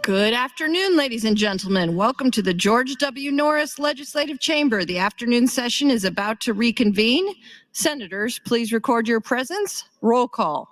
Good afternoon, ladies and gentlemen. Welcome to the George W. Norris Legislative Chamber. The afternoon session is about to reconvene. Senators, please record your presence. Roll call.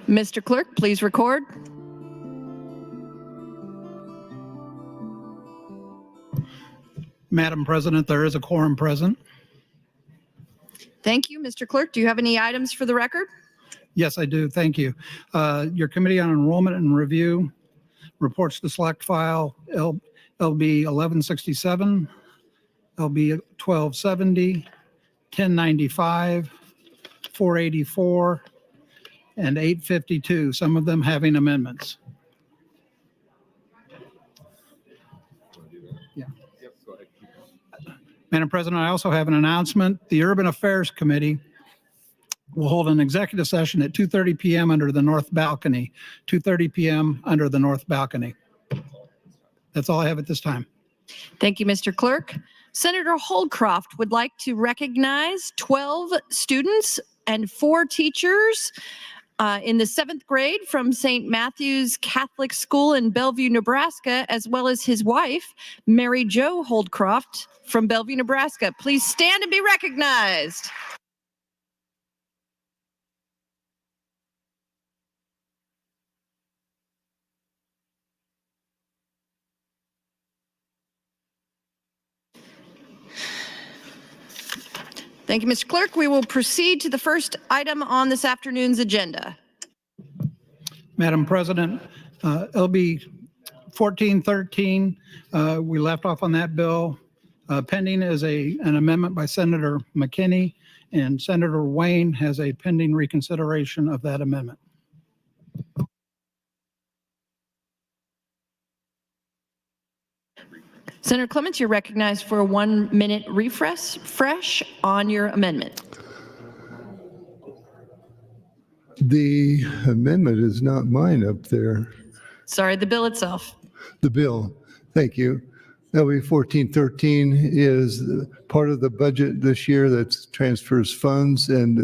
Mr. Clerk, please record. Madam President, there is a quorum present. Thank you. Mr. Clerk, do you have any items for the record? Yes, I do. Thank you. Your Committee on Enrollment and Review reports to select file LB 1167, LB 1270, 1095, 484, and 852, some of them having amendments. Yeah. Madam President, I also have an announcement. The Urban Affairs Committee will hold an executive session at 2:30 p.m. under the north balcony. 2:30 p.m. under the north balcony. That's all I have at this time. Thank you, Mr. Clerk. Senator Holdcroft would like to recognize 12 students and 4 teachers in the 7th grade from St. Matthew's Catholic School in Bellevue, Nebraska, as well as his wife, Mary Jo Holdcroft from Bellevue, Nebraska. Please stand and be recognized. Thank you, Mr. Clerk. We will proceed to the first item on this afternoon's agenda. Madam President, LB 1413, we left off on that bill. Pending is an amendment by Senator McKinney, and Senator Wayne has a pending reconsideration of that amendment. Senator Clements, you're recognized for a 1-minute refresh on your amendment. The amendment is not mine up there. Sorry, the bill itself. The bill. Thank you. LB 1413 is part of the budget this year that transfers funds and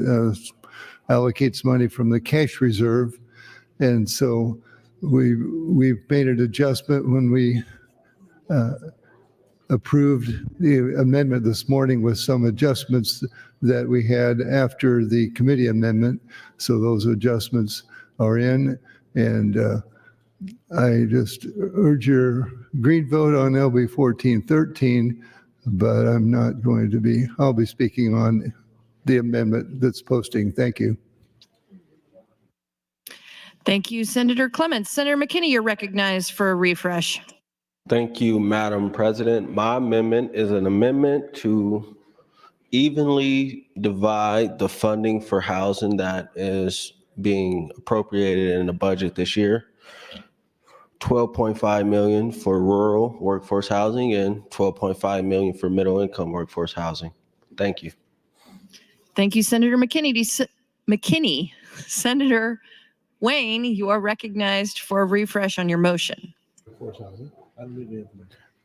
allocates money from the cash reserve. And so we've made an adjustment when we approved the amendment this morning with some adjustments that we had after the committee amendment. So those adjustments are in, and I just urge your green vote on LB 1413, but I'm not going to be, I'll be speaking on the amendment that's posting. Thank you. Thank you, Senator Clements. Senator McKinney, you're recognized for a refresh. Thank you, Madam President. My amendment is an amendment to evenly divide the funding for housing that is being appropriated in the budget this year. $12.5 million for rural workforce housing and $12.5 million for middle income workforce housing. Thank you. Thank you, Senator McKinney. Senator Wayne, you are recognized for a refresh on your motion.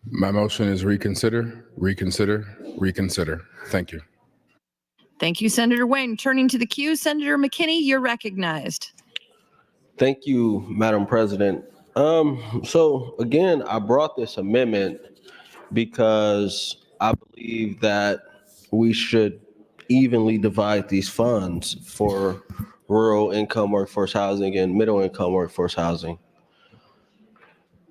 My motion is reconsider, reconsider, reconsider. Thank you. Thank you, Senator Wayne. Turning to the queue, Senator McKinney, you're recognized. Thank you, Madam President. So again, I brought this amendment because I believe that we should evenly divide these funds for rural income workforce housing and middle income workforce housing.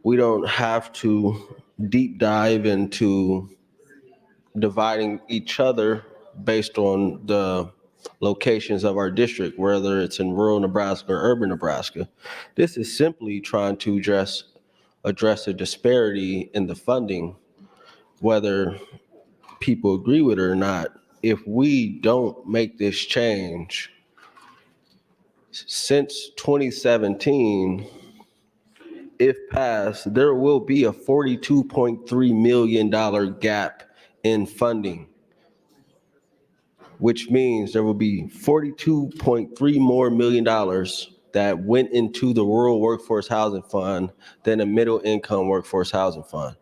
We don't have to deep dive into dividing each other based on the locations of our district, whether it's in rural Nebraska or urban Nebraska. This is simply trying to address a disparity in the funding, whether people agree with it or not. If we don't make this change, since 2017, if passed, there will be a $42.3 million gap in funding, which means there will be $42.3 more million that went into the rural workforce housing fund than a middle income workforce housing fund.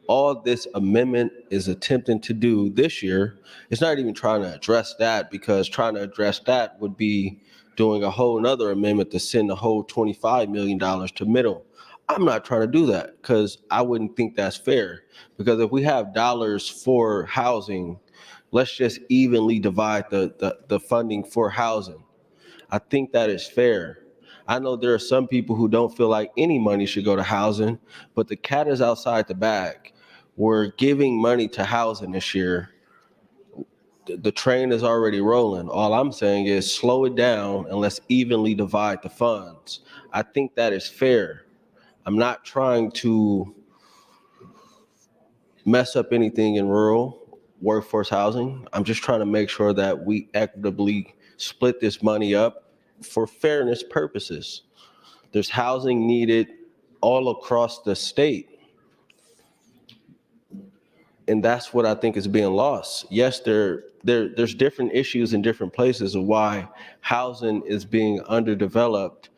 All this amendment is attempting to do this year, it's not even trying to address that, because trying to address that would be doing a whole nother amendment to send the whole $25 million to middle. I'm not trying to do that because I wouldn't think that's fair. Because if we have dollars for housing, let's just evenly divide the funding for housing. I think that is fair. I know there are some people who don't feel like any money should go to housing, but the cat is outside the bag. We're giving money to housing this year. The train is already rolling. All I'm saying is slow it down and let's evenly divide the funds. I think that is fair. I'm not trying to mess up anything in rural workforce housing. I'm just trying to make sure that we equitably split this money up for fairness purposes. There's housing needed all across the state. And that's what I think is being lost. Yes, there's different issues in different places of why housing is being underdeveloped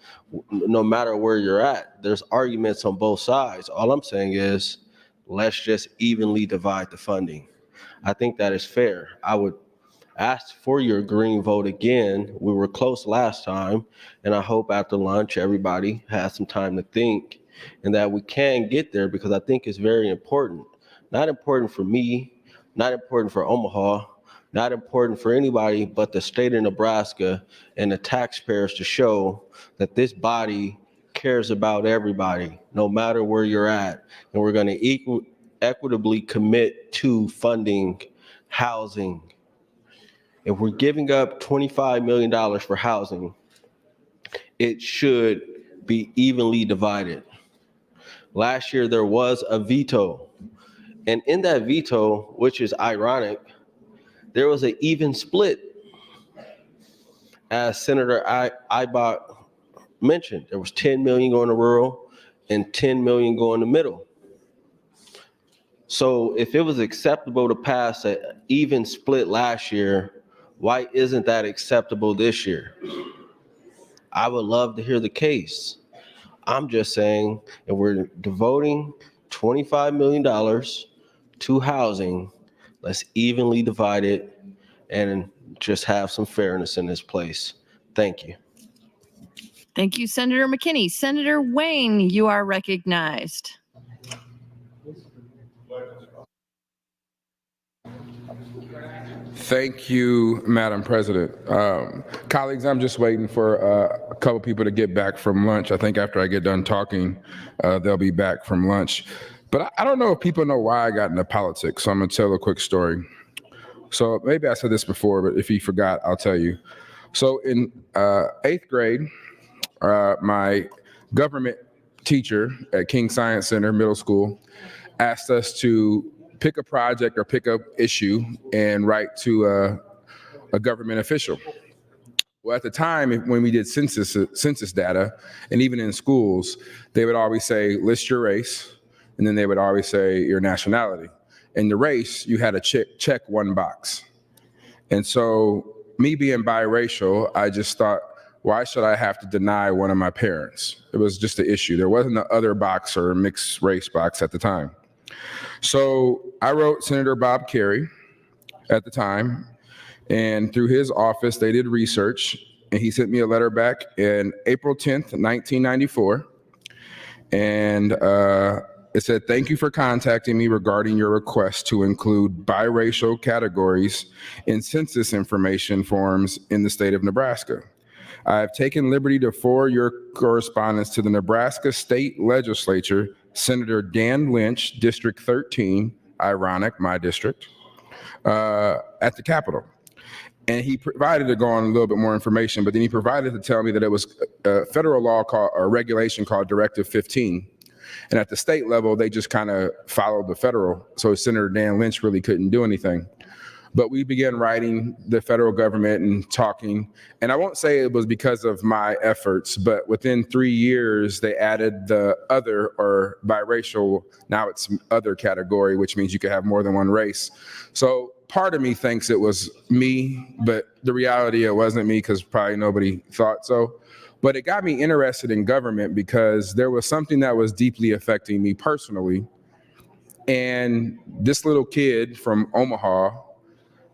no matter where you're at. There's arguments on both sides. All I'm saying is let's just evenly divide the funding. I think that is fair. I would ask for your green vote again. We were close last time, and I hope after lunch everybody has some time to think and that we can get there, because I think it's very important. Not important for me, not important for Omaha, not important for anybody but the state of Nebraska and the taxpayers, to show that this body cares about everybody, no matter where you're at. And we're going to equitably commit to funding housing. If we're giving up $25 million for housing, it should be evenly divided. Last year, there was a veto. And in that veto, which is ironic, there was an even split. As Senator Ibach mentioned, there was 10 million going to rural and 10 million going to middle. So if it was acceptable to pass an even split last year, why isn't that acceptable this year? I would love to hear the case. I'm just saying, if we're devoting $25 million to housing, let's evenly divide it and just have some fairness in this place. Thank you. Thank you, Senator McKinney. Senator Wayne, you are recognized. Thank you, Madam President. Colleagues, I'm just waiting for a couple people to get back from lunch. I think after I get done talking, they'll be back from lunch. But I don't know if people know why I got into politics, so I'm going to tell a quick story. So maybe I said this before, but if you forgot, I'll tell you. So in 8th grade, my government teacher at King Science Center Middle School asked us to pick a project or pick up issue and write to a government official. Well, at the time, when we did census data, and even in schools, they would always say, list your race, and then they would always say your nationality. In the race, you had to check one box. And so me being biracial, I just thought, why should I have to deny one of my parents? It was just an issue. There wasn't an other box or a mixed race box at the time. So I wrote Senator Bob Kerrey at the time, and through his office, they did research, and he sent me a letter back in April 10th, 1994. And it said, thank you for contacting me regarding your request to include biracial categories in census information forms in the state of Nebraska. I have taken liberty to forward your correspondence to the Nebraska State Legislature, Senator Dan Lynch, District 13, ironic, my district, at the Capitol. And he provided to go on a little bit more information, but then he provided to tell me that it was a federal law called, or regulation called Directive 15. And at the state level, they just kind of followed the federal. So Senator Dan Lynch really couldn't do anything. But we began writing the federal government and talking. And I won't say it was because of my efforts, but within 3 years, they added the other, or biracial, now it's other category, which means you could have more than one race. So part of me thinks it was me, but the reality, it wasn't me, because probably nobody thought so. But it got me interested in government because there was something that was deeply affecting me personally. And this little kid from Omaha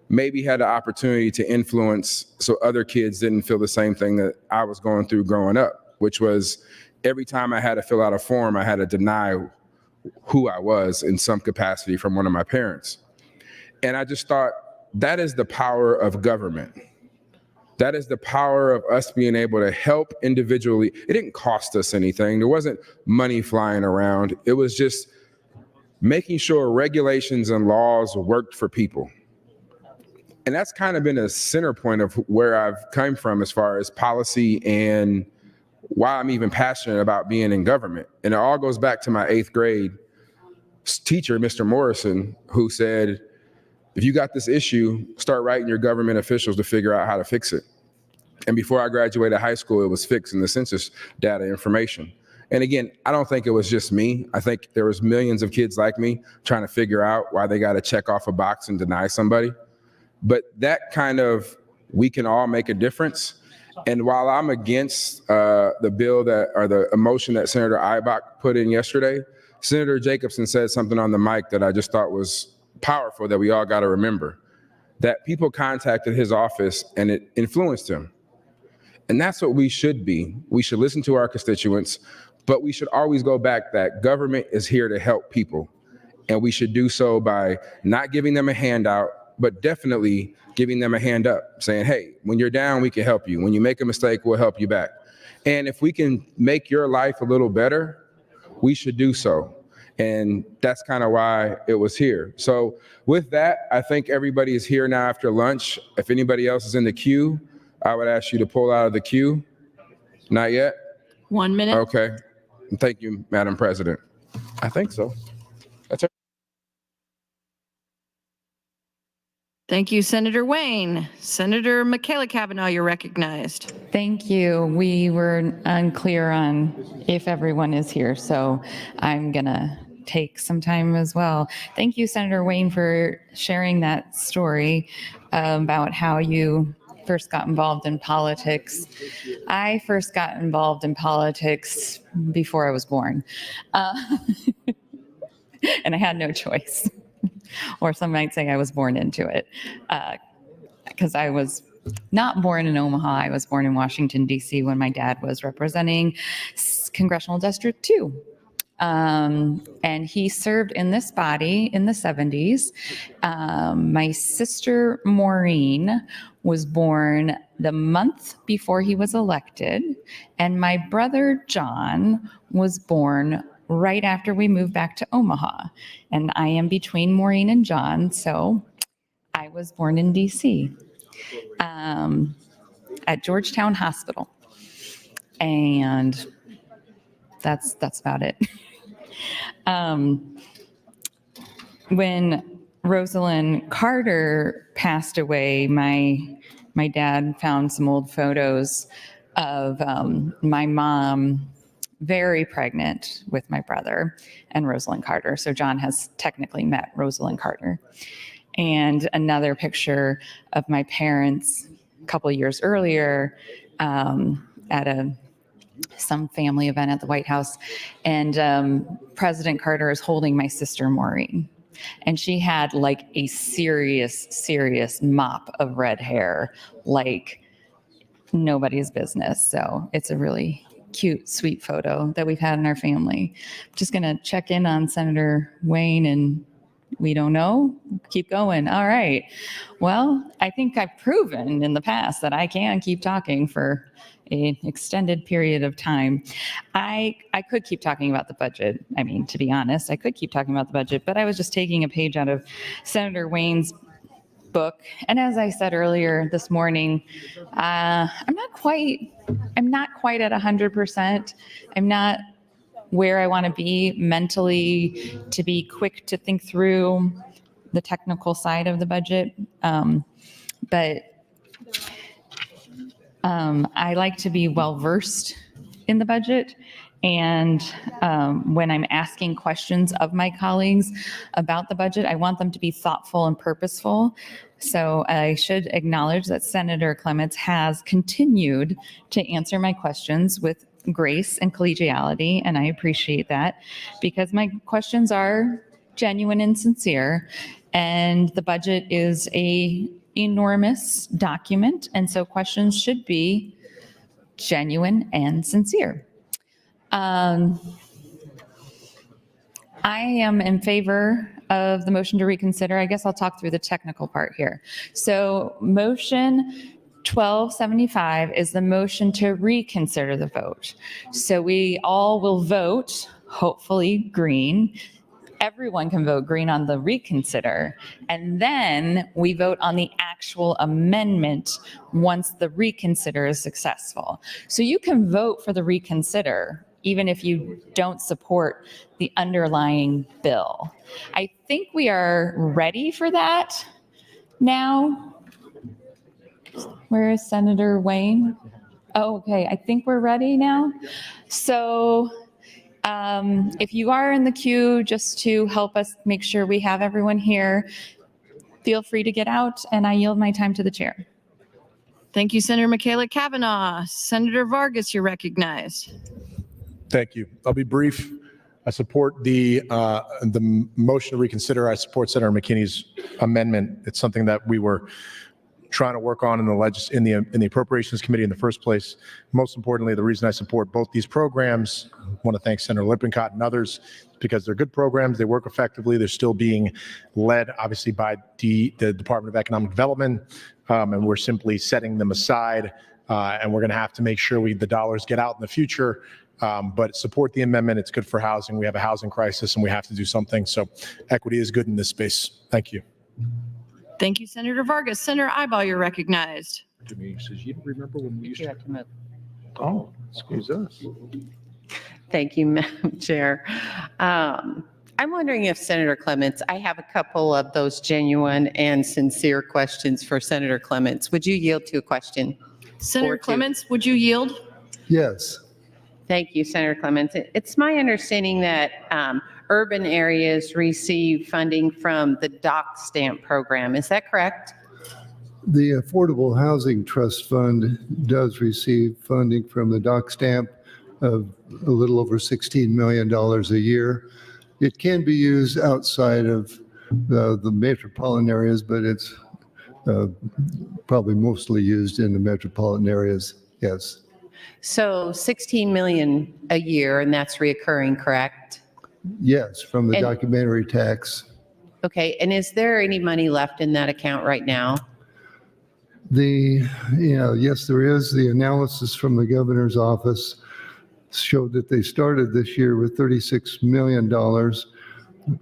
maybe had the opportunity to influence so other kids didn't feel the same thing that I was going through growing up, which was every time I had to fill out a form, I had to deny who I was in some capacity from one of my parents. And I just thought, that is the power of government. That is the power of us being able to help individually. It didn't cost us anything. There wasn't money flying around. It was just making sure regulations and laws worked for people. And that's kind of been a center point of where I've come from as far as policy and why I'm even passionate about being in government. And it all goes back to my 8th grade teacher, Mr. Morrison, who said, if you got this issue, start writing your government officials to figure out how to fix it. And before I graduated high school, it was fixing the census data information. And again, I don't think it was just me. I think there was millions of kids like me trying to figure out why they got to check off a box and deny somebody. But that kind of, we can all make a difference. And while I'm against the bill that, or the motion that Senator Ibach put in yesterday, Senator Jacobson said something on the mic that I just thought was powerful that we all got to remember, that people contacted his office and it influenced him. And that's what we should be. We should listen to our constituents, but we should always go back that government is here to help people. And we should do so by not giving them a handout, but definitely giving them a hand up, saying, hey, when you're down, we can help you. When you make a mistake, we'll help you back. And if we can make your life a little better, we should do so. And that's kind of why it was here. So with that, I think everybody is here now after lunch. If anybody else is in the queue, I would ask you to pull out of the queue. Not yet? 1 minute. Okay. Thank you, Madam President. I think so. That's it. Thank you, Senator Wayne. Senator Michaela Kavanaugh, you're recognized. Thank you. We were unclear on if everyone is here, so I'm going to take some time as well. Thank you, Senator Wayne, for sharing that story about how you first got involved in politics. I first got involved in politics before I was born, and I had no choice. Or some might say I was born into it, because I was not born in Omaha. I was born in Washington, D.C. when my dad was representing Congressional District 2. And he served in this body in the 70s. My sister Maureen was born the month before he was elected, and my brother John was born right after we moved back to Omaha. And I am between Maureen and John, so I was born in DC at Georgetown Hospital. And that's about it. When Rosalind Carter passed away, my dad found some old photos of my mom very pregnant with my brother and Rosalind Carter. So John has technically met Rosalind Carter. And another picture of my parents a couple of years earlier at some family event at the White House. And President Carter is holding my sister Maureen. And she had like a serious mop of red hair, like nobody's business. So it's a really cute, sweet photo that we've had in our family. Just going to check in on Senator Wayne, and we don't know. Keep going. All right. Well, I think I've proven in the past that I can keep talking for an extended period of time. I could keep talking about the budget. I mean, to be honest, I could keep talking about the budget, but I was just taking a page out of Senator Wayne's book. And as I said earlier this morning, I'm not quite at 100%. I'm not where I want to be mentally to be quick to think through the technical side of the budget. But I like to be well versed in the budget. And when I'm asking questions of my colleagues about the budget, I want them to be thoughtful and purposeful. So I should acknowledge that Senator Clements has continued to answer my questions with grace and collegiality, and I appreciate that because my questions are genuine and sincere, and the budget is an enormous document, and so questions should be genuine and sincere. I am in favor of the motion to reconsider. I guess I'll talk through the technical part here. So motion 1275 is the motion to reconsider the vote. So we all will vote, hopefully green. Everyone can vote green on the reconsider. And then we vote on the actual amendment once the reconsider is successful. So you can vote for the reconsider even if you don't support the underlying bill. I think we are ready for that now. Where is Senator Wayne? Oh, okay, I think we're ready now. So if you are in the queue, just to help us make sure we have everyone here, feel free to get out, and I yield my time to the chair. Thank you, Senator Michaela Kavanaugh. Senator Vargas, you're recognized. Thank you. I'll be brief. I support the motion to reconsider. I support Senator McKinney's amendment. It's something that we were trying to work on in the Appropriations Committee in the first place. Most importantly, the reason I support both these programs, I want to thank Senator Lippincott and others, because they're good programs. They work effectively. They're still being led, obviously, by the Department of Economic Development, and we're simply setting them aside, and we're going to have to make sure the dollars get out in the future. But support the amendment. It's good for housing. We have a housing crisis, and we have to do something. So equity is good in this space. Thank you. Thank you, Senator Vargas. Senator Ibal, you're recognized. Jimmy says, you don't remember when we used to. Oh, excuse us. Thank you, Madam Chair. I'm wondering if Senator Clements, I have a couple of those genuine and sincere questions for Senator Clements. Would you yield to a question? Senator Clements, would you yield? Yes. Thank you, Senator Clements. It's my understanding that urban areas receive funding from the dock stamp program. Is that correct? The Affordable Housing Trust Fund does receive funding from the dock stamp of a little over $16 million a year. It can be used outside of the metropolitan areas, but it's probably mostly used in the metropolitan areas, yes. So 16 million a year, and that's reoccurring, correct? Yes, from the And- documentary tax. Okay, and is there any money left in that account right now? Yes, there is. The analysis from the governor's office showed that they started this year with $36 million.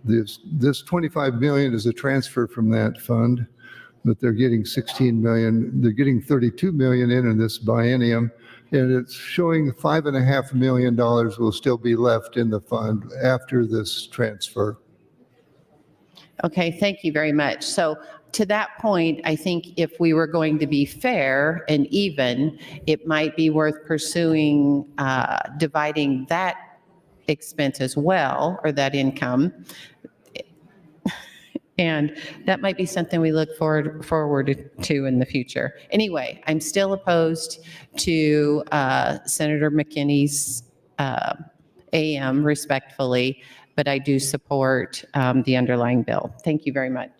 This 25 million is a transfer from that fund, but they're getting 16 million. They're getting 32 million in this biennium, and it's showing $5.5 million will still be left in the fund after this transfer. Okay, thank you very much. So to that point, I think if we were going to be fair and even, it might be worth pursuing dividing that expense as well, or that income. And that might be something we look forward to in the future. Anyway, I'm still opposed to Senator McKinney's AM respectfully, but I do support the underlying bill. Thank you very much.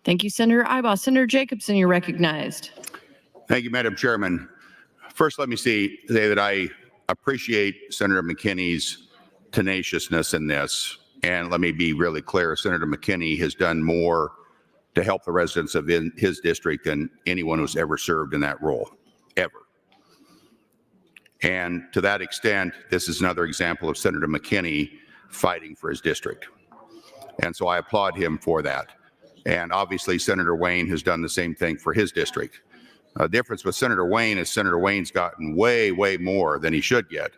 Thank you, Senator Ibal. Senator Jacobson, you're recognized. Thank you, Madam Chairman. First, let me say that I appreciate Senator McKinney's tenaciousness in this. And let me be really clear, Senator McKinney has done more to help the residents of his district than anyone who's ever served in that role, ever. And to that extent, this is another example of Senator McKinney fighting for his district. And so I applaud him for that. And obviously, Senator Wayne has done the same thing for his district. The difference with Senator Wayne is Senator Wayne's gotten way, way more than he should get.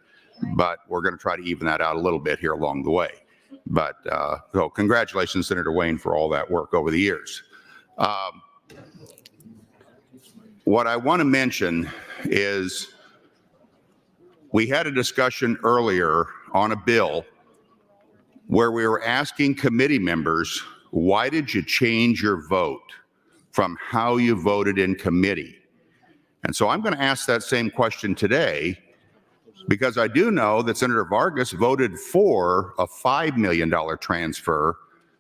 But we're going to try to even that out a little bit here along the way. But so congratulations, Senator Wayne, for all that work over the years. What I want to mention is we had a discussion earlier on a bill where we were asking committee members, why did you change your vote from how you voted in committee? And so I'm going to ask that same question today, because I do know that Senator Vargas voted for a $5 million transfer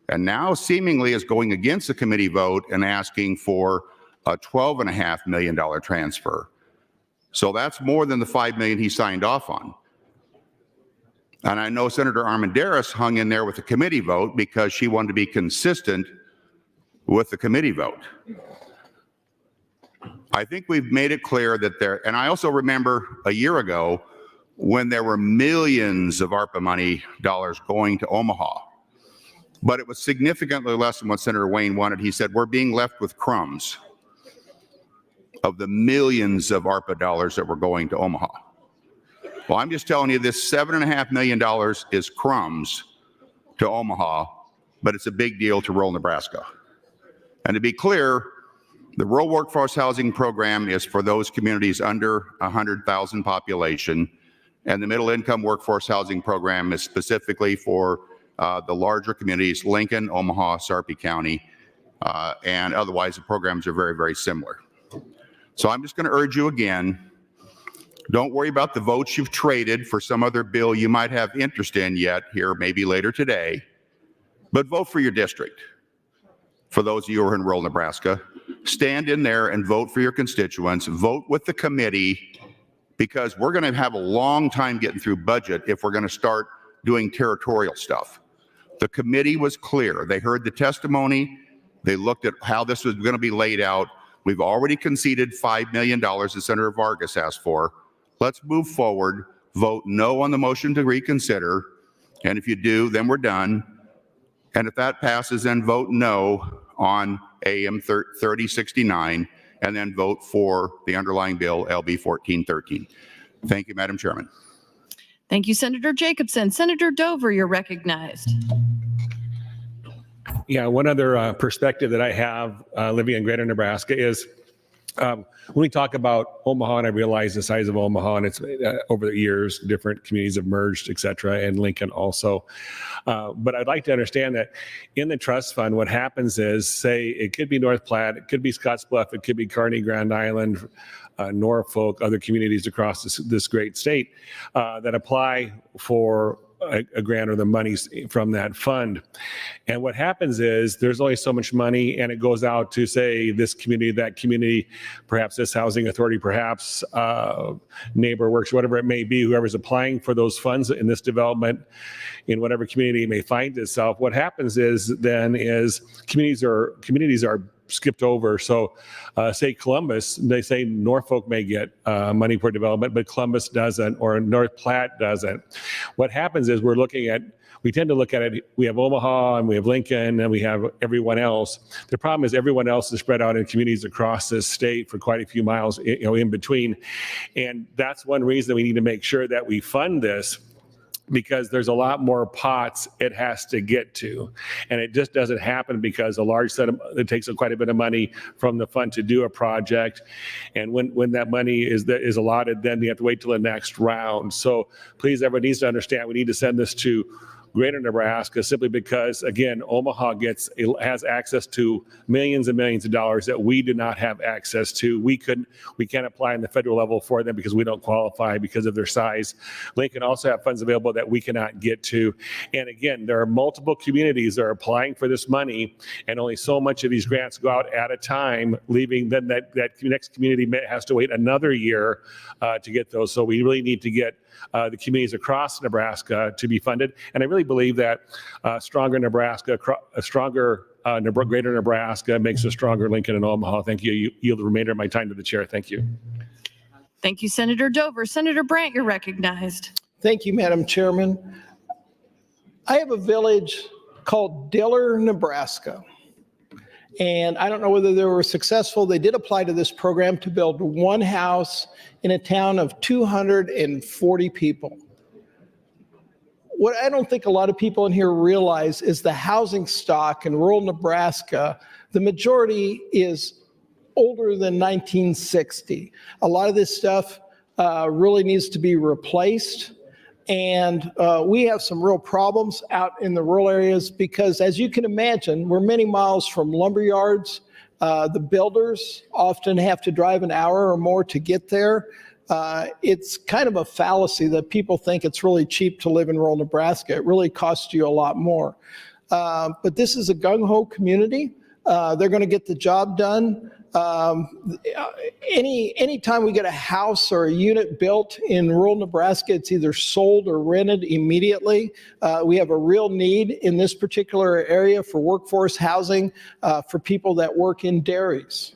and now seemingly is going against the committee vote and asking for a $12.5 million transfer. So that's more than the $5 million he signed off on. And I know Senator Armendariz hung in there with the committee vote because she wanted to be consistent with the committee vote. I think we've made it clear that and I also remember a year ago when there were millions of ARPA money dollars going to Omaha, but it was significantly less than what Senator Wayne wanted. He said, we're being left with crumbs of the millions of ARPA dollars that were going to Omaha. Well, I'm just telling you, this $7.5 million is crumbs to Omaha, but it's a big deal to rural Nebraska. And to be clear, the rural workforce housing program is for those communities under 100,000 population, and the middle income workforce housing program is specifically for the larger communities, Lincoln, Omaha, Sarpy County, and otherwise the programs are very, very similar. So I'm just going to urge you again, don't worry about the votes you've traded for some other bill you might have interest in yet here, maybe later today, but vote for your district. For those of you who are in rural Nebraska, stand in there and vote for your constituents, vote with the committee, because we're going to have a long time getting through budget if we're going to start doing territorial stuff. The committee was clear. They heard the testimony. They looked at how this was going to be laid out. We've already conceded $5 million that Senator Vargas asked for. Let's move forward, vote no on the motion to reconsider, and if you do, then we're done. And if that passes, then vote no on AM 3069, and then vote for the underlying bill, LB 1413. Thank you, Madam Chairman. Thank you, Senator Jacobson. Senator Dover, you're recognized. Yeah, one other perspective that I have living in Greater Nebraska is when we talk about Omaha, and I realize the size of Omaha, and it's over the years, different communities have merged, et cetera, and Lincoln also. But I'd like to understand that in the trust fund, what happens is, say, it could be North Platte, it could be Scottsbluff, it could be Kearney, Grand Island, Norfolk, other communities across this great state that apply for a grant or the monies from that fund. And what happens is there's only so much money, and it goes out to, say, this community, that community, perhaps this housing authority, perhaps Neighbor Works, whatever it may be, whoever's applying for those funds in this development in whatever community it may find itself. What happens is then is communities are skipped over. So say Columbus, they say Norfolk may get money for development, but Columbus doesn't, or North Platte doesn't. What happens is we tend to look at it, we have Omaha and we have Lincoln and we have everyone else. The problem is everyone else is spread out in communities across this state for quite a few miles, in between. And that's one reason we need to make sure that we fund this, because there's a lot more pots it has to get to. And it just doesn't happen because a large set of, it takes quite a bit of money from the fund to do a project. And when that money is allotted, then you have to wait till the next round. So please, everyone needs to understand, we need to send this to Greater Nebraska, simply because, again, Omaha has access to millions and millions of dollars that we do not have access to. We can't apply on the federal level for them because we don't qualify because of their size. Lincoln also have funds available that we cannot get to. And again, there are multiple communities that are applying for this money, and only so much of these grants go out at a time, leaving then that next community has to wait another year to get those. So we really need to get the communities across Nebraska to be funded. And I really believe that stronger Nebraska, Greater Nebraska makes a stronger Lincoln and Omaha. Thank you. You yield the remainder of my time to the chair. Thank you. Thank you, Senator Dover. Senator Brandt, you're recognized. Thank you, Madam Chairman. I have a village called Diller, Nebraska. And I don't know whether they were successful. They did apply to this program to build one house in a town of 240 people. What I don't think a lot of people in here realize is the housing stock in rural Nebraska, the majority is older than 1960. A lot of this stuff really needs to be replaced. And we have some real problems out in the rural areas because, as you can imagine, we're many miles from lumber yards. The builders often have to drive an hour or more to get there. It's kind of a fallacy that people think it's really cheap to live in rural Nebraska. It really costs you a lot more. But this is a gung-ho community. They're going to get the job done. Anytime we get a house or a unit built in rural Nebraska, it's either sold or rented immediately. We have a real need in this particular area for workforce housing for people that work in dairies.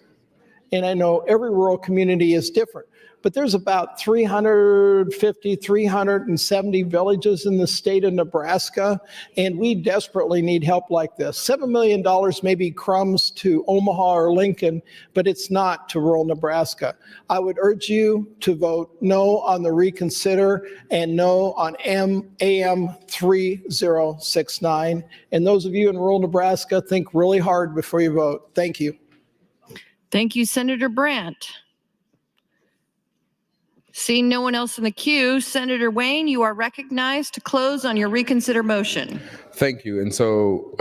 and I know every rural community is different, but there's about 350, 370 villages in the state of Nebraska, and we desperately need help like this. $7 million may be crumbs to Omaha or Lincoln, but it's not to rural Nebraska. I would urge you to vote no on the reconsider and no on AM 3069. And those of you in rural Nebraska, think really hard before you vote. Thank you. Thank you, Senator Brandt. Seeing no one else in the queue, Senator Wayne, you are recognized to close on your reconsider motion. Thank you. And so,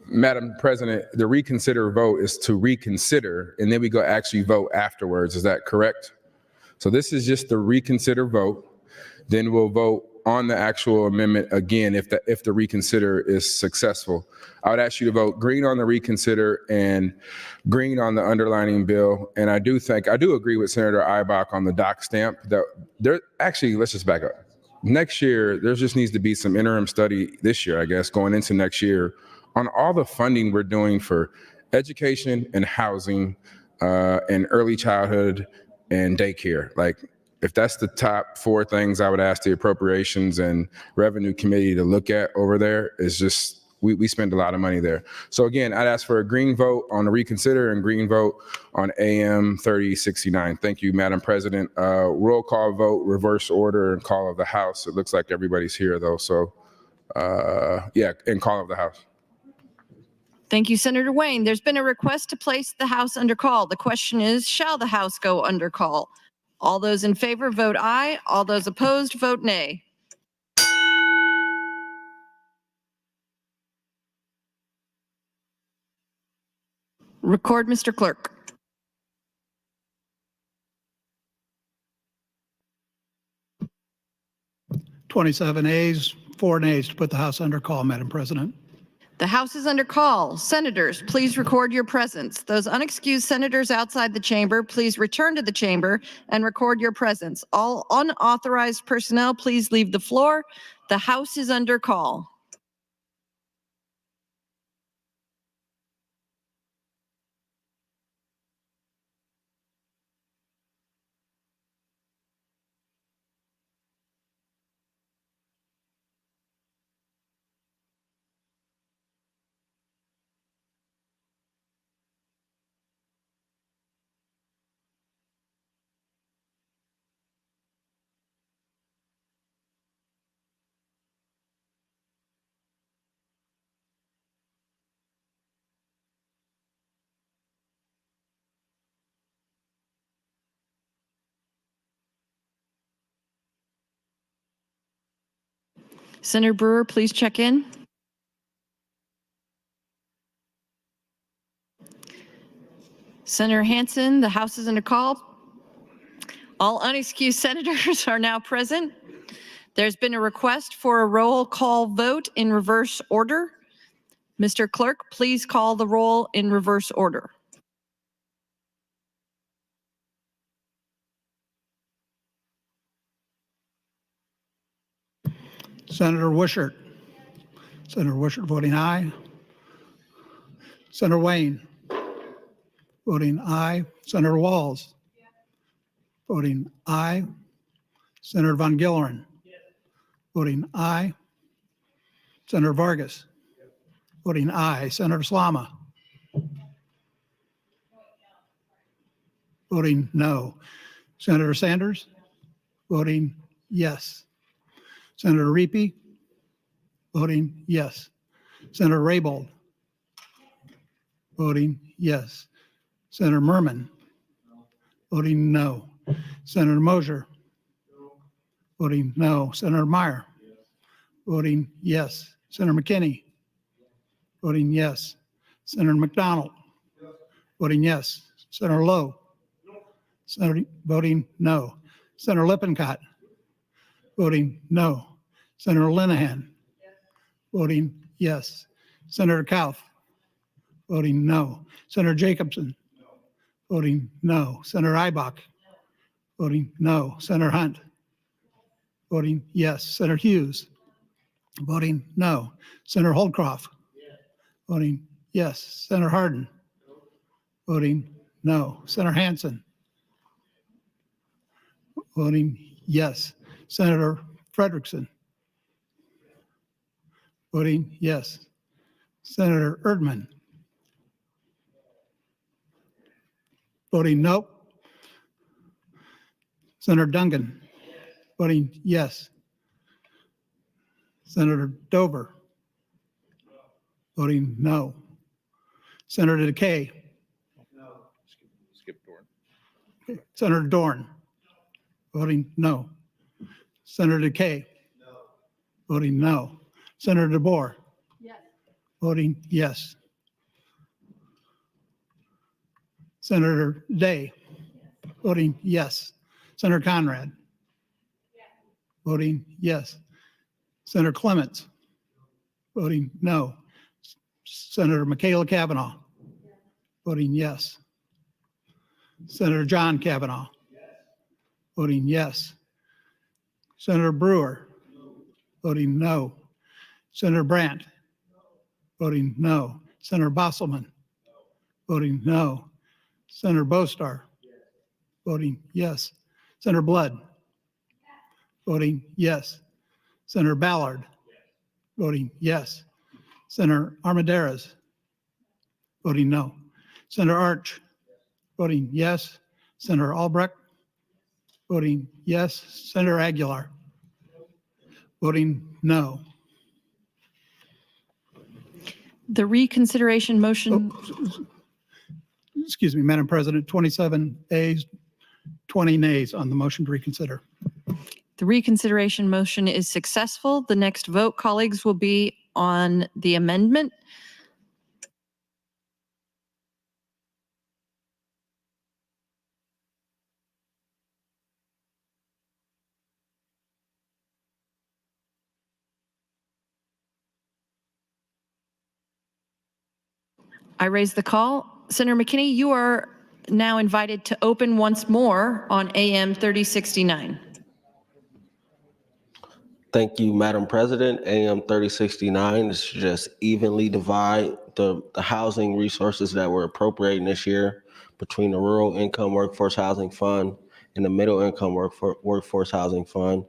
Madam President, the reconsider vote is to reconsider, and then we go actually vote afterwards. Is that correct? So this is just the reconsider vote. Then we'll vote on the actual amendment again if the reconsider is successful. I would ask you to vote green on the reconsider and green on the underlining bill. And I do agree with Senator Ibach on the doc stamp that let's just back up. Next year, there just needs to be some interim study this year, I guess, going into next year on all the funding we're doing for education and housing and early childhood and daycare. Like, if that's the top 4 things I would ask the Appropriations and Revenue Committee to look at over there, is just, we spend a lot of money there. So again, I'd ask for a green vote on the reconsider and green vote on AM 3069. Thank you, Madam President. Roll call vote, reverse order, and call of the House. It looks like everybody's here though. So and call of the House. Thank you, Senator Wayne. There's been a request to place the House under call. The question is, shall the House go under call? All those in favor vote aye. All those opposed vote nay. Record, Mr. Clerk. Twenty-seven ayes, 4 nays to put the House under call, Madam President. The House is under call. Senators, please record your presence. Those unexcused senators outside the chamber, please return to the chamber and record your presence. All unauthorized personnel, please leave the floor. The House is under call. Senator Brewer, please check in. Senator Hansen, the House is under call. All unexcused senators are now present. There's been a request for a roll call vote in reverse order. Mr. Clerk, please call the roll in reverse order. Senator Wishart. Senator Wishart voting aye. Senator Wayne voting aye. Senator Walls voting aye. Senator Von Gillerin voting aye. Senator Vargas voting aye. Senator Slama voting no. Senator Sanders voting yes. Senator Reapy voting yes. Senator Raybold voting yes. Senator Merman voting no. Senator Mosier voting no. Senator Meyer voting yes. Senator McKinney voting yes. Senator McDonald voting yes. Senator Lowe voting no. Senator Lippincott voting no. Senator Linehan voting yes. Senator Kauth voting no. Senator Jacobson voting no. Senator Ibach voting no. Senator Hunt voting yes. Senator Hughes voting no. Senator Holdcroft voting yes. Senator Hardin voting no. Senator Hansen, voting yes. Senator Frederickson, voting yes. Senator Erdman, voting no. Senator Duncan, voting yes. Senator Dover, voting no. Senator DeKay, Skip Dorn. Senator Dorn, voting no. Senator DeKay, voting no. Senator DeBoer, voting yes. Senator Day, voting yes. Senator Conrad, voting yes. Senator Clements, voting no. Senator Michaela Kavanaugh, voting yes. Senator John Kavanaugh, voting yes. Senator Brewer, voting no. Senator Brandt, voting no. Senator Bosselman, voting no. Senator Bostar, voting yes. Senator Blood, voting yes. Senator Ballard, voting yes. Senator Armendariz, voting no. Senator Arch, voting yes. Senator Albrecht, voting yes. Senator Aguilar, voting no. The reconsideration motion, Excuse me, Madam President, 27 ayes, 20 nays on the motion to reconsider. the reconsideration motion is successful. The next vote, colleagues, will be on the amendment. I raise the call. Senator McKinney, you are now invited to open once more on AM 3069. Thank you, Madam President. AM 3069 is to just evenly divide the housing resources that we're appropriating this year between the Rural Income Workforce Housing Fund and the Middle Income Workforce Housing Fund.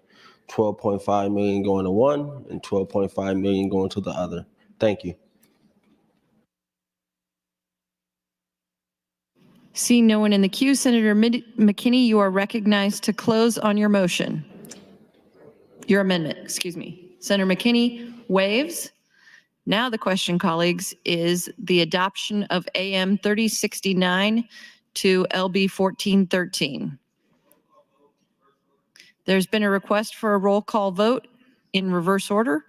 12.5 million going to one and 12.5 million going to the other. Thank you. Seeing no one in the queue, Senator McKinney, you are recognized to close on your motion. Your amendment, excuse me. Senator McKinney waives. Now the question, colleagues, is the adoption of AM 3069 to LB 1413. There's been a request for a roll call vote in reverse order.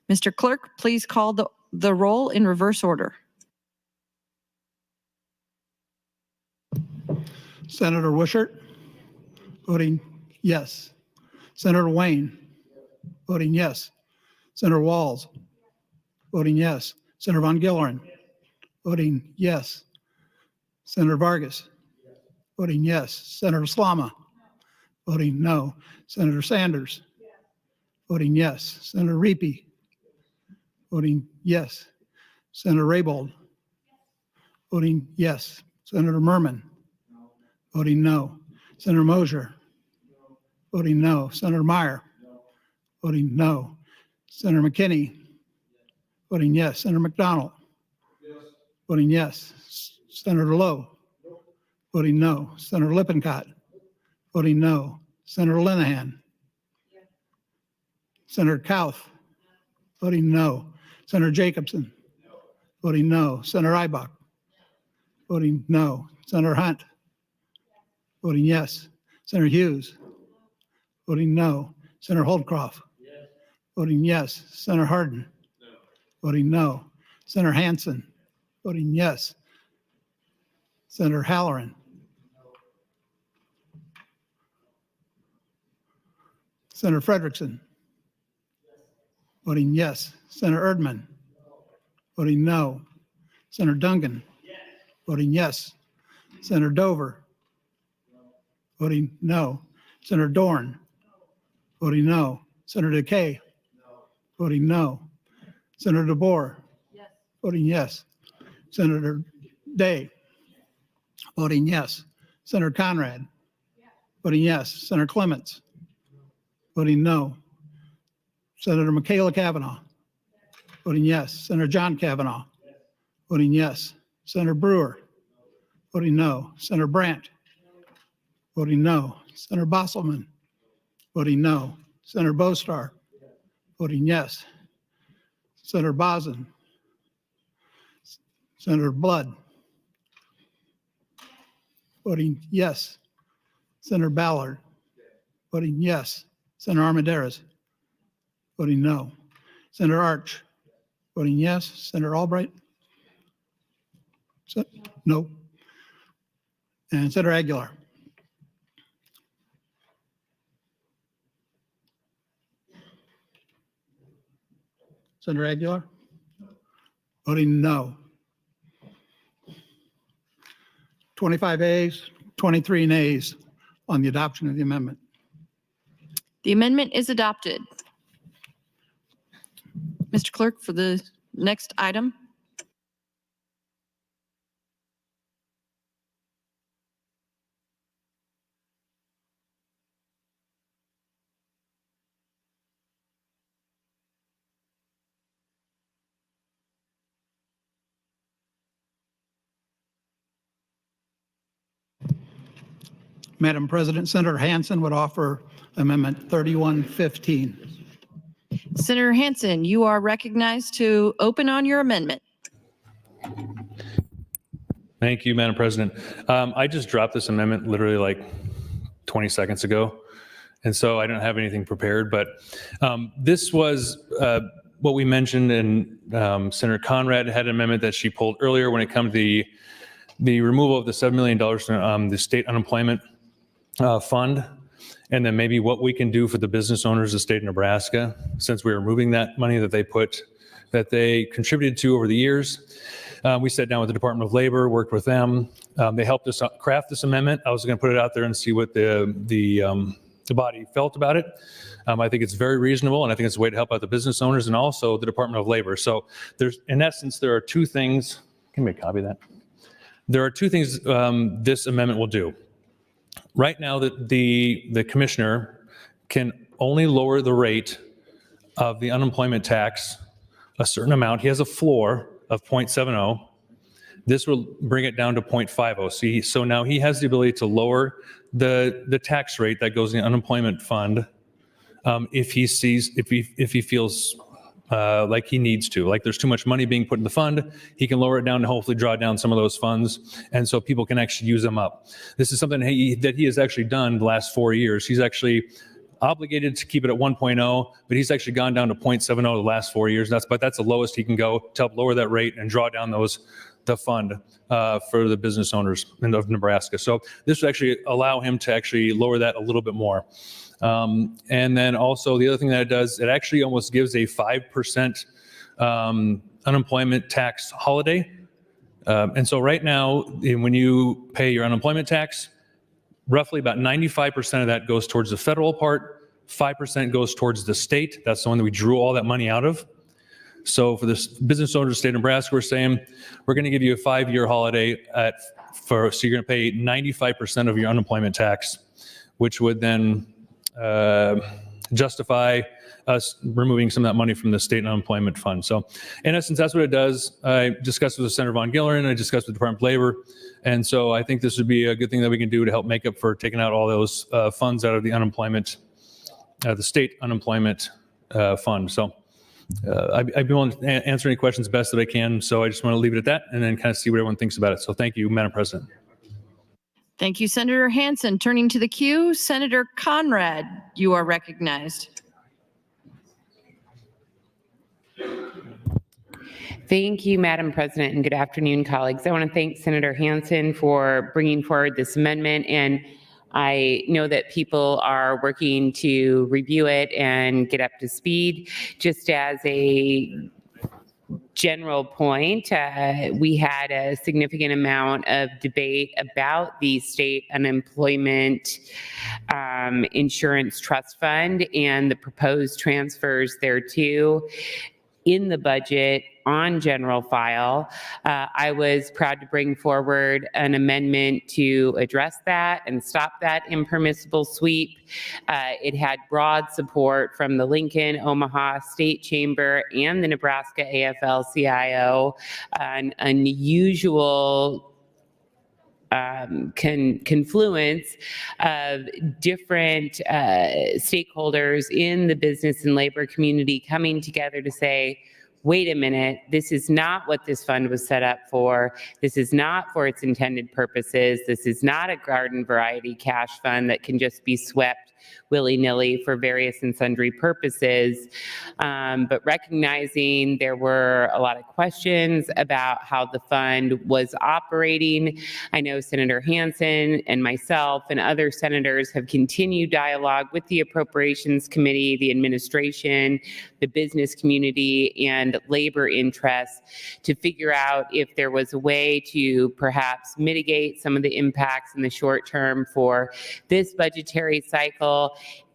Mr. Clerk, please call the roll in reverse order. Senator Wishart, voting yes. Senator Wayne, voting yes. Senator Walls, voting yes. Senator Von Gillerin, voting yes. Senator Vargas, voting yes. Senator Slama, voting no. Senator Sanders, voting yes. Senator Reapy, voting yes. Senator Raybold, voting yes. Senator Merman, voting no. Senator Mosier, voting no. Senator Meyer, voting no. Senator McKinney, voting yes. Senator McDonald, voting yes. Senator Lowe, voting no. Senator Lippincott, voting no. Senator Linehan, Senator Kauth, voting no. Senator Jacobson, voting no. Senator Ibach, voting no. Senator Hunt, voting yes. Senator Hughes, voting no. Senator Holdcroft, voting yes. Senator Hardin, voting no. Senator Hansen, voting yes. Senator Halloran, Senator Frederickson, voting yes. Senator Erdman, voting no. Senator Duncan, voting yes. Senator Dover, voting no. Senator Dorn, voting no. Senator DeKay, voting no. Senator DeBoer, voting yes. Senator Day, Voting yes. Senator Conrad. Voting yes. Senator Clements. Voting no. Senator Michaela Kavanaugh. Voting yes. Senator John Kavanaugh. Voting yes. Senator Brewer. Voting no. Senator Brandt. Voting no. Senator Bosselman. Voting no. Senator Bostar. Voting yes. Senator Bozen. Senator Blood. Voting yes. Senator Ballard. Voting yes. Senator Armendariz. Voting no. Senator Arch. Voting yes. Senator Albright. No. And Senator Aguilar. Senator Aguilar? Voting no. 25 ayes, 23 nays on the adoption of the amendment. The amendment is adopted. Mr. Clerk, for the next item. Madam President, Senator Hansen would offer Amendment 3115. Senator Hansen, you are recognized to open on your amendment. Thank you, Madam President. I just dropped this amendment literally like 20 seconds ago, and so I don't have anything prepared, but this was what we mentioned, and Senator Conrad had an amendment that she pulled earlier when it comes to the removal of the $7 million from the state unemployment fund, and then maybe what we can do for the business owners of the state of Nebraska, since we are removing that money that they contributed to over the years. We sat down with the Department of Labor, worked with them. They helped us craft this amendment. I was going to put it out there and see what the body felt about it. I think it's very reasonable, and I think it's a way to help out the business owners and also the Department of Labor. So in essence, there are two things. Can you make a copy of that? There are two things this amendment will do. Right now, the commissioner can only lower the rate of the unemployment tax a certain amount. He has a floor of 0.70. This will bring it down to 0.50. So now he has the ability to lower the tax rate that goes in the unemployment fund if he feels like he needs to. Like there's too much money being put in the fund, he can lower it down to hopefully draw down some of those funds, and so people can actually use them up. This is something that he has actually done the last 4 years. He's actually obligated to keep it at 1.0, but he's actually gone down to 0.70 the last 4 years. But that's the lowest he can go to help lower that rate and draw down the fund for the business owners of Nebraska. So this would actually allow him to actually lower that a little bit more. And then also the other thing that it does, it actually almost gives a 5% unemployment tax holiday. And so right now, when you pay your unemployment tax, roughly about 95% of that goes towards the federal part, 5% goes towards the state. That's the one that we drew all that money out of. So for the business owners of the state of Nebraska, we're saying we're going to give you a 5-year holiday so you're going to pay 95% of your unemployment tax, which would then justify us removing some of that money from the state unemployment fund. So in essence, that's what it does. I discussed with Senator Von Gilleren, I discussed with the Department of Labor. And so I think this would be a good thing that we can do to help make up for taking out all those funds out of the unemployment, the state unemployment fund. So I'd be willing to answer any questions best that I can. So I just want to leave it at that and then kind of see what everyone thinks about it. So thank you, Madam President. Thank you, Senator Hansen. Turning to the queue, Senator Conrad, you are recognized. Thank you, Madam President, and good afternoon, colleagues. I want to thank Senator Hansen for bringing forward this amendment, and I know that people are working to review it and get up to speed. Just as a general point, we had a significant amount of debate about the state unemployment insurance trust fund and the proposed transfers thereto. in the budget on general file. I was proud to bring forward an amendment to address that and stop that impermissible sweep. It had broad support from the Lincoln, Omaha State Chamber and the Nebraska AFL-CIO, an unusual confluence of different stakeholders in the business and labor community coming together to say, wait a minute, this is not what this fund was set up for. This is not for its intended purposes. This is not a garden variety cash fund that can just be swept willy-nilly for various and sundry purposes. But recognizing there were a lot of questions about how the fund was operating, I know Senator Hansen and myself and other senators have continued dialogue with the Appropriations Committee, the administration, the business community, and labor interests to figure out if there was a way to perhaps mitigate some of the impacts in the short term for this budgetary cycle,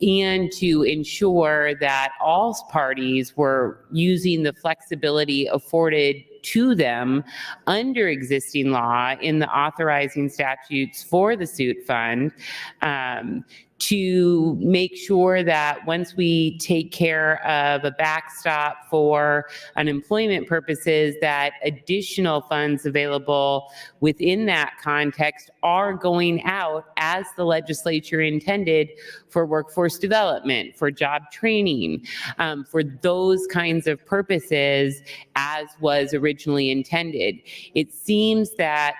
and to ensure that all parties were using the flexibility afforded to them under existing law in the authorizing statutes for the suit fund, to make sure that once we take care of a backstop for unemployment purposes, that additional funds available within that context are going out as the legislature intended for workforce development, for job training, for those kinds of purposes as was originally intended. It seems that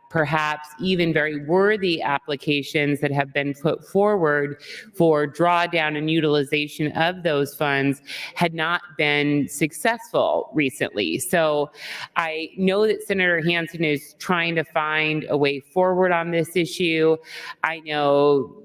perhaps even very worthy applications that have been put forward for drawdown and utilization of those funds had not been successful recently. So I know that Senator Hansen is trying to find a way forward on this issue. I know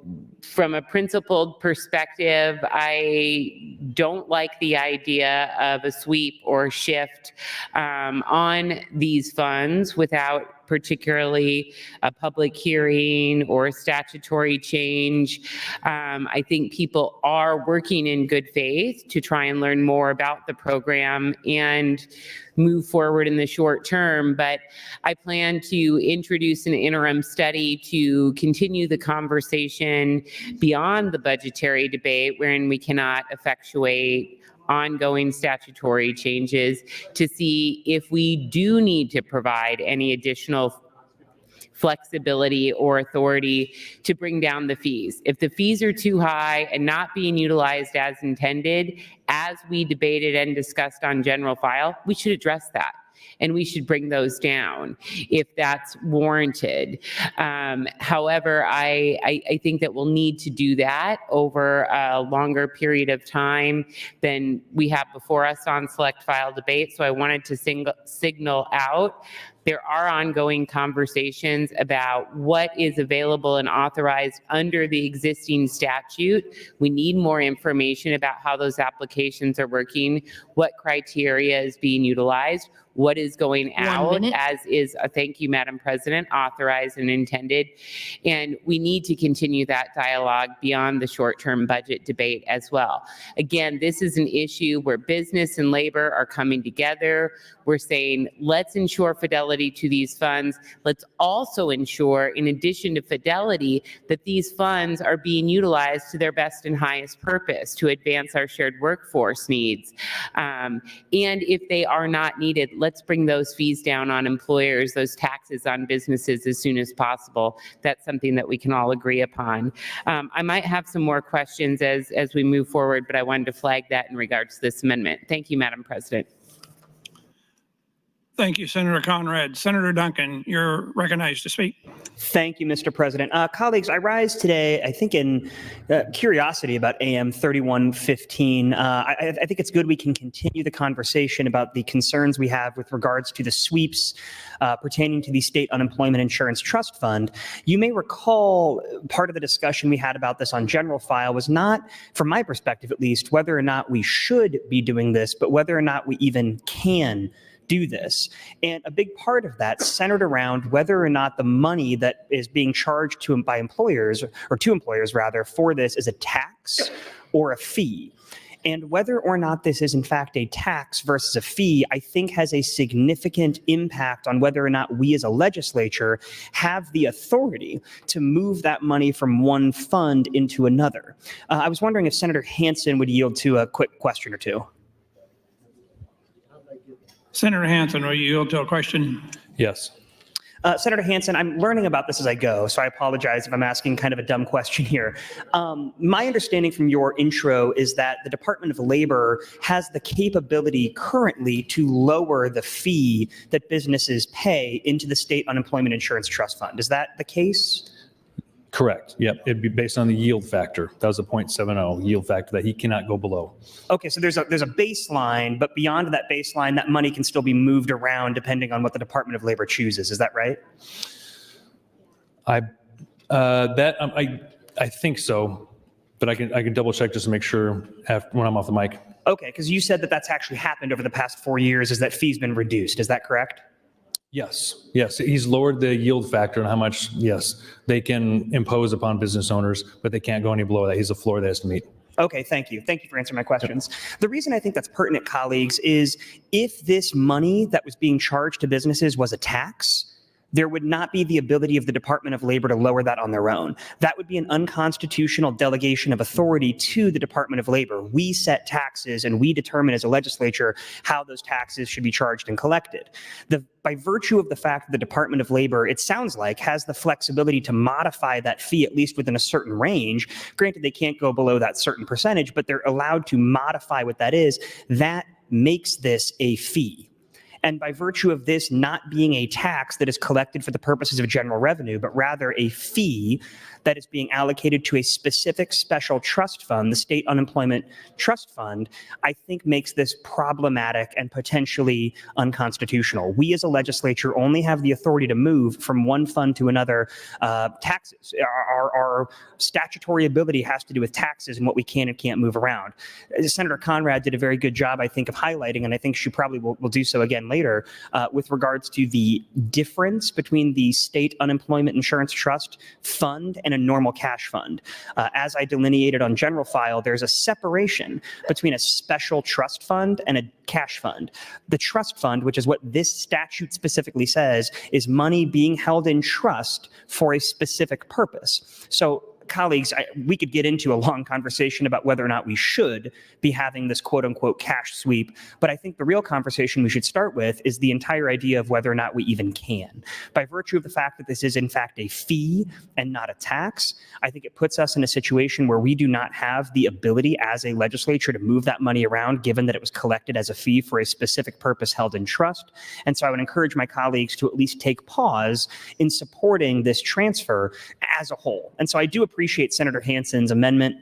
from a principled perspective, I don't like the idea of a sweep or shift on these funds without particularly a public hearing or a statutory change. I think people are working in good faith to try and learn more about the program and move forward in the short term, but I plan to introduce an interim study to continue the conversation beyond the budgetary debate, wherein we cannot effectuate ongoing statutory changes, to see if we do need to provide any additional flexibility or authority to bring down the fees. If the fees are too high and not being utilized as intended, as we debated and discussed on general file, we should address that. And we should bring those down if that's warranted. However, I think that we'll need to do that over a longer period of time than we have before us on select file debate. So I wanted to signal out there are ongoing conversations about what is available and authorized under the existing statute. We need more information about how those applications are working, what criteria is being utilized, what is going out, as is, thank you, Madam President, authorized and intended. And we need to continue that dialogue beyond the short-term budget debate as well. Again, this is an issue where business and labor are coming together. We're saying, let's ensure fidelity to these funds. Let's also ensure, in addition to fidelity, that these funds are being utilized to their best and highest purpose to advance our shared workforce needs. And if they are not needed, let's bring those fees down on employers, those taxes on businesses as soon as possible. That's something that we can all agree upon. I might have some more questions as we move forward, but I wanted to flag that in regards to this amendment. Thank you, Madam President. Thank you, Senator Conrad. Senator Duncan, you're recognized to speak. Thank you, Mr. President. Colleagues, I rise today, I think, in curiosity about AM 3115. I think it's good we can continue the conversation about the concerns we have with regards to the sweeps pertaining to the State Unemployment Insurance Trust Fund. You may recall part of the discussion we had about this on general file was not, from my perspective at least, whether or not we should be doing this, but whether or not we even can do this. And a big part of that centered around whether or not the money that is being charged to by employers, or to employers rather, for this is a tax or a fee. And whether or not this is in fact a tax versus a fee, I think has a significant impact on whether or not we as a legislature have the authority to move that money from one fund into another. I was wondering if Senator Hansen would yield to a quick question or two. Senator Hansen, will you yield to a question? Yes. Senator Hansen, I'm learning about this as I go, so I apologize if I'm asking kind of a dumb question here. My understanding from your intro is that the Department of Labor has the capability currently to lower the fee that businesses pay into the State Unemployment Insurance Trust Fund. Is that the case? Correct. Yep. It'd be based on the yield factor. That was a 0.70 yield factor that he cannot go below. Okay, so there's a baseline, but beyond that baseline, that money can still be moved around depending on what the Department of Labor chooses. Is that right? I think so, but I can double check just to make sure when I'm off the mic. Okay, because you said that that's actually happened over the past 4 years, is that fee's been reduced. Is that correct? Yes. Yes. He's lowered the yield factor and how much, yes, they can impose upon business owners, but they can't go any below that. He's a floor that has to meet. Okay, thank you. Thank you for answering my questions. The reason I think that's pertinent, colleagues, is if this money that was being charged to businesses was a tax, there would not be the ability of the Department of Labor to lower that on their own. That would be an unconstitutional delegation of authority to the Department of Labor. We set taxes and we determine as a legislature how those taxes should be charged and collected. By virtue of the fact that the Department of Labor, it sounds like, has the flexibility to modify that fee at least within a certain range. Granted, they can't go below that certain percentage, but they're allowed to modify what that is. That makes this a fee. And by virtue of this not being a tax that is collected for the purposes of general revenue, but rather a fee that is being allocated to a specific special trust fund, the State Unemployment Trust Fund, I think makes this problematic and potentially unconstitutional. We as a legislature only have the authority to move from one fund to another taxes. Our statutory ability has to do with taxes and what we can and can't move around. Senator Conrad did a very good job, I think, of highlighting, and I think she probably will do so again later, with regards to the difference between the State Unemployment Insurance Trust Fund and a normal cash fund. As I delineated on general file, there's a separation between a special trust fund and a cash fund. The trust fund, which is what this statute specifically says, is money being held in trust for a specific purpose. So, colleagues, we could get into a long conversation about whether or not we should be having this quote unquote cash sweep. But I think the real conversation we should start with is the entire idea of whether or not we even can. By virtue of the fact that this is in fact a fee and not a tax, I think it puts us in a situation where we do not have the ability as a legislature to move that money around, given that it was collected as a fee for a specific purpose held in trust. And so I would encourage my colleagues to at least take pause in supporting this transfer as a whole. And so I do appreciate Senator Hansen's amendment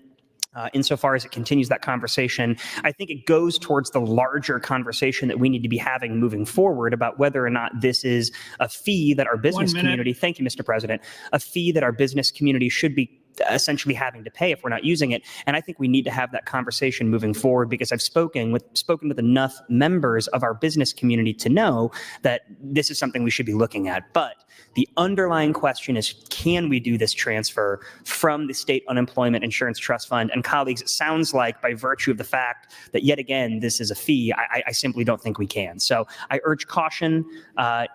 insofar as it continues that conversation. I think it goes towards the larger conversation that we need to be having moving forward about whether or not this is a fee that our business community, thank you, Mr. President, a fee that our business community should be essentially having to pay if we're not using it. And I think we need to have that conversation moving forward, because I've spoken with enough members of our business community to know that this is something we should be looking at. But the underlying question is, can we do this transfer from the State Unemployment Insurance Trust Fund? And colleagues, it sounds like by virtue of the fact that yet again, this is a fee, I simply don't think we can. So I urge caution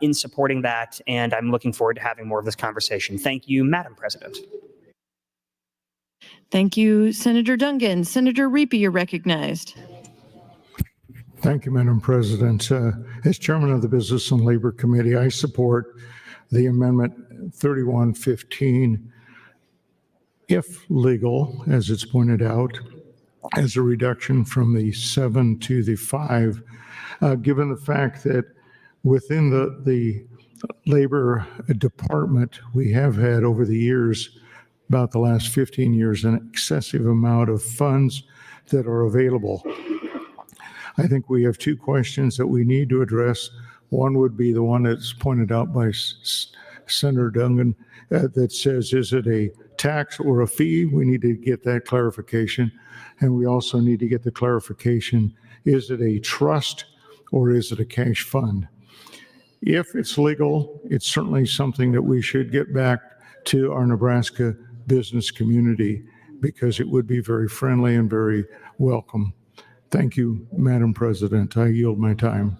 in supporting that, and I'm looking forward to having more of this conversation. Thank you, Madam President. Thank you, Senator Duncan. Senator Reapy, you're recognized. Thank you, Madam President. As chairman of the Business and Labor Committee, I support the Amendment 3115, if legal, as it's pointed out, as a reduction from the 7 to the 5, given the fact that within the Labor Department, we have had over the years, about the last 15 years, an excessive amount of funds that are available. I think we have two questions that we need to address. One would be the one that's pointed out by Senator Duncan that says, is it a tax or a fee? We need to get that clarification. And we also need to get the clarification, is it a trust or is it a cash fund? If it's legal, it's certainly something that we should get back to our Nebraska business community, because it would be very friendly and very welcome. Thank you, Madam President. I yield my time.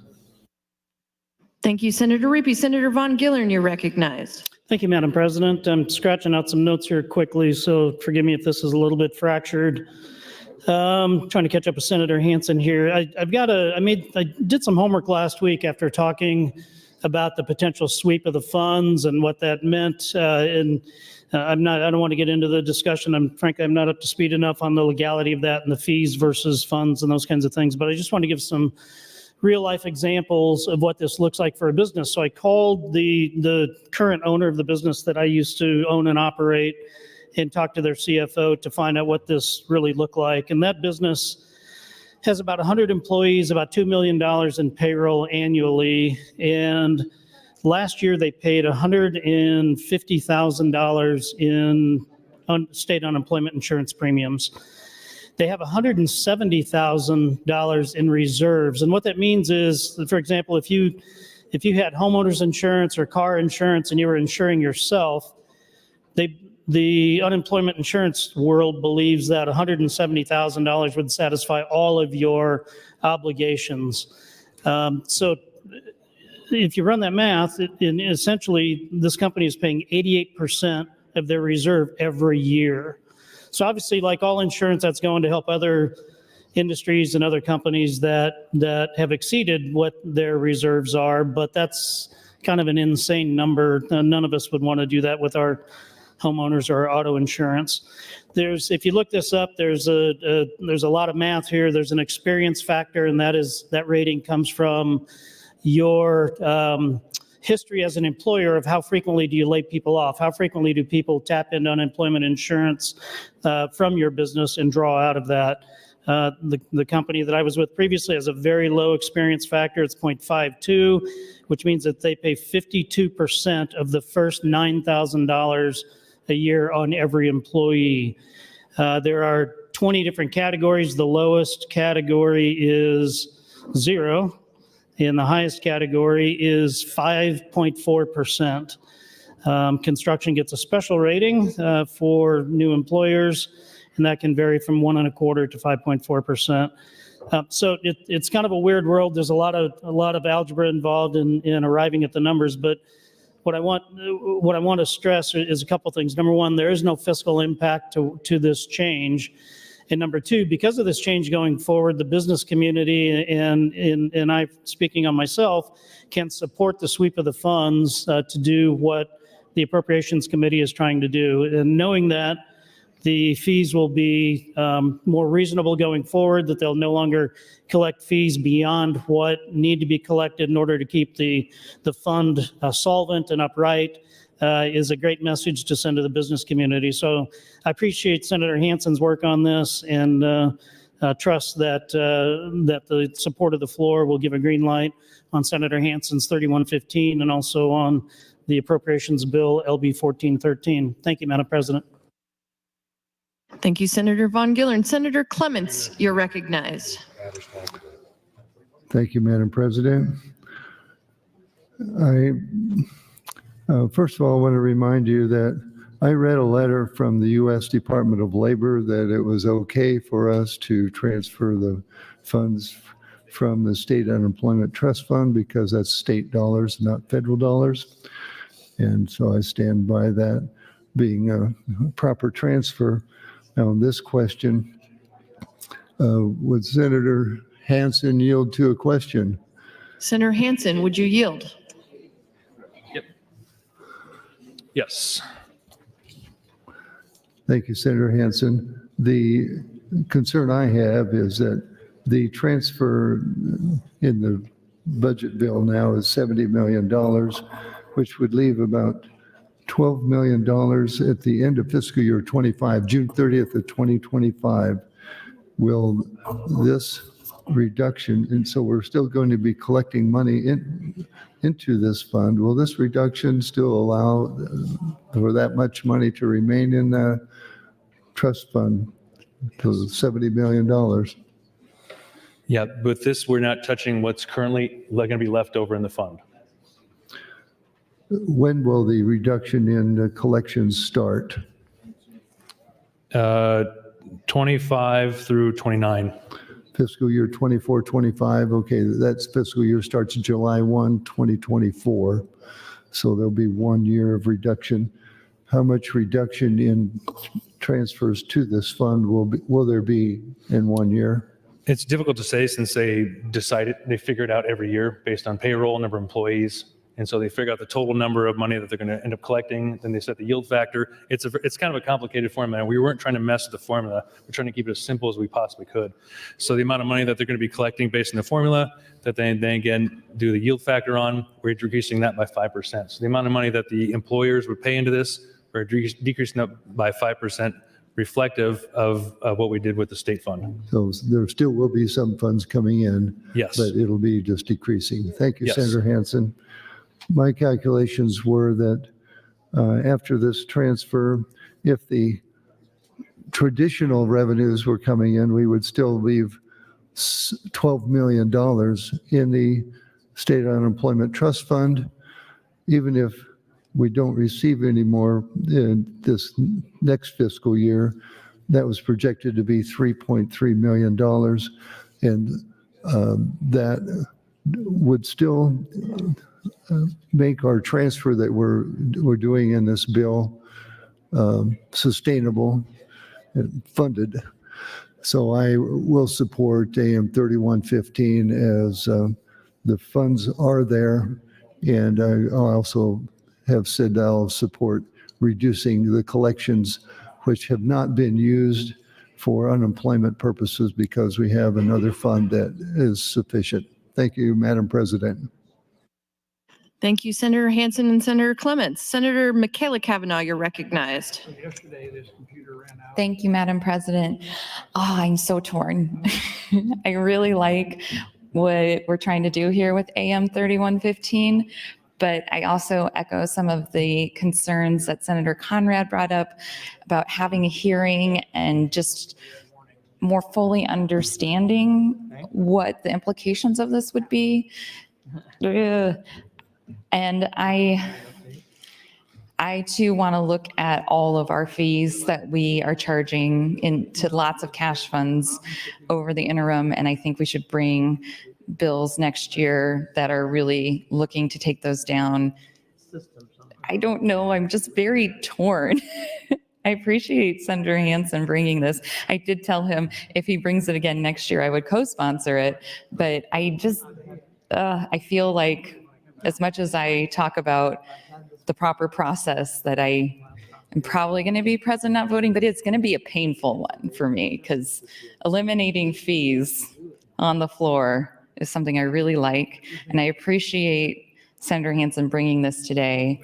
Thank you, Senator Riepe. Senator Von Gillern, you're recognized. Thank you, Madam President. I'm scratching out some notes here quickly, so forgive me if this is a little bit fractured. Trying to catch up with Senator Hansen here. I did some homework last week after talking about the potential sweep of the funds and what that meant. I don't want to get into the discussion. Frankly, I'm not up to speed enough on the legality of that and the fees versus funds and those kinds of things. But I just want to give some real life examples of what this looks like for a business. So I called the current owner of the business that I used to own and operate and talked to their CFO to find out what this really looked like. And that business has about 100 employees, about $2 million in payroll annually. And last year they paid $150,000 in state unemployment insurance premiums. They have $170,000 in reserves. And what that means is, for example, if you had homeowners insurance or car insurance and you were insuring yourself, the unemployment insurance world believes that $170,000 would satisfy all of your obligations. So if you run that math, essentially this company is paying 88% of their reserve every year. So obviously, like all insurance, that's going to help other industries and other companies that have exceeded what their reserves are, but that's kind of an insane number. None of us would want to do that with our homeowners or auto insurance. If you look this up, there's a lot of math here. There's an experience factor, and that rating comes from your history as an employer of how frequently do you lay people off? How frequently do people tap into unemployment insurance from your business and draw out of that? The company that I was with previously has a very low experience factor. It's 0.52, which means that they pay 52% of the first $9,000 a year on every employee. There are 20 different categories. The lowest category is 0. And the highest category is 5.4%. Construction gets a special rating for new employers, and that can vary from 1.25% to 5.4%. So it's kind of a weird world. There's a lot of algebra involved in arriving at the numbers. But what I want to stress is a couple things. Number one, there is no fiscal impact to this change. And number two, because of this change going forward, the business community and I, speaking on myself, can support the sweep of the funds to do what the Appropriations Committee is trying to do. And knowing that the fees will be more reasonable going forward, that they'll no longer collect fees beyond what need to be collected in order to keep the fund solvent and upright, is a great message to send to the business community. So I appreciate Senator Hansen's work on this and trust that the support of the floor will give a green light on Senator Hansen's 3115 and also on the appropriations bill LB 1413. Thank you, Madam President. Thank you, Senator Von Gillern. Senator Clements, you're recognized. Thank you, Madam President. First of all, I want to remind you that I read a letter from the U.S. Department of Labor that it was okay for us to transfer the funds from the State Unemployment Trust Fund because that's state dollars, not federal dollars. And so I stand by that being a proper transfer. Now, on this question, would Senator Hansen yield to a question? Senator Hansen, would you yield? Yes. Thank you, Senator Hansen. The concern I have is that the transfer in the budget bill now is $70 million, which would leave about $12 million at the end of fiscal year 25, June 30th of 2025. Will this reduction, and so we're still going to be collecting money into this fund, will this reduction still allow for that much money to remain in the trust fund to $70 million? Yeah, with this, we're not touching what's currently going to be left over in the fund. When will the reduction in collections start? 25 through 29. fiscal year 24-25. Okay, that fiscal year starts July 1, 2024. So there'll be 1 year of reduction. How much reduction in transfers to this fund will there be in 1 year? It's difficult to say since they figure it out every year based on payroll, number of employees. And so they figure out the total number of money that they're going to end up collecting. Then they set the yield factor. It's kind of a complicated formula. We weren't trying to mess with the formula. We're trying to keep it as simple as we possibly could. So the amount of money that they're going to be collecting based on the formula that they then again do the yield factor on, we're decreasing that by 5%. So the amount of money that the employers would pay into this, we're decreasing that by 5%, reflective of what we did with the state fund. So there still will be some funds coming in. Yes. But it'll be just decreasing. Thank you, Yes. Senator Hansen. My calculations were that after this transfer, if the traditional revenues were coming in, we would still leave $12 million in the State Unemployment Trust Fund. Even if we don't receive any more in this next fiscal year, that was projected to be $3.3 million. And that would still make our transfer that we're doing in this bill sustainable and funded. So I will support AM 3115 as the funds are there. And I also have said I'll support reducing the collections which have not been used for unemployment purposes because we have another fund that is sufficient. Thank you, Madam President. Thank you, Senator Hansen and Senator Clements. Senator Michaela Kavanaugh, you're recognized. Yesterday, this computer ran out. Thank you, Madam President. Oh, I'm so torn. I really like what we're trying to do here with AM 3115, but I also echo some of the concerns that Senator Conrad brought up about having a hearing and just more fully understanding what the implications of this would be. And I too want to look at all of our fees that we are charging into lots of cash funds over the interim. And I think we should bring bills next year that are really looking to take those down. I don't know. I'm just very torn. I appreciate Senator Hansen bringing this. I did tell him if he brings it again next year, I would co-sponsor it. But I just, I feel like as much as I talk about the proper process that I am probably going to be present not voting, but it's going to be a painful one for me because eliminating fees on the floor is something I really like. And I appreciate Senator Hansen bringing this today.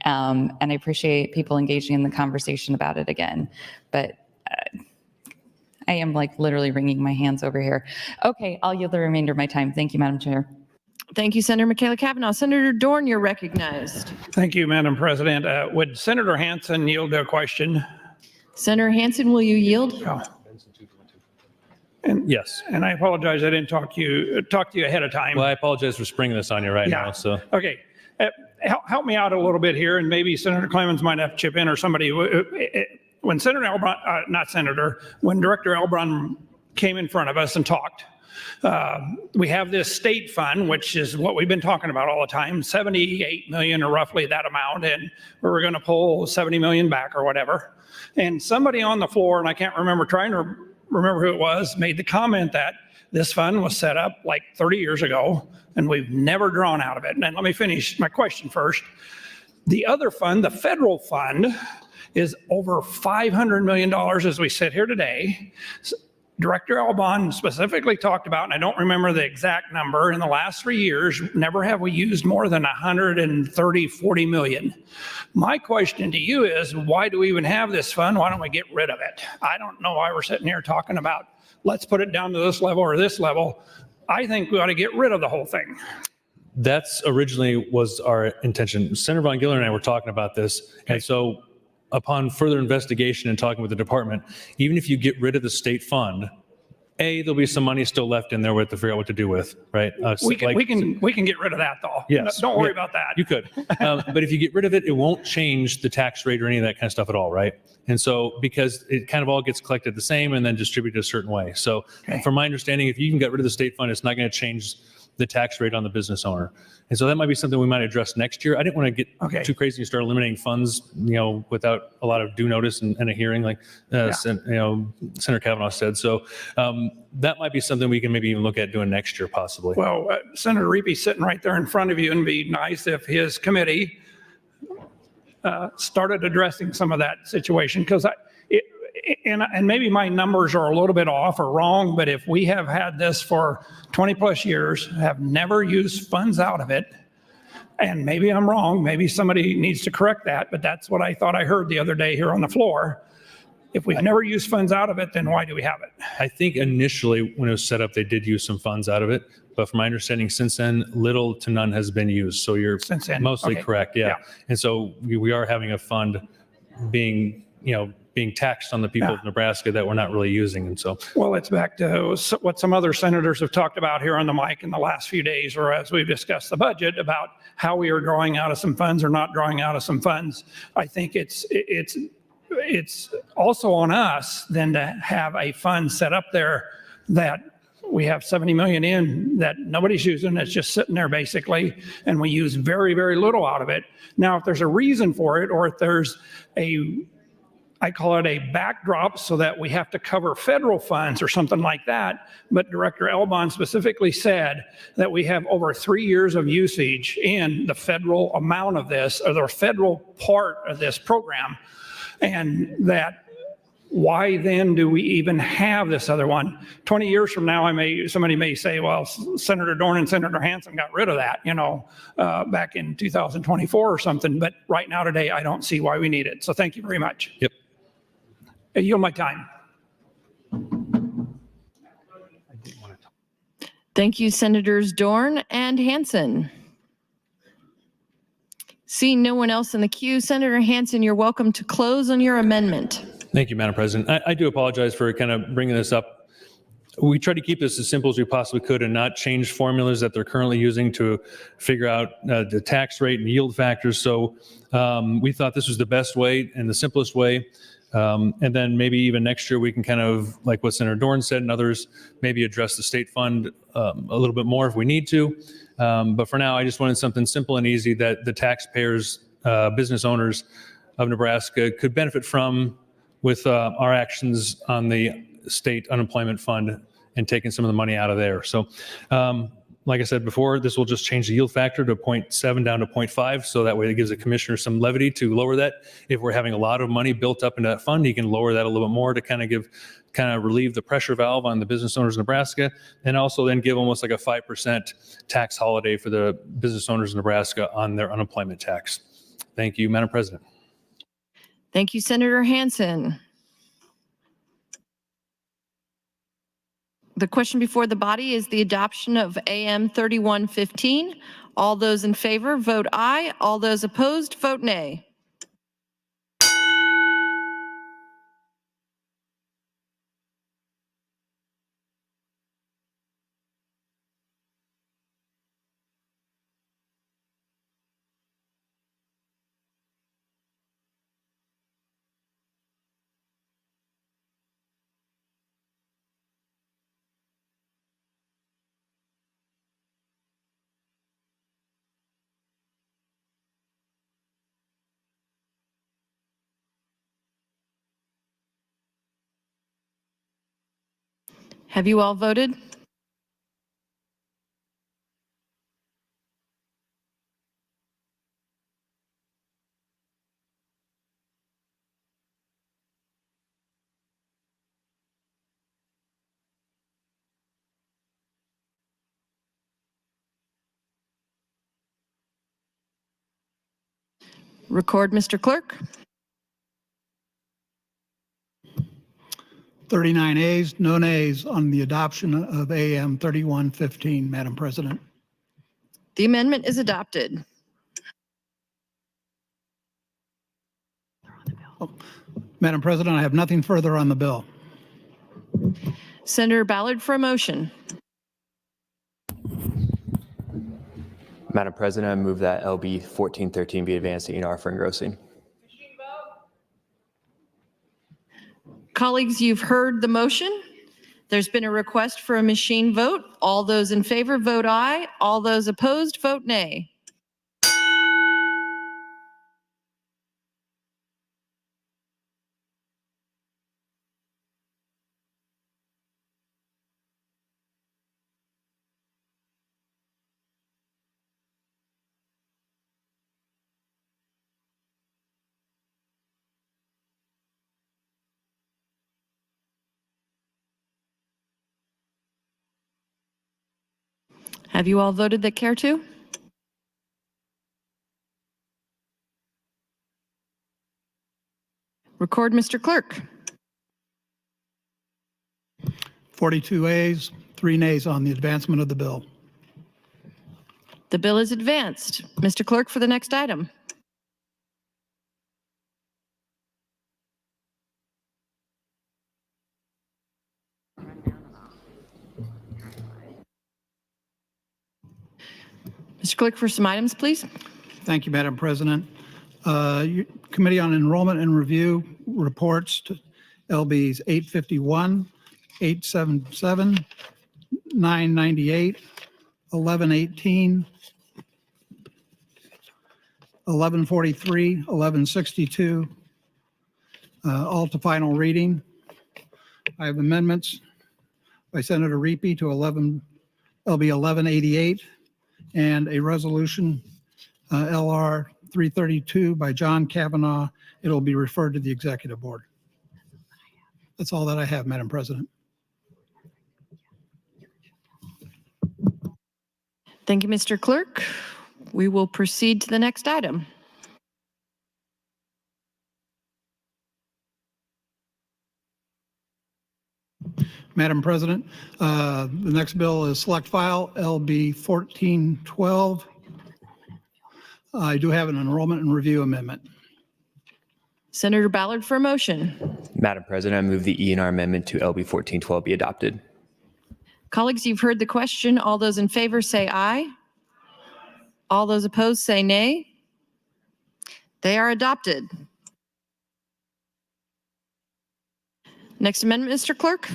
And I appreciate people engaging in the conversation about it again. But I am like literally wringing my hands over here. Okay, I'll yield the remainder of my time. Thank you, Madam Chair. Thank you, Senator Michaela Kavanaugh. Senator Dorn, you're recognized. Thank you, Madam President. Would Senator Hansen yield a question? Senator Hansen, will you yield? Yeah. And, yes. And I apologize, I didn't talk to you ahead of time. Well, I apologize for springing this on you right now. So Okay. Help me out a little bit here, and maybe Senator Clemens might have to chip in or somebody. When Senator Elbron, when Director Elbron came in front of us and talked, we have this state fund, which is what we've been talking about all the time, 78 million or roughly that amount, and we're going to pull 70 million back or whatever. And somebody on the floor, and I can't remember, trying to remember who it was, made the comment that this fund was set up like 30 years ago, and we've never drawn out of it. And let me finish my question first. The other fund, the federal fund, is over $500 million as we sit here today. Director Elbron specifically talked about, and I don't remember the exact number, in the last 3 years, never have we used more than 40 million. My question to you is, why do we even have this fund? Why don't we get rid of it? I don't know why we're sitting here talking about, let's put it down to this level or this level. I think we ought to get rid of the whole thing. that's originally was our intention. Senator Von Giller and I were talking about this. And so upon further investigation and talking with the department, even if you get rid of the state fund, there'll be some money still left in there we have to figure out what to do with, right? We can get rid of that though. Yes. Don't worry about that. You could. But if you get rid of it, it won't change the tax rate or any of that kind of stuff at all, right? And so because it kind of all gets collected the same and then distributed a certain way. So from my understanding, if you even get rid of the state fund, it's not going to change the tax rate on the business owner. And so that might be something we might address next year. I didn't want to get too crazy and start eliminating funds, without a lot of due notice and a hearing like, Senator Kavanaugh said. So that might be something we can maybe even look at doing next year, possibly. Well, Senator Reepe's sitting right there in front of you, and it'd be nice if his committee started addressing some of that situation, because and maybe my numbers are a little bit off or wrong, but if we have had this for 20 plus years, have never used funds out of it, and maybe I'm wrong, maybe somebody needs to correct that, but that's what I thought I heard the other day here on the floor. If we've never used funds out of it, then why do we have it? I think initially when it was set up, they did use some funds out of it, but from my understanding, since then, little to none has been used. So you're mostly correct, yeah. And so we are having a fund being taxed on the people of Nebraska that we're not really using. And so, well, it's back to what some other senators have talked about here on the mic in the last few days, or as we've discussed the budget, about how we are drawing out of some funds or not drawing out of some funds. I think it's also on us then to have a fund set up there that we have 70 million in that nobody's using. It's just sitting there basically, and we use very, very little out of it. Now, if there's a reason for it, or if there's I call it a backdrop so that we have to cover federal funds or something like that. But Director Elbon specifically said that we have over 3 years of usage in the federal amount of this, or the federal part of this program. And that why then do we even have this other one? 20 years from now, somebody may say, well, Senator Dorn and Senator Hansen got rid of that, back in 2024 or something. But right now today, I don't see why we need it. So thank you very much. Yep. I yield my time. Thank you, Senators Dorn and Hansen. Seeing no one else in the queue, Senator Hansen, you're welcome to close on your amendment. Thank you, Madam President. I do apologize for kind of bringing this up. We tried to keep this as simple as we possibly could and not change formulas that they're currently using to figure out the tax rate and yield factors. So we thought this was the best way and the simplest way. And then maybe even next year we can kind of, like what Senator Dorn said and others, maybe address the state fund a little bit more if we need to. But for now, I just wanted something simple and easy that the taxpayers, business owners of Nebraska could benefit from with our actions on the state unemployment fund and taking some of the money out of there. So like I said before, this will just change the yield factor to 0.7 down to 0.5. So that way it gives the commissioner some levity to lower that. If we're having a lot of money built up into that fund, he can lower that a little bit more to kind of relieve the pressure valve on the business owners of Nebraska, and also then give almost like a 5% tax holiday for the business owners of Nebraska on their unemployment tax. Thank you, Madam President. Thank you, Senator Hansen. The question before the body is the adoption of AM 3115. All those in favor, vote aye. All those opposed, vote nay. Have you all voted? Record, Mr. Clerk. 39 ayes, no nays on the adoption of AM 3115, Madam President. The amendment is adopted. Madam President, I have nothing further on the bill. Senator Ballard for a motion. Madam President, I move that LB 1413 be advanced to ENR for engrossing. Colleagues, you've heard the motion. There's been a request for a machine vote. All those in favor vote aye. All those opposed vote nay. Have you all voted that care to? Record, Mr. Clerk. 42 ayes, 3 nays on the advancement of the bill. The bill is advanced. Mr. Clerk, for the next item. Mr. Clerk, for some items, please. Thank you, Madam President. Committee on Enrollment and Review reports to LBs 851, 877, 998, 1118, 1143, 1162, all to final reading. I have amendments by Senator Reapy to LB 1188 and a resolution LR 332 by John Kavanaugh. It'll be referred to the Executive Board. That's all that I have, Madam President. Thank you, Mr. Clerk. We will proceed to the next item. Madam President, the next bill is Select File LB 1412. I do have an enrollment and review amendment. Senator Ballard for a motion. Madam President, I move the ENR amendment to LB 1412 be adopted. Colleagues, you've heard the question. All those in favor say aye. All those opposed say nay. They are adopted. Next amendment, Mr. Clerk.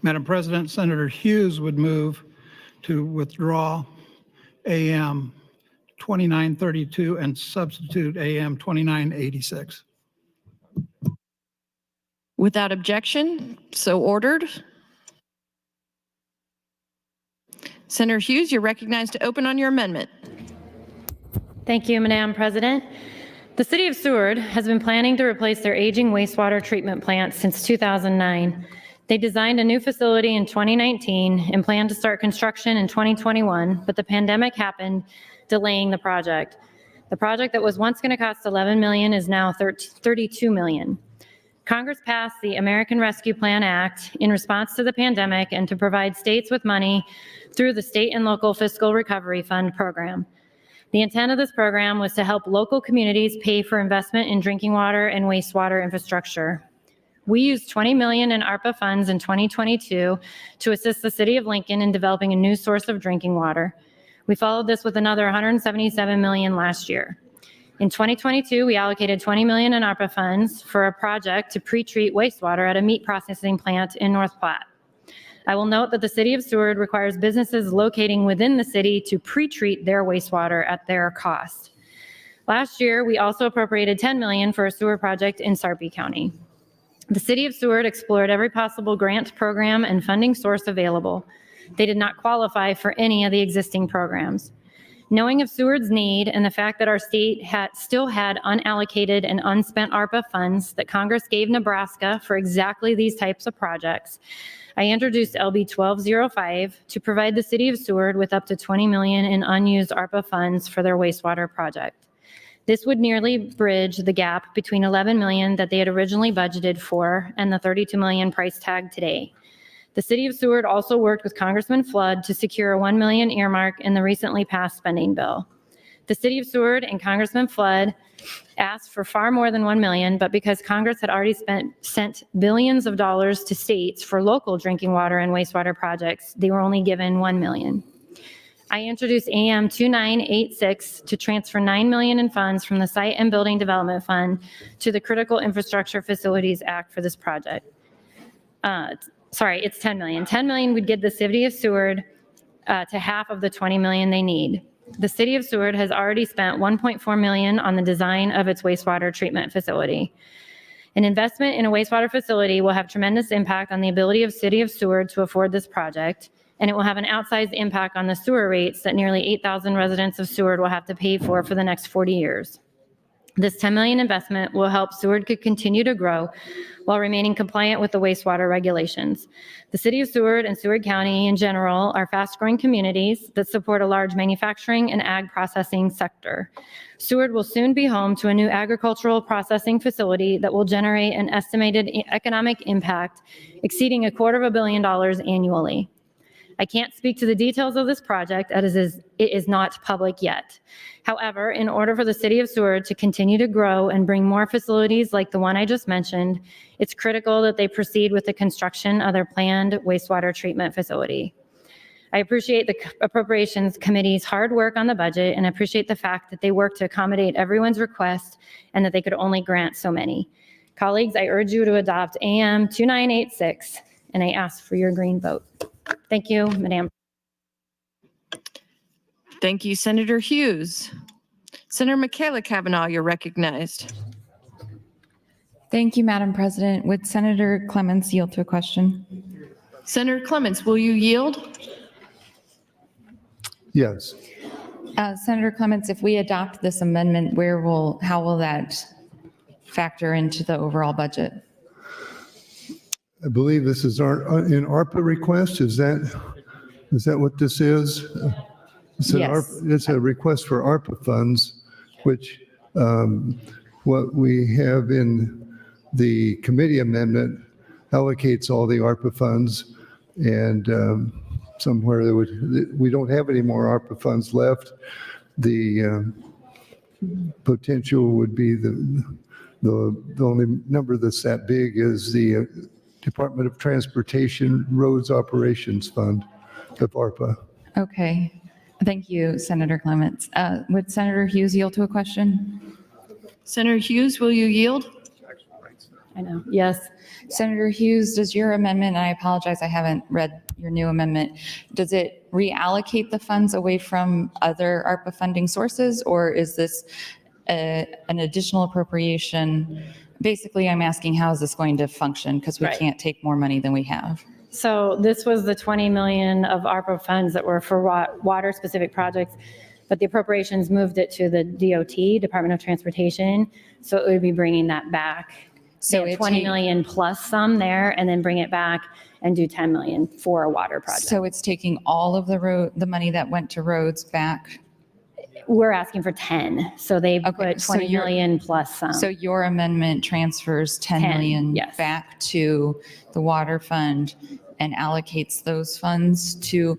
Madam President, Senator Hughes would move to withdraw AM 2932 and substitute AM 2986. Without objection, so ordered. Senator Hughes, you're recognized to open on your amendment. Thank you, Madam President. The City of Seward has been planning to replace their aging wastewater treatment plant since 2009. They designed a new facility in 2019 and planned to start construction in 2021, but the pandemic happened, delaying the project. The project that was once going to cost $11 million is now $32 million. Congress passed the American Rescue Plan Act in response to the pandemic and to provide states with money through the State and Local Fiscal Recovery Fund program. The intent of this program was to help local communities pay for investment in drinking water and wastewater infrastructure. We used $20 million in ARPA funds in 2022 to assist the City of Lincoln in developing a new source of drinking water. We followed this with another $177 million last year. In 2022, we allocated $20 million in ARPA funds for a project to pre-treat wastewater at a meat processing plant in North Platte. I will note that the City of Seward requires businesses locating within the city to pre-treat their wastewater at their cost. Last year, we also appropriated $10 million for a sewer project in Sarpy County. The City of Seward explored every possible grant program and funding source available. They did not qualify for any of the existing programs. Knowing of Seward's need and the fact that our state still had unallocated and unspent ARPA funds that Congress gave Nebraska for exactly these types of projects, I introduced LB 1205 to provide the City of Seward with up to $20 million in unused ARPA funds for their wastewater project. This would nearly bridge the gap between $11 million that they had originally budgeted for and the $32 million price tag today. The City of Seward also worked with Congressman Flood to secure a $1 million earmark in the recently passed spending bill. The City of Seward and Congressman Flood asked for far more than $1 million, but because Congress had already sent billions of dollars to states for local drinking water and wastewater projects, they were only given $1 million. I introduced AM 2986 to transfer $9 million in funds from the Site and Building Development Fund to the Critical Infrastructure Facilities Act for this project. Sorry, it's $10 million. $10 million would get the City of Seward to half of the $20 million they need. The City of Seward has already spent $1.4 million on the design of its wastewater treatment facility. An investment in a wastewater facility will have tremendous impact on the ability of City of Seward to afford this project, and it will have an outsized impact on the sewer rates that nearly 8,000 residents of Seward will have to pay for the next 40 years. This $10 million investment will help Seward could continue to grow while remaining compliant with the wastewater regulations. The City of Seward and Seward County in general are fast-growing communities that support a large manufacturing and ag processing sector. Seward will soon be home to a new agricultural processing facility that will generate an estimated economic impact exceeding $250 million annually. I can't speak to the details of this project as it is not public yet. However, in order for the City of Seward to continue to grow and bring more facilities like the one I just mentioned, it's critical that they proceed with the construction of their planned wastewater treatment facility. I appreciate the Appropriations Committee's hard work on the budget and appreciate the fact that they worked to accommodate everyone's request and that they could only grant so many. Colleagues, I urge you to adopt AM 2986 and I ask for your green vote. Thank you, Madam. Thank you, Senator Hughes. Senator Michaela Kavanaugh, you're recognized. Thank you, Madam President. Would Senator Clements yield to a question? Senator Clements, will you yield? Yes. Senator Clements, if we adopt this amendment, how will that factor into the overall budget? I believe this is an ARPA request. Is that what this is? It's a request for ARPA funds, which what we have in the committee amendment allocates all the ARPA funds, and somewhere we don't have any more ARPA funds left. The potential would be the only number that's that big is the Department of Transportation Roads Operations Fund of ARPA. Okay. Thank you, Senator Clements. Would Senator Hughes yield to a question? Senator Hughes, will you yield? I know. Yes. Senator Hughes, does your amendment, and I apologize, I haven't read your new amendment, does it reallocate the funds away from other ARPA funding sources, or is this an additional appropriation? Basically, I'm asking how is this going to function, because we can't take more money than we have. So this was the 20 million of ARPA funds that were for water specific projects, but the appropriations moved it to the DOT, Department of Transportation. So it would be bringing that back. So 20 million plus some there, and then bring it back and do 10 million for a water project. So it's taking all of the money that went to roads back. We're asking for 10. So they put 20 million plus some. So your amendment transfers 10 million back to the water fund and allocates those funds to,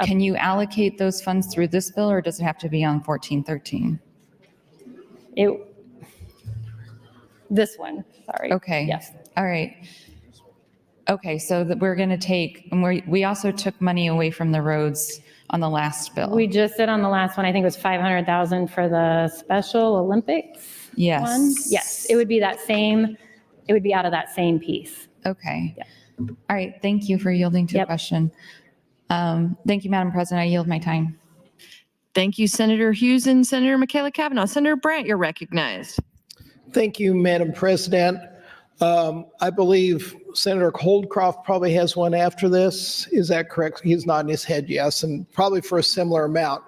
can you allocate those funds through this bill, or does it have to be on 1413? This one, sorry. Okay. Yes. All right. Okay, so we're going to take, and we also took money away from the roads on the last bill. We just did on the last one, I think it was 500,000 for the Special Olympics. Yes. One. Yes, it would be that same, it would be out of that same piece. Okay. Yeah. All right, thank you for yielding to the question. Thank you, Madam President. I yield my time. Thank you, Senator Hughes and Senator Michaela Kavanaugh. Senator Brandt, you're recognized. Thank you, Madam President. I believe Senator Holdcroft probably has one after this. Is that correct? He's nodding his head yes, and probably for a similar amount.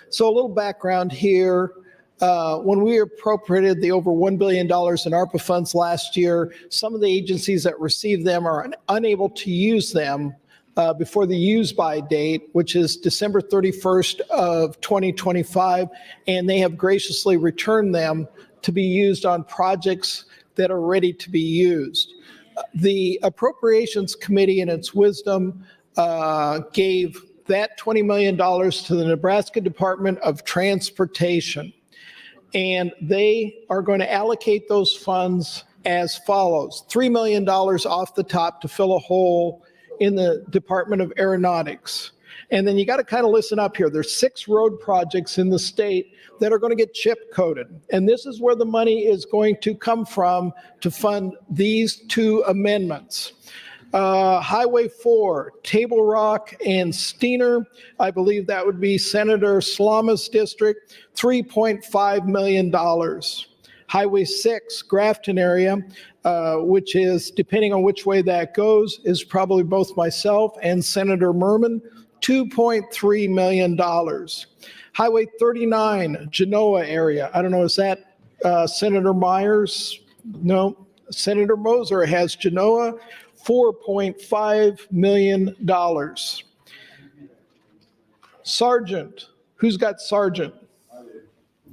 So a little background here. When we appropriated the over $1 billion in ARPA funds last year, some of the agencies that received them are unable to use them before the use-by date, which is December 31st of 2025, and they have graciously returned them to be used on projects that are ready to be used. The Appropriations Committee in its wisdom gave that $20 million to the Nebraska Department of Transportation. And they are going to allocate those funds as follows. $3 million off the top to fill a hole in the Department of Aeronautics. And then you got to kind of listen up here. There's 6 road projects in the state that are going to get chip coded. And this is where the money is going to come from to fund these 2 amendments. Highway 4, Table Rock and Steiner, I believe that would be Senator Slama's district, $3.5 million. Highway 6, Grafton area, which is, depending on which way that goes, is probably both myself and Senator Merman, $2.3 million. Highway 39, Genoa area, I don't know, is that Senator Myers? No, Senator Moser has Genoa, $4.5 million. Sargent, who's got Sargent?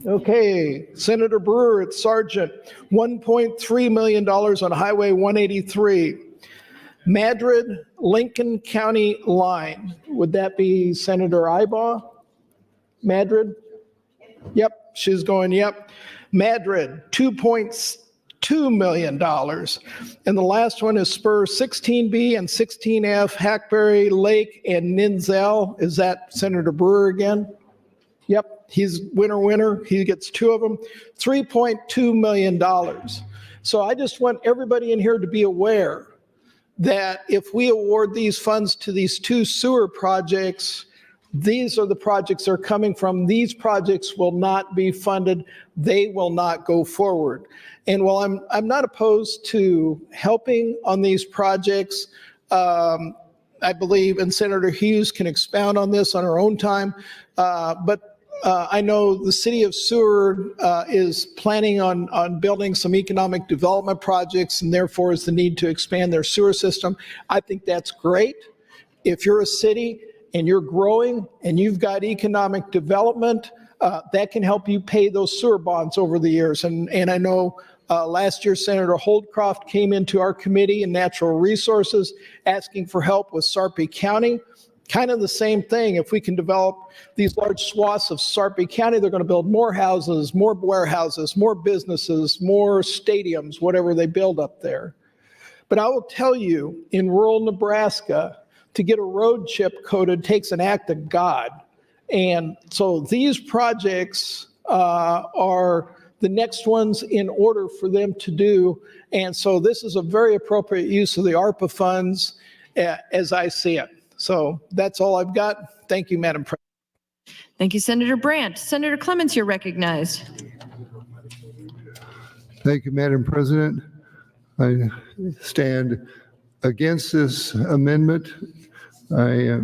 Okay, Senator Brewer at Sargent, $1.3 million on Highway 183. Madrid, Lincoln County line, would that be Senator Ibaugh? Madrid? Yep, she's going, yep. Madrid, $2.2 million. And the last one is Spur 16B and 16F, Hackberry Lake and Ninzel. Is that Senator Brewer again? Yep, he's winner. He gets 2 of them, $3.2 million. So I just want everybody in here to be aware that if we award these funds to these 2 sewer projects, these are the projects they're coming from. These projects will not be funded. They will not go forward. And while I'm not opposed to helping on these projects, I believe, and Senator Hughes can expound on this on her own time, but I know the city of Seward is planning on building some economic development projects, and therefore is the need to expand their sewer system. I think that's great. If you're a city and you're growing and you've got economic development, that can help you pay those sewer bonds over the years. And I know last year Senator Holdcroft came into our committee in natural resources asking for help with Sarpy County. Kind of the same thing. If we can develop these large swaths of Sarpy County, they're going to build more houses, more warehouses, more businesses, more stadiums, whatever they build up there. But I will tell you, in rural Nebraska, to get a road chip coded takes an act of God. And so these projects are the next ones in order for them to do. And so this is a very appropriate use of the ARPA funds as I see it. So that's all I've got. Thank you, Madam President. Thank you, Senator Brandt. Senator Clements, you're recognized. Thank you, Madam President. I stand against this amendment. I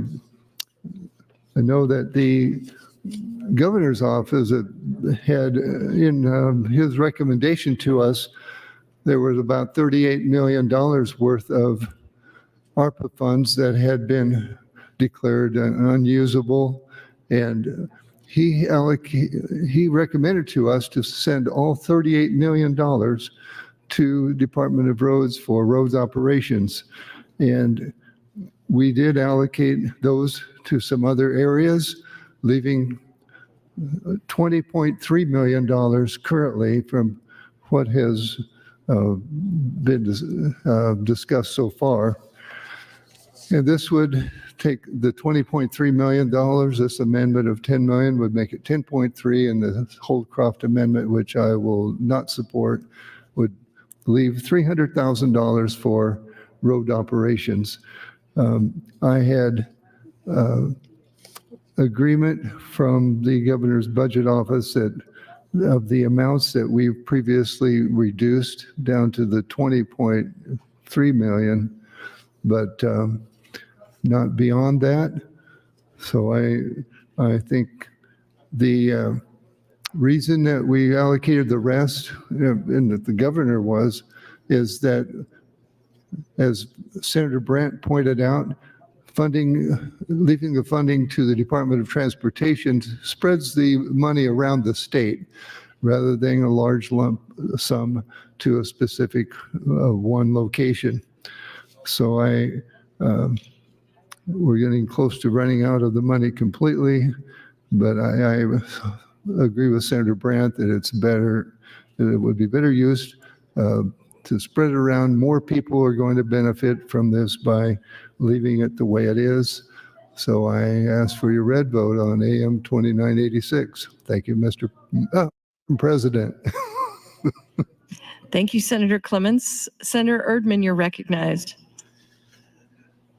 know that the governor's office had in his recommendation to us, there was about $38 million worth of ARPA funds that had been declared unusable, and he recommended to us to send all $38 million to Department of Roads for roads operations. And we did allocate those to some other areas, leaving $20.3 million currently from what has been discussed so far. And this would take the $20.3 million, this amendment of $10 million would make it 10.3, and the Holdcroft amendment, which I will not support, would leave $300,000 for road operations. I had agreement from the governor's budget office that of the amounts that we've previously reduced down to the $20.3 million, but not beyond that. So I think the reason that we allocated the rest, and that the governor is that, as Senator Brandt pointed out, leaving the funding to the Department of Transportation spreads the money around the state. rather than a large lump sum to a specific one location. So we're getting close to running out of the money completely, but I agree with Senator Brandt that that it would be better used to spread it around. More people are going to benefit from this by leaving it the way it is. So I ask for your red vote on AM 2986. Thank you, Mr. President. Thank you, Senator Clements. Senator Erdman, you're recognized.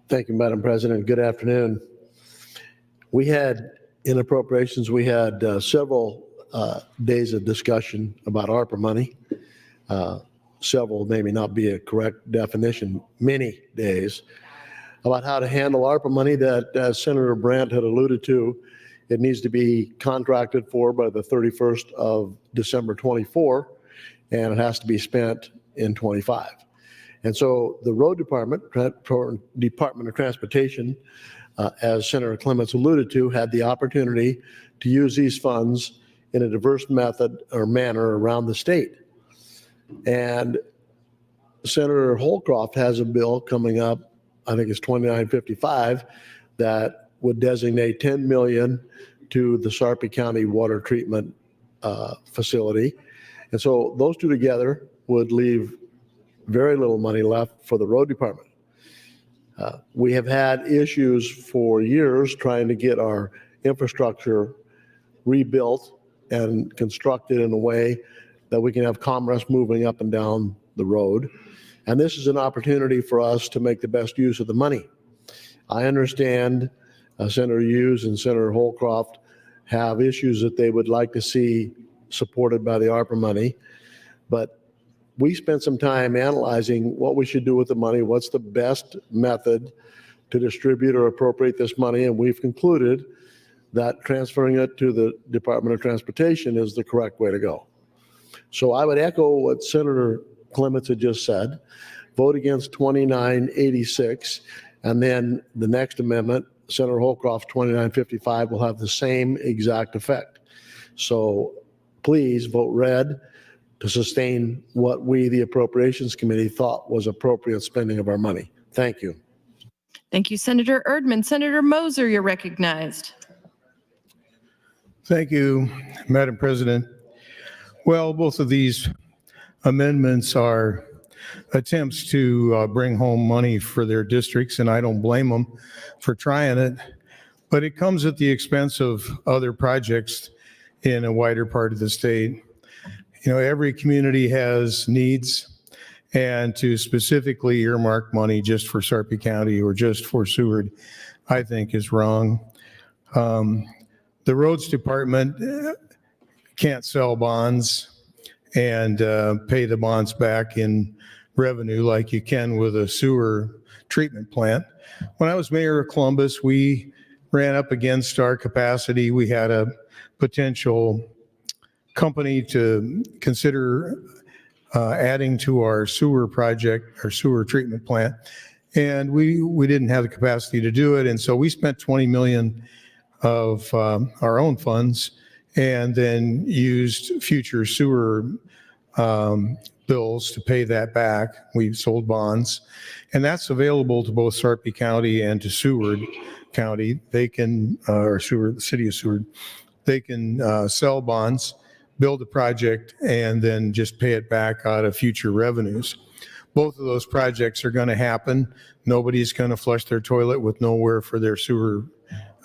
Thank you, Madam President. Good afternoon. We had, in appropriations, we had several days of discussion about ARPA money. Several, maybe not be a correct definition, many days, about how to handle ARPA money that, as Senator Brandt had alluded to, it needs to be contracted for by the 31st of December 24, and it has to be spent in 25. And so the Road Department, Department of Transportation, as Senator Clements alluded to, had the opportunity to use these funds in a diverse method or manner around the state. And Senator Holcroft has a bill coming up, I think it's 2955, that would designate $10 million to the Sarpy County Water Treatment Facility. And so those two together would leave very little money left for the road department. We have had issues for years trying to get our infrastructure rebuilt and constructed in a way that we can have commerce moving up and down the road. And this is an opportunity for us to make the best use of the money. I understand Senator Hughes and Senator Holcroft have issues that they would like to see supported by the ARPA money, but we spent some time analyzing what we should do with the money, what's the best method to distribute or appropriate this money, and we've concluded that transferring it to the Department of Transportation is the correct way to go. So I would echo what Senator Clements had just said, vote against 2986, and then the next amendment, Senator Holcroft 2955, will have the same exact effect. So please vote red to sustain what we, the Appropriations Committee, thought was appropriate spending of our money. Thank you. Thank you, Senator Erdman. Senator Moser, you're recognized. Thank you, Madam President. Well, both of these amendments are attempts to bring home money for their districts, and I don't blame them for trying it, but it comes at the expense of other projects in a wider part of the state. You know, every community has needs, and to specifically earmark money just for Sarpy County or just for Seward, I think is wrong. The roads department can't sell bonds and pay the bonds back in revenue like you can with a sewer treatment plant. When I was mayor of Columbus, we ran up against our capacity. We had a potential company to consider adding to our sewer project, our sewer treatment plant, and we didn't have the capacity to do it, and so we spent $20 million of our own funds and then used future sewer bills to pay that back. We sold bonds, and that's available to both Sarpy County and to Seward County. They can, or Seward, the city of Seward, they can sell bonds, build a project, and then just pay it back out of future revenues. Both of those projects are going to happen. Nobody's going to flush their toilet with nowhere for their sewage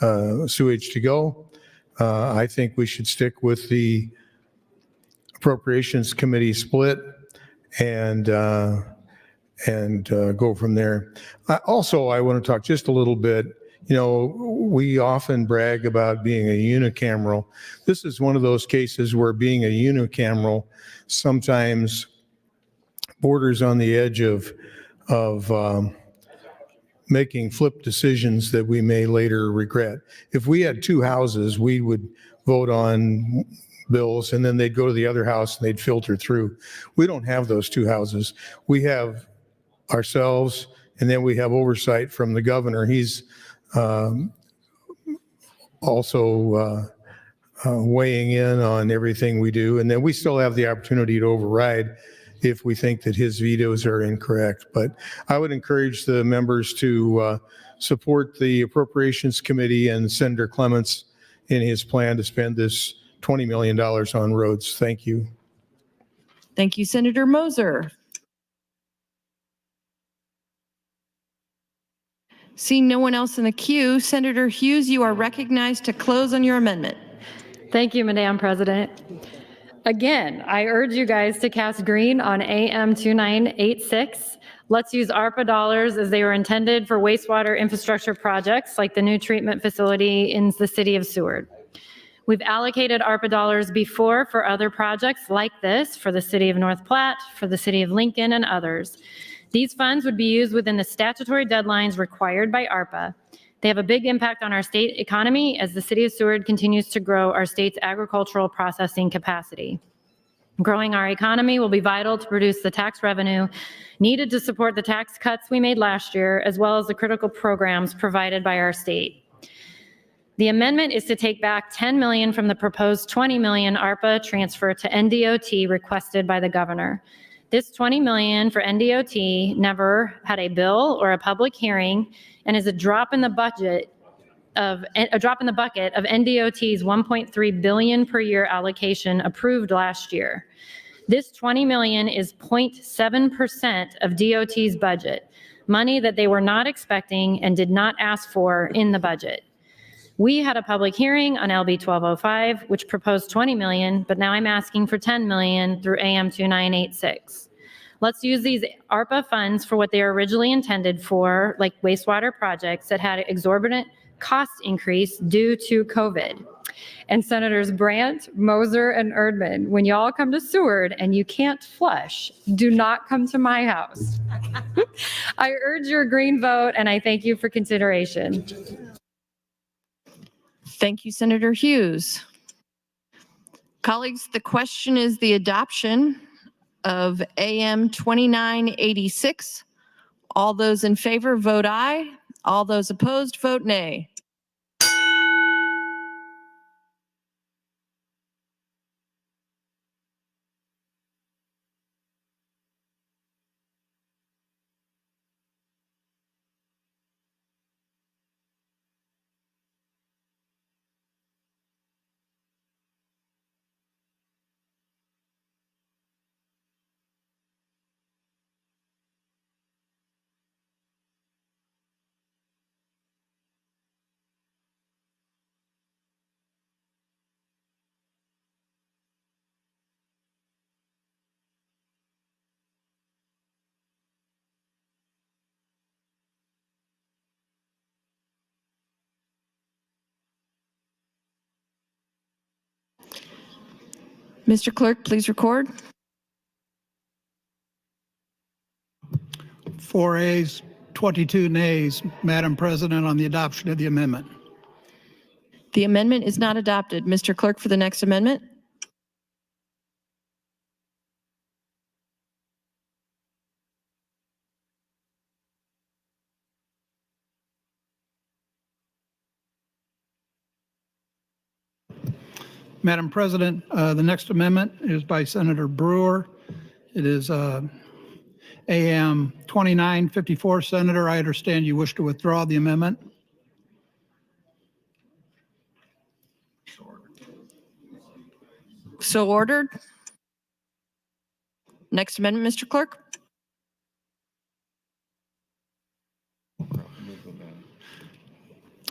to go. I think we should stick with the Appropriations Committee split and go from there. Also, I want to talk just a little bit. You know, we often brag about being a unicameral. This is one of those cases where being a unicameral sometimes borders on the edge of making flip decisions that we may later regret. If we had two houses, we would vote on bills and then they'd go to the other house and they'd filter through. We don't have those two houses. We have ourselves, and then we have oversight from the governor. He's also weighing in on everything we do. And then we still have the opportunity to override if we think that his vetoes are incorrect. But I would encourage the members to support the Appropriations Committee and Senator Clements in his plan to spend this $20 million on roads. Thank you. Thank you, Senator Moser. Seeing no one else in the queue, Senator Hughes, you are recognized to close on your amendment. Thank you, Madam President. Again, I urge you guys to cast green on AM 2986. Let's use ARPA dollars as they were intended for wastewater infrastructure projects like the new treatment facility in the city of Seward. We've allocated ARPA dollars before for other projects like this for the city of North Platte, for the city of Lincoln, and others. These funds would be used within the statutory deadlines required by ARPA. They have a big impact on our state economy as the city of Seward continues to grow our state's agricultural processing capacity. Growing our economy will be vital to produce the tax revenue needed to support the tax cuts we made last year, as well as the critical programs provided by our state. The amendment is to take back $10 million from the proposed $20 million ARPA transfer to NDOT requested by the governor. This $20 million for NDOT never had a bill or a public hearing and is a drop in the bucket of NDOT's $1.3 billion per year allocation approved last year. This $20 million is 0.7% of DOT's budget, money that they were not expecting and did not ask for in the budget. We had a public hearing on LB 1205, which proposed $20 million, but now I'm asking for $10 million through AM 2986. Let's use these ARPA funds for what they were originally intended for, like wastewater projects that had exorbitant cost increase due to COVID. And Senators Brandt, Moser, and Erdman, when y'all come to Seward and you can't flush, do not come to my house. I urge your green vote, and I thank you for consideration. Thank you, Senator Hughes. Colleagues, the question is the adoption of AM 2986. All those in favor vote aye. All those opposed vote nay. Mr. Clerk, please record. 4 ayes, 22 nays, Madam President, on the adoption of the amendment. The amendment is not adopted. Mr. Clerk, for the next amendment. Madam President, the next amendment is by Senator Brewer. It is AM 2954. Senator, I understand you wish to withdraw the amendment. So ordered. Next amendment, Mr. Clerk.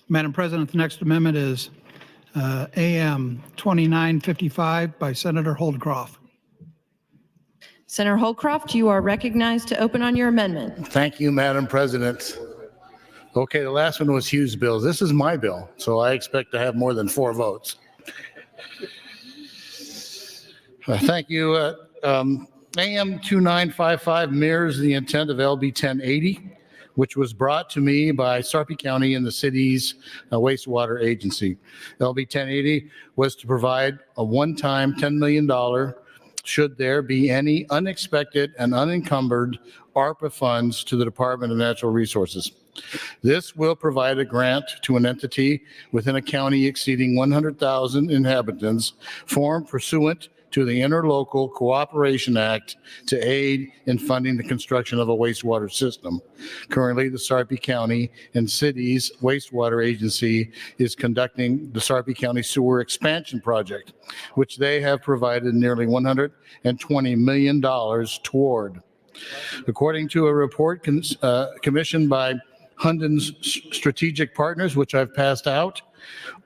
Madam President, the next amendment is AM 2955 by Senator Holdcroft. Senator Holdcroft, you are recognized to open on your amendment. Thank you, Madam President. Okay, the last one was Hughes' bill. This is my bill, so I expect to have more than 4 votes. Thank you. AM 2955 mirrors the intent of LB 1080, which was brought to me by Sarpy County and the city's wastewater agency. LB 1080 was to provide a one-time $10 million should there be any unexpected and unencumbered ARPA funds to the Department of Natural Resources. This will provide a grant to an entity within a county exceeding 100,000 inhabitants formed pursuant to the Interlocal Cooperation Act to aid in funding the construction of a wastewater system. Currently, the Sarpy County and City's wastewater agency is conducting the Sarpy County Sewer Expansion Project, which they have provided nearly $120 million toward. According to a report commissioned by Hunden's Strategic Partners, which I've passed out,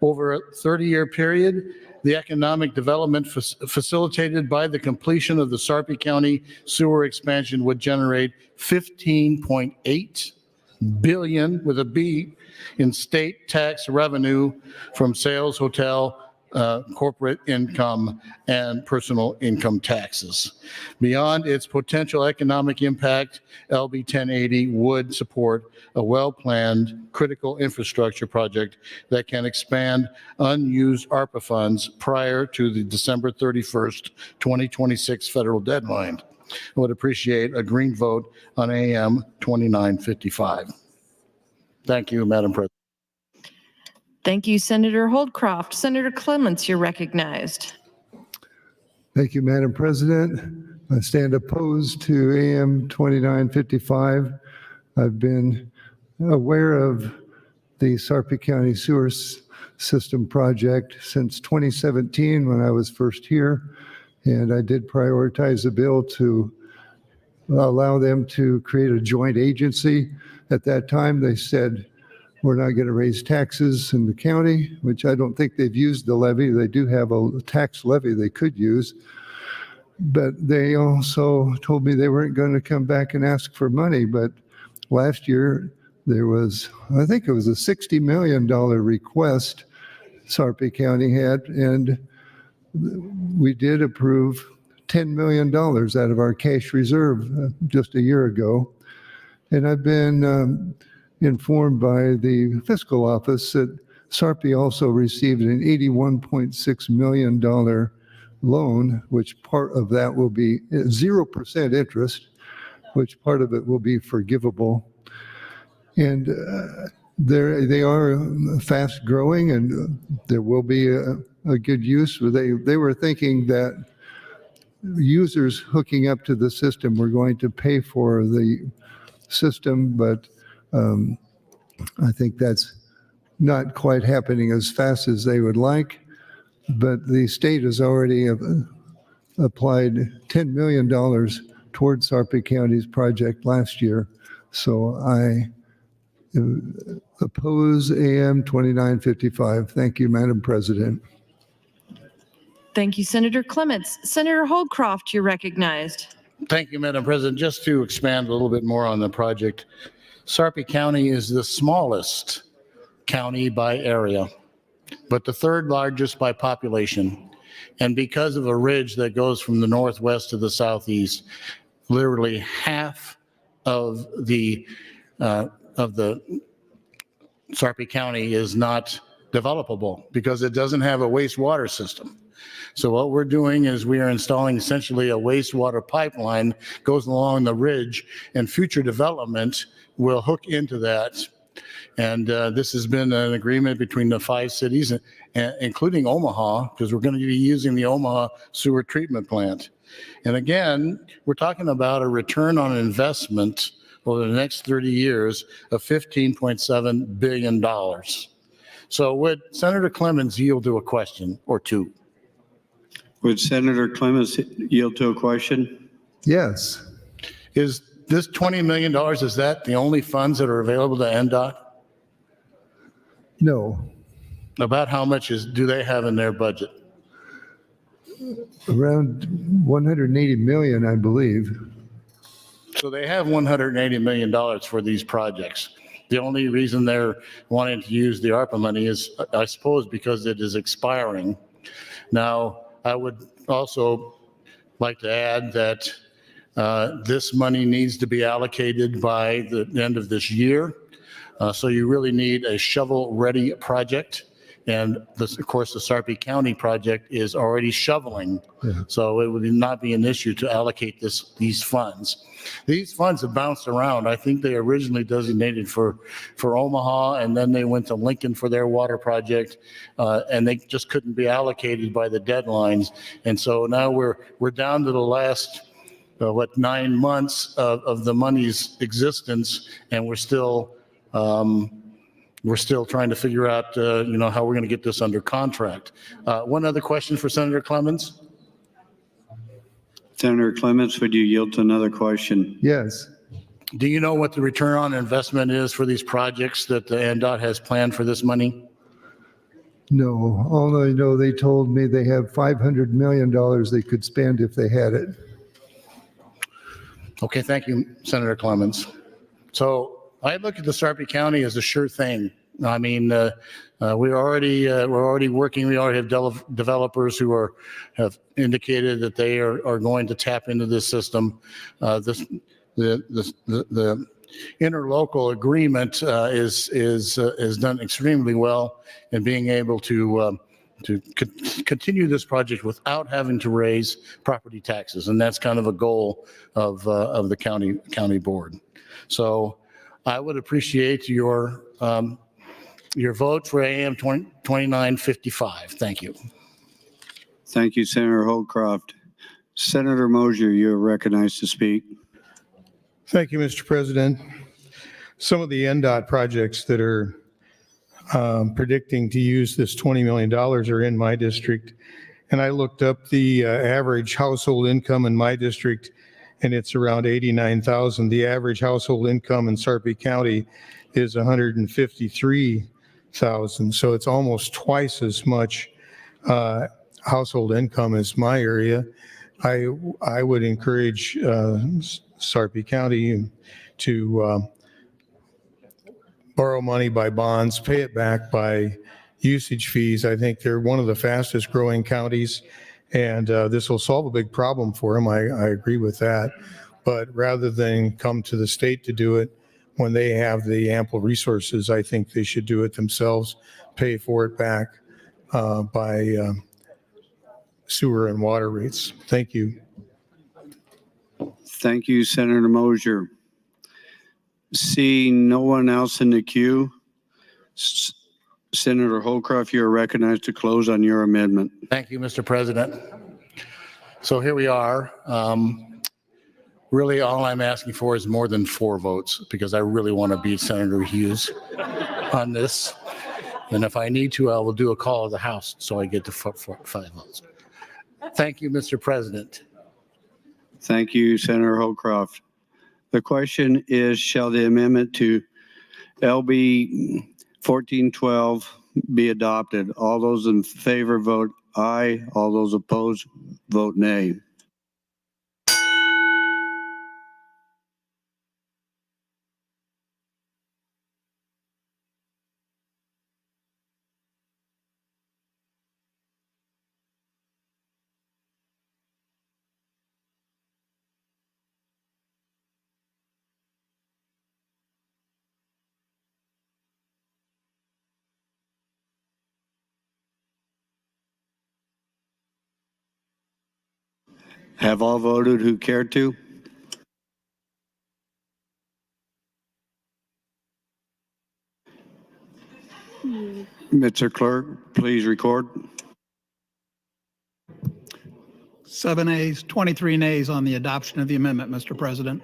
over a 30-year period, the economic development facilitated by the completion of the Sarpy County sewer expansion would generate $15.8 billion with a B in state tax revenue from sales, hotel, corporate income, and personal income taxes. Beyond its potential economic impact, LB 1080 would support a well-planned critical infrastructure project that can expand unused ARPA funds prior to the December 31st, 2026 federal deadline. I would appreciate a green vote on AM 2955. Thank you, Madam President. Thank you, Senator Holdcroft. Senator Clements, you're recognized. Thank you, Madam President. I stand opposed to AM 2955. I've been aware of the Sarpy County Sewer System Project since 2017 when I was first here, and I did prioritize a bill to allow them to create a joint agency. At that time, they said, we're not going to raise taxes in the county, which I don't think they've used the levy. They do have a tax levy they could use. But they also told me they weren't going to come back and ask for money. But last year, there was, I think it was a $60 million request Sarpy County had, and we did approve $10 million out of our cash reserve just a year ago. And I've been informed by the fiscal office that Sarpy also received an $81.6 million loan, which part of that will be 0% interest, which part of it will be forgivable. And they are fast growing, and there will be a good use. They were thinking that users hooking up to the system were going to pay for the system, but I think that's not quite happening as fast as they would like. But the state has already applied $10 million towards Sarpy County's project last year. So I oppose AM 2955. Thank you, Madam President. Thank you, Senator Clements. Senator Holdcroft, you're recognized. Thank you, Madam President. Just to expand a little bit more on the project, Sarpy County is the smallest county by area, but the third largest by population. And because of a ridge that goes from the northwest to the southeast, literally half of the Sarpy County is not developable because it doesn't have a wastewater system. So what we're doing is we are installing essentially a wastewater pipeline, goes along the ridge, and future development will hook into that. And this has been an agreement between the 5 cities, including Omaha, because we're going to be using the Omaha sewer treatment plant. And again, we're talking about a return on investment over the next 30 years of $15.7 billion. So would Senator Clements yield to a question or two? Would Senator Clements yield to a question? Yes. Is this $20 million, is that the only funds that are available to NDOT? No. About how much do they have in their budget? Around 180 million, I believe. So they have $180 million for these projects. The only reason they're wanting to use the ARPA money is, I suppose, because it is expiring. Now, I would also like to add that this money needs to be allocated by the end of this year. So you really need a shovel-ready project. And this, of course, the Sarpy County project is already shoveling. So it would not be an issue to allocate these funds. These funds have bounced around. I think they originally designated for Omaha, and then they went to Lincoln for their water project, and they just couldn't be allocated by the deadlines. And so now we're down to the last 9 months of the money's existence, and we're still trying to figure out how we're going to get this under contract. One other question for Senator Clemens. Senator Clemens, would you yield to another question? Yes. Do you know what the return on investment is for these projects that the NDOT has planned for this money? No, all I know, they told me they have $500 million they could spend if they had it. Okay, thank you, Senator Clemens. So I look at the Sarpy County as a sure thing. I mean, we're already working. We already have developers who have indicated that they are going to tap into this system. The interlocal agreement is done extremely well in being able to continue this project without having to raise property taxes, and that's kind of a goal of the county board. So I would appreciate your vote for AM 2955. Thank you. Thank you, Senator Holcroft. Senator Mosier, you are recognized to speak. Thank you, Mr. President. Some of the NDOT projects that are predicting to use this $20 million are in my district. And I looked up the average household income in my district, and it's around $89,000. The average household income in Sarpy County is $153,000. So it's almost twice as much household income as my area. I would encourage Sarpy County to borrow money by bonds, pay it back by usage fees. I think they're one of the fastest growing counties, and this will solve a big problem for them. I agree with that. But rather than come to the state to do it when they have the ample resources, I think they should do it themselves, pay for it back by sewer and water rates. Thank you. Thank you, Senator Mosier. Seeing no one else in the queue, Senator Holcroft, you are recognized to close on your amendment. Thank you, Mr. President. So here we are. Really, all I'm asking for is more than 4 votes, because I really want to beat Senator Hughes on this. And if I need to, I will do a call of the House so I get to 5 votes. Thank you, Mr. President. Thank you, Senator Holcroft. The question is, shall the amendment to LB 1412 be adopted? All those in favor vote aye. All those opposed vote nay. Have all voted who cared to? Mr. Clerk, please record. 7 ayes, 23 nays on the adoption of the amendment, Mr. President.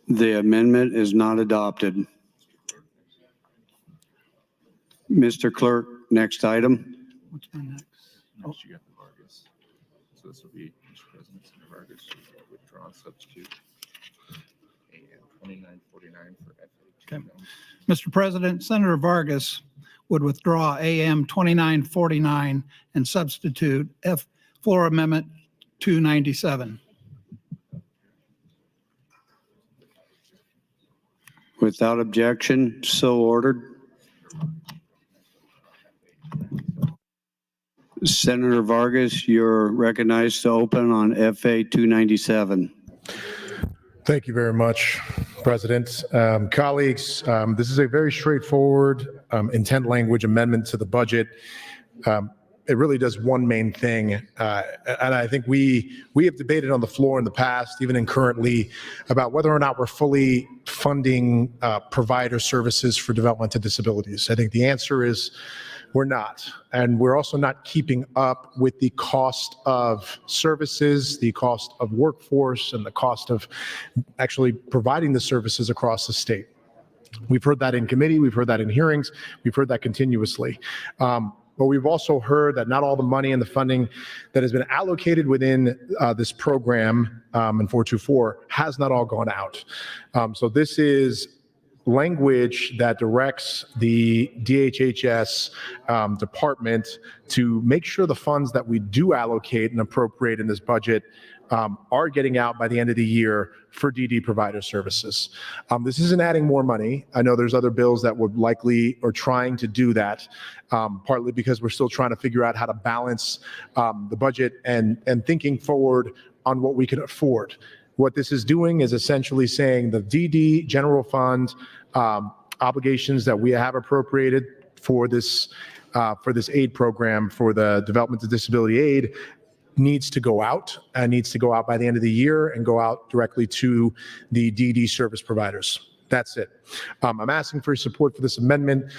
The amendment is not adopted. Mr. Clerk, next item. What's my next? Next, you got the Vargas. So this will be Mr. President, Senator Vargas, withdrawn substitute. And 2949 for FA. Okay. Mr. President, Senator Vargas would withdraw AM 2949 and substitute Floor Amendment 297. Without objection, so ordered. Senator Vargas, you're recognized to open on FA 297. Thank you very much. President. Colleagues, this is a very straightforward intent language amendment to the budget. It really does one main thing, and I think we have debated on the floor in the past, even in currently, about whether or not we're fully funding provider services for developmental disabilities. I think the answer is we're not, and we're also not keeping up with the cost of services, the cost of workforce, and the cost of actually providing the services across the state. We've heard that in committee, we've heard that in hearings, we've heard that continuously. But we've also heard that not all the money and the funding that has been allocated within this program in 424 has not all gone out. So this is language that directs the DHHS department to make sure the funds that we do allocate and appropriate in this budget are getting out by the end of the year for DD provider services. This isn't adding more money. I know there's other bills that would likely or trying to do that, partly because we're still trying to figure out how to balance the budget and thinking forward on what we can afford. What this is doing is essentially saying the DD general fund obligations that we have appropriated for this aid program for the developmental disability aid needs to go out by the end of the year and go out directly to the DD service providers. That's it. I'm asking for support for this amendment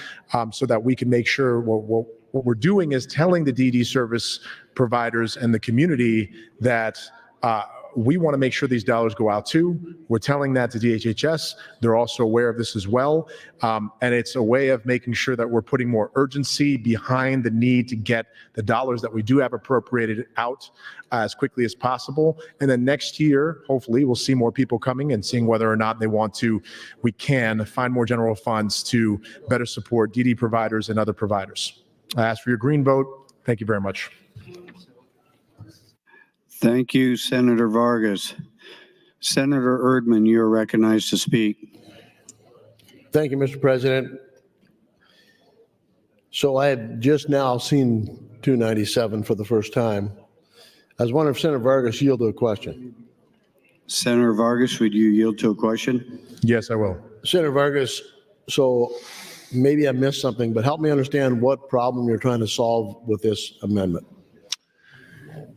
so that we can make sure what we're doing is telling the DD service providers and the community that we want to make sure these dollars go out too. We're telling that to DHHS. They're also aware of this as well. And it's a way of making sure that we're putting more urgency behind the need to get the dollars that we do have appropriated out as quickly as possible. And then next year, hopefully, we'll see more people coming and seeing whether or not we can find more general funds to better support DD providers and other providers. I ask for your green vote. Thank you very much. Thank you, Senator Vargas. Senator Erdman, you're recognized to speak. Thank you, Mr. President. So I had just now seen 297 for the first time. I was wondering if Senator Vargas yielded to a question. Senator Vargas, would you yield to a question? Yes, I will. Senator Vargas, so maybe I missed something, but help me understand what problem you're trying to solve with this amendment.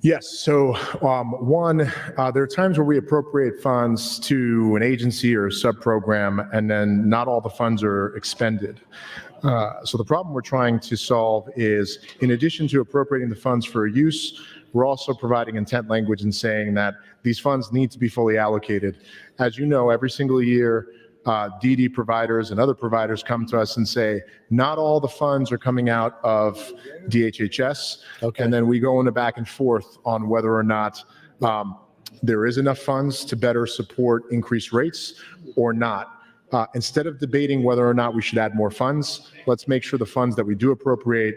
Yes. So one, there are times where we appropriate funds to an agency or a sub-program, and then not all the funds are expended. So the problem we're trying to solve is, in addition to appropriating the funds for use, we're also providing intent language and saying that these funds need to be fully allocated. As you know, every single year, DD providers and other providers come to us and say, not all the funds are coming out of DHHS. Okay. And then we go into back and forth on whether or not there is enough funds to better support increased rates or not. Instead of debating whether or not we should add more funds, let's make sure the funds that we do appropriate,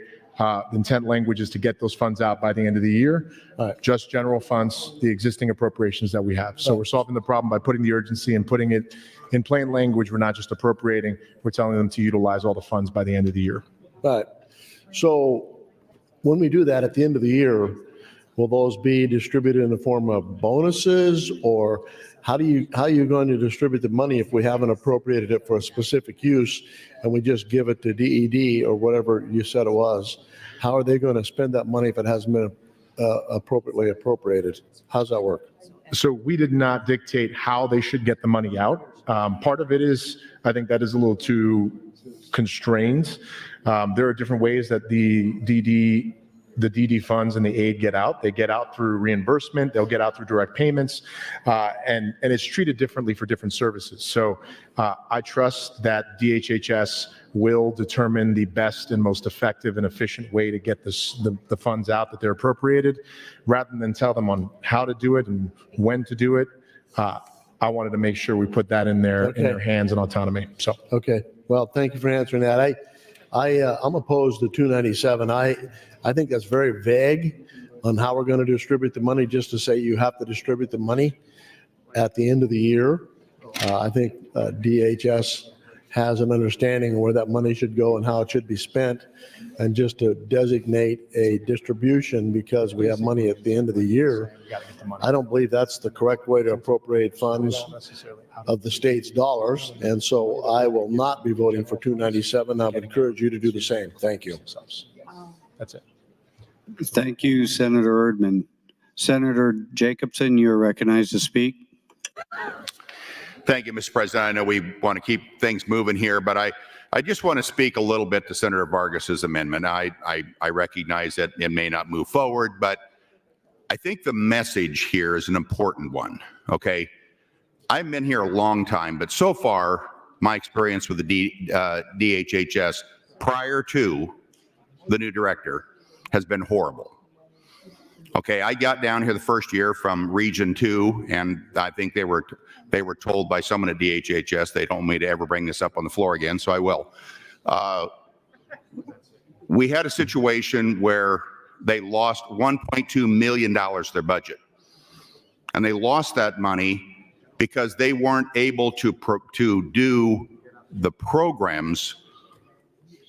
intent language is to get those funds out by the end of the year. Just general funds, the existing appropriations that we have. So we're solving the problem by putting the urgency and putting it in plain language. We're not just appropriating, we're telling them to utilize all the funds by the end of the year. Right. So when we do that at the end of the year, will those be distributed in the form of bonuses, or how are you going to distribute the money if we haven't appropriated it for a specific use and we just give it to DED or whatever you said it was? How are they going to spend that money if it hasn't been appropriately appropriated? How's that work? So we did not dictate how they should get the money out. Part of it is, I think that is a little too constrained. There are different ways that the DD funds and the aid get out. They get out through reimbursement, they'll get out through direct payments, and it's treated differently for different services. So I trust that DHHS will determine the best and most effective and efficient way to get the funds out that they're appropriated, rather than tell them on how to do it and when to do it. I wanted to make sure we put that in their hands and autonomy. So okay, well, thank you for answering that. I'm opposed to 297. I think that's very vague on how we're going to distribute the money, just to say you have to distribute the money at the end of the year. I think DHS has an understanding of where that money should go and how it should be spent. And just to designate a distribution because we have money at the end of the year, I don't believe that's the correct way to appropriate funds of the state's dollars. And so I will not be voting for 297. I would encourage you to do the same. Thank you. That's it. Thank you, Senator Erdman. Senator Jacobson, you're recognized to speak. Thank you, Mr. President. I know we want to keep things moving here, but I just want to speak a little bit to Senator Vargas's amendment. I recognize that it may not move forward, but I think the message here is an important one, okay? I've been here a long time, but so far, my experience with the DHHS prior to the new director has been horrible. Okay, I got down here the first year from Region 2, and I think they were told by someone at DHHS, they told me to ever bring this up on the floor again, so I will. We had a situation where they lost $1.2 million of their budget. And they lost that money because they weren't able to do the programs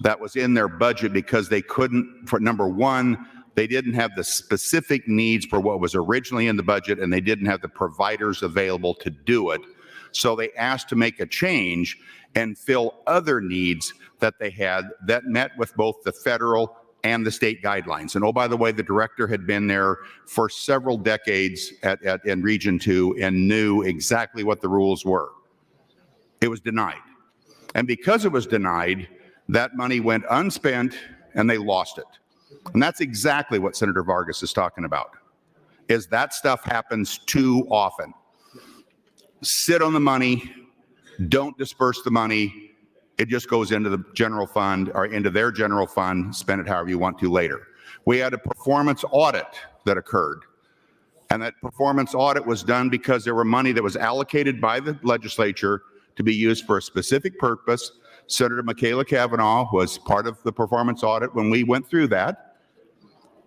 that was in their budget because they couldn't, for number one, they didn't have the specific needs for what was originally in the budget, and they didn't have the providers available to do it. So they asked to make a change and fill other needs that they had that met with both the federal and the state guidelines. And oh, by the way, the director had been there for several decades in Region 2 and knew exactly what the rules were. It was denied. And because it was denied, that money went unspent and they lost it. And that's exactly what Senator Vargas is talking about, is that stuff happens too often. Sit on the money, don't disperse the money. It just goes into the general fund or into their general fund, spend it however you want to later. We had a performance audit that occurred. And that performance audit was done because there were money that was allocated by the legislature to be used for a specific purpose. Senator Kavanaugh was part of the performance audit when we went through that.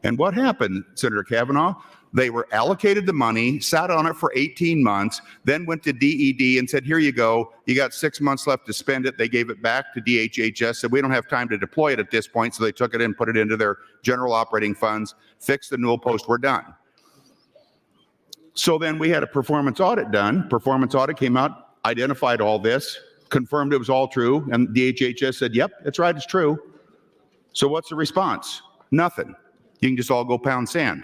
And what happened, Senator Kavanaugh? They were allocated the money, sat on it for 18 months, then went to DED and said, here you go. You got 6 months left to spend it. They gave it back to DHHS, said we don't have time to deploy it at this point. So they took it and put it into their general operating funds, fixed the newel post, we're done. So then we had a performance audit done. Performance audit came out, identified all this, confirmed it was all true, and DHHS said, yep, that's right, it's true. So what's the response? Nothing. You can just all go pound sand.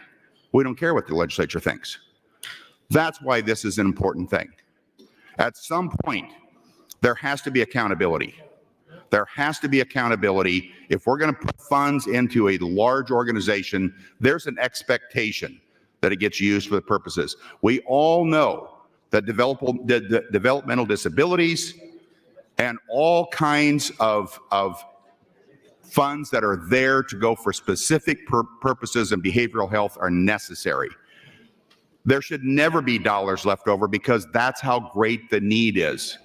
We don't care what the legislature thinks. That's why this is an important thing. At some point, there has to be accountability. There has to be accountability. If we're going to put funds into a large organization, there's an expectation that it gets used for the purposes. We all know that developmental disabilities and all kinds of funds that are there to go for specific purposes and behavioral health are necessary. There should never be dollars left over because that's how great the need is.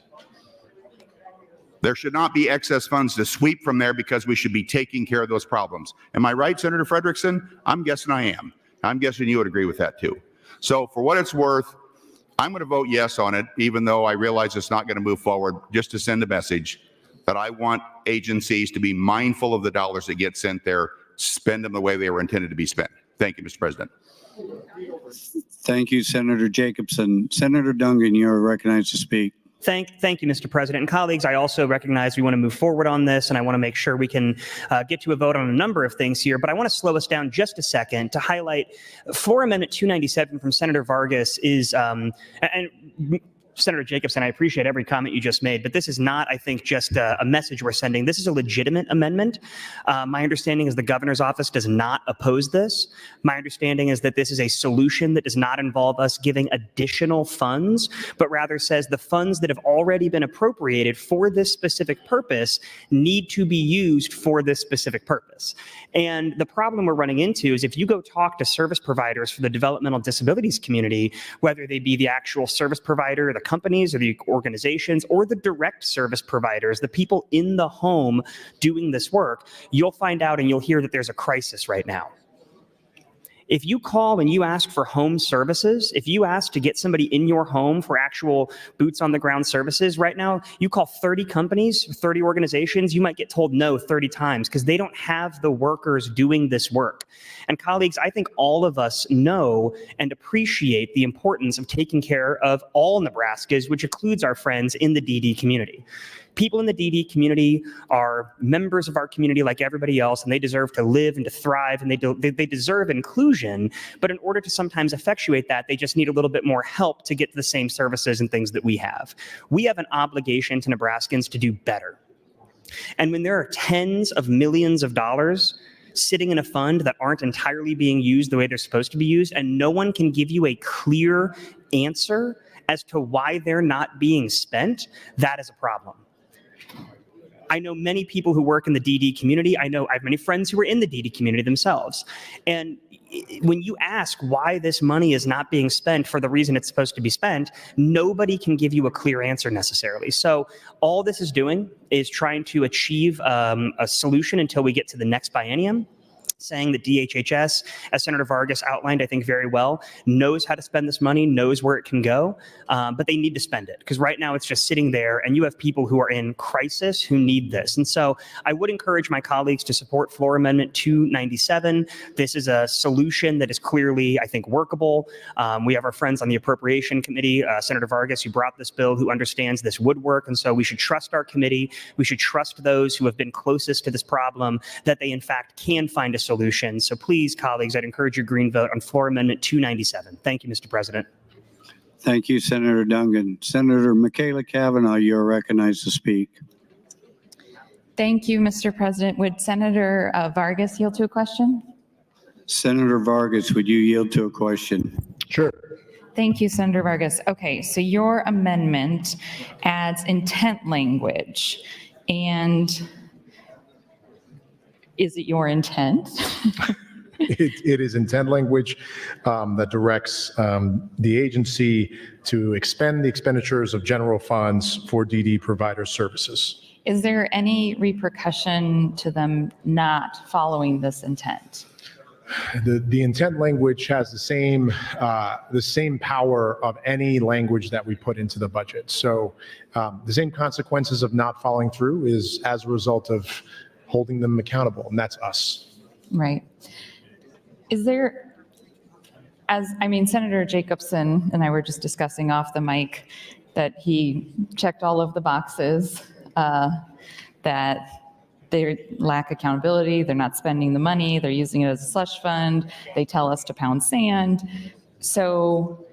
There should not be excess funds to sweep from there because we should be taking care of those problems. Am I right, Senator Frederickson? I'm guessing I am. I'm guessing you would agree with that too. So for what it's worth, I'm going to vote yes on it, even though I realize it's not going to move forward, just to send a message that I want agencies to be mindful of the dollars that get sent there, spend them the way they were intended to be spent. Thank you, Mr. President. Thank you, Senator Jacobson. Senator Dungan, you're recognized to speak. Thank you, Mr. President. And colleagues, I also recognize we want to move forward on this, and I want to make sure we can get to a vote on a number of things here. But I want to slow us down just a second to highlight Floor Amendment 297 from Senator Vargas is, and Senator Jacobson, I appreciate every comment you just made, but this is not, I think, just a message we're sending. This is a legitimate amendment. My understanding is the governor's office does not oppose this. My understanding is that this is a solution that does not involve us giving additional funds, but rather says the funds that have already been appropriated for this specific purpose need to be used for this specific purpose. And the problem we're running into is if you go talk to service providers for the developmental disabilities community, whether they be the actual service provider, the companies or the organizations, or the direct service providers, the people in the home doing this work, you'll find out and you'll hear that there's a crisis right now. If you call and you ask for home services, if you ask to get somebody in your home for actual boots on the ground services, right now, you call 30 companies, 30 organizations, you might get told no 30 times because they don't have the workers doing this work. And colleagues, I think all of us know and appreciate the importance of taking care of all Nebraskans, which includes our friends in the DD community. People in the DD community are members of our community like everybody else, and they deserve to live and to thrive, and they deserve inclusion. But in order to sometimes effectuate that, they just need a little bit more help to get to the same services and things that we have. We have an obligation to Nebraskans to do better. And when there are tens of millions of dollars sitting in a fund that aren't entirely being used the way they're supposed to be used, and no one can give you a clear answer as to why they're not being spent, that is a problem. I know many people who work in the DD community. I have many friends who are in the DD community themselves. And when you ask why this money is not being spent for the reason it's supposed to be spent, nobody can give you a clear answer necessarily. So all this is doing is trying to achieve a solution until we get to the next biennium, saying that DHHS, as Senator Vargas outlined, I think very well, knows how to spend this money, knows where it can go, but they need to spend it because right now it's just sitting there and you have people who are in crisis who need this. And so I would encourage my colleagues to support Floor Amendment 297. This is a solution that is clearly, I think, workable. We have our friends on the Appropriation Committee, Senator Vargas, who brought this bill, who understands this would work. And so we should trust our committee. We should trust those who have been closest to this problem that they, in fact, can find a solution. So please, colleagues, I'd encourage your green vote on Floor Amendment 297. Thank you, Mr. President. Thank you, Senator Duncan. Senator Michaela Kavanaugh, you are recognized to speak. Thank you, Mr. President. Would Senator Vargas yield to a question? Senator Vargas, would you yield to a question? Sure. Thank you, Senator Vargas. Okay, so your amendment adds intent language, and is it your intent? It is intent language that directs the agency to expend the expenditures of general funds for DD provider services. Is there any repercussion to them not following this intent? The intent language has the same power of any language that we put into the budget. So the same consequences of not following through is as a result of holding them accountable, and that's us. Right. Is there, Senator Jacobson and I were just discussing off the mic that he checked all of the boxes, that they lack accountability, they're not spending the money, they're using it as a slush fund, they tell us to pound sand. So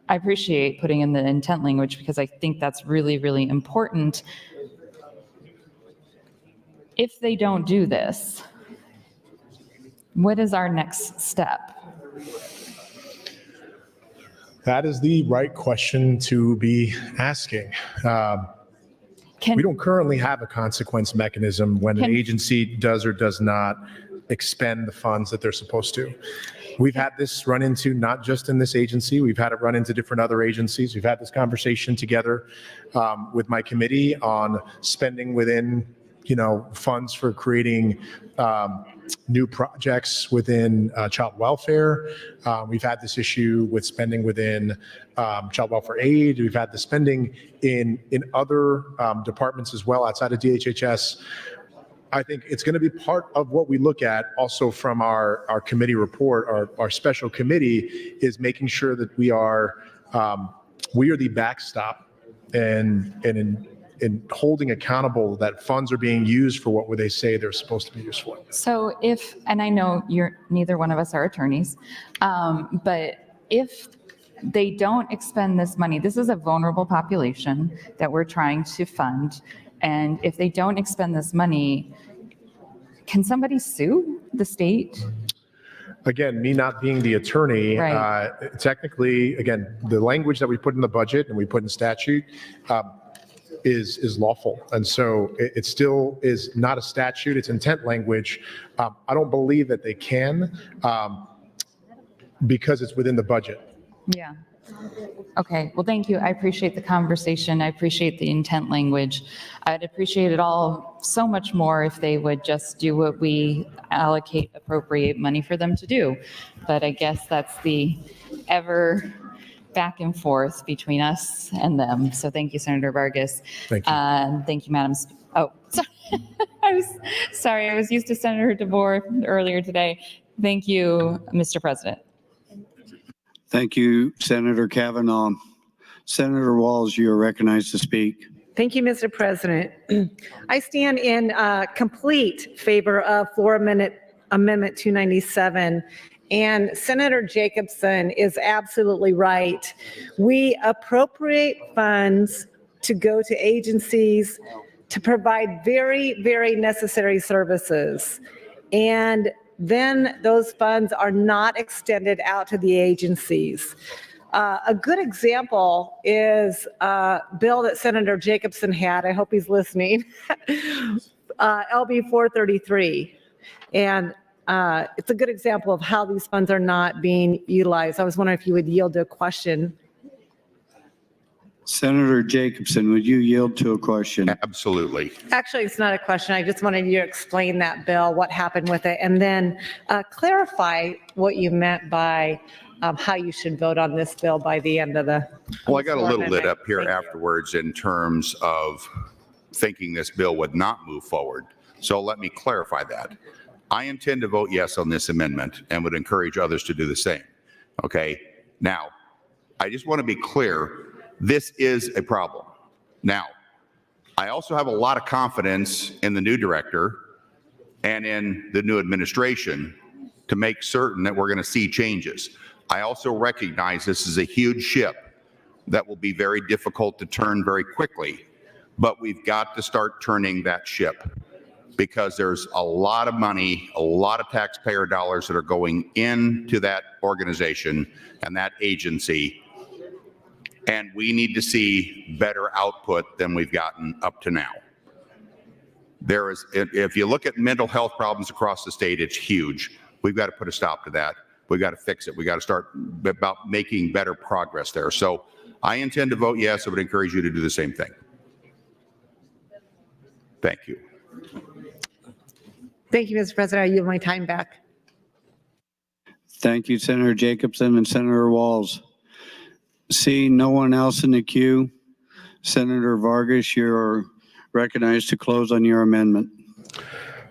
I appreciate putting in the intent language because I think that's really, really important. If they don't do this, what is our next step? That is the right question to be asking. We don't currently have a consequence mechanism when an agency does or does not expend the funds that they're supposed to. We've had this run into not just in this agency, we've had it run into different other agencies. We've had this conversation together with my committee on spending within funds for creating new projects within child welfare. We've had this issue with spending within child welfare aid. We've had the spending in other departments as well outside of DHHS. I think it's going to be part of what we look at also from our committee report, our special committee, is making sure that we are the backstop and holding accountable that funds are being used for what they say they're supposed to be used for. So and I know neither one of us are attorneys, but if they don't expend this money, this is a vulnerable population that we're trying to fund. And if they don't expend this money, can somebody sue the state? Again, me not being the attorney, Right. Technically, again, the language that we put in the budget and we put in statute is lawful. And so it still is not a statute, it's intent language. I don't believe that they can because it's within the budget. Yeah. Okay, well, thank you. I appreciate the conversation. I appreciate the intent language. I'd appreciate it all so much more if they would just do what we allocate, appropriate money for them to do. But I guess that's the ever back and forth between us and them. So thank you, Senator Vargas. Thank you. Thank you, Madam. Oh, sorry. I was used to Senator DeVore earlier today. Thank you, Mr. President. Thank you, Senator Kavanaugh. Senator Walls, you are recognized to speak. Thank you, Mr. President. I stand in complete favor of Floor Amendment 297. And Senator Jacobson is absolutely right. We appropriate funds to go to agencies to provide very, very necessary services. And then those funds are not extended out to the agencies. A good example is a bill that Senator Jacobson had. I hope he's listening. LB 433. And it's a good example of how these funds are not being utilized. I was wondering if you would yield to a question. Senator Jacobson, would you yield to a question? Absolutely. Actually, it's not a question. I just wanted you to explain that bill, what happened with it, and then clarify what you meant by how you should vote on this bill by the end of the. Well, I got a little lit up here afterwards in terms of thinking this bill would not move forward. So let me clarify that. I intend to vote yes on this amendment and would encourage others to do the same. Okay. Now, I just want to be clear. This is a problem. Now, I also have a lot of confidence in the new director and in the new administration to make certain that we're going to see changes. I also recognize this is a huge ship that will be very difficult to turn very quickly, but we've got to start turning that ship because there's a lot of money, a lot of taxpayer dollars that are going into that organization and that agency. And we need to see better output than we've gotten up to now. There is, if you look at mental health problems across the state, it's huge. We've got to put a stop to that. We've got to fix it. We've got to start about making better progress there. So I intend to vote yes. I would encourage you to do the same thing. Thank you. Thank you, Mr. President. I yield my time back. Thank you, Senator Jacobson and Senator Walls. Seeing no one else in the queue, Senator Vargas, you're recognized to close on your amendment.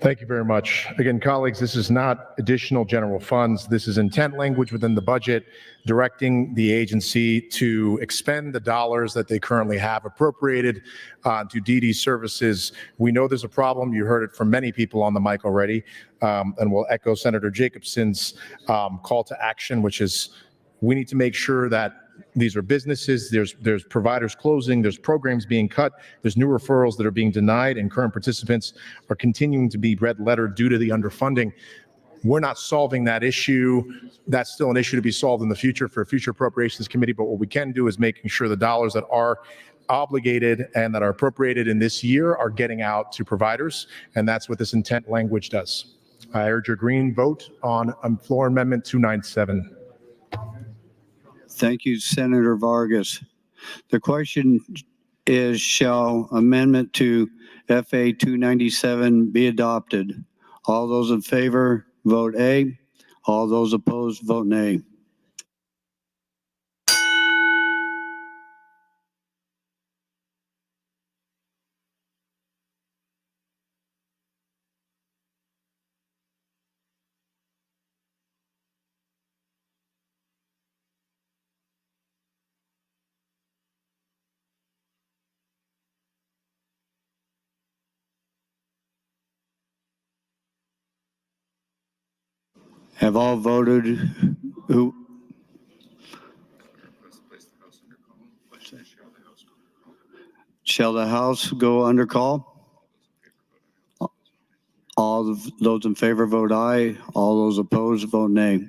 Thank you very much. Again, colleagues, this is not additional general funds. This is intent language within the budget directing the agency to expend the dollars that they currently have appropriated to DD services. We know there's a problem. You heard it from many people on the mic already, and we'll echo Senator Jacobson's call to action, which is we need to make sure that these are businesses, there's providers closing, there's programs being cut, there's new referrals that are being denied, and current participants are continuing to be red lettered due to the underfunding. We're not solving that issue. That's still an issue to be solved in the future for a future appropriations committee, but what we can do is making sure the dollars that are obligated and that are appropriated in this year are getting out to providers, and that's what this intent language does. I urge your green vote on floor amendment 297. Thank you, Senator Vargas. The question is, shall amendment to FA 297 be adopted? All those in favor, vote A. All those opposed, vote nay. Have all voted who? Shall the House go under call? All of those in favor vote aye. All those opposed vote nay.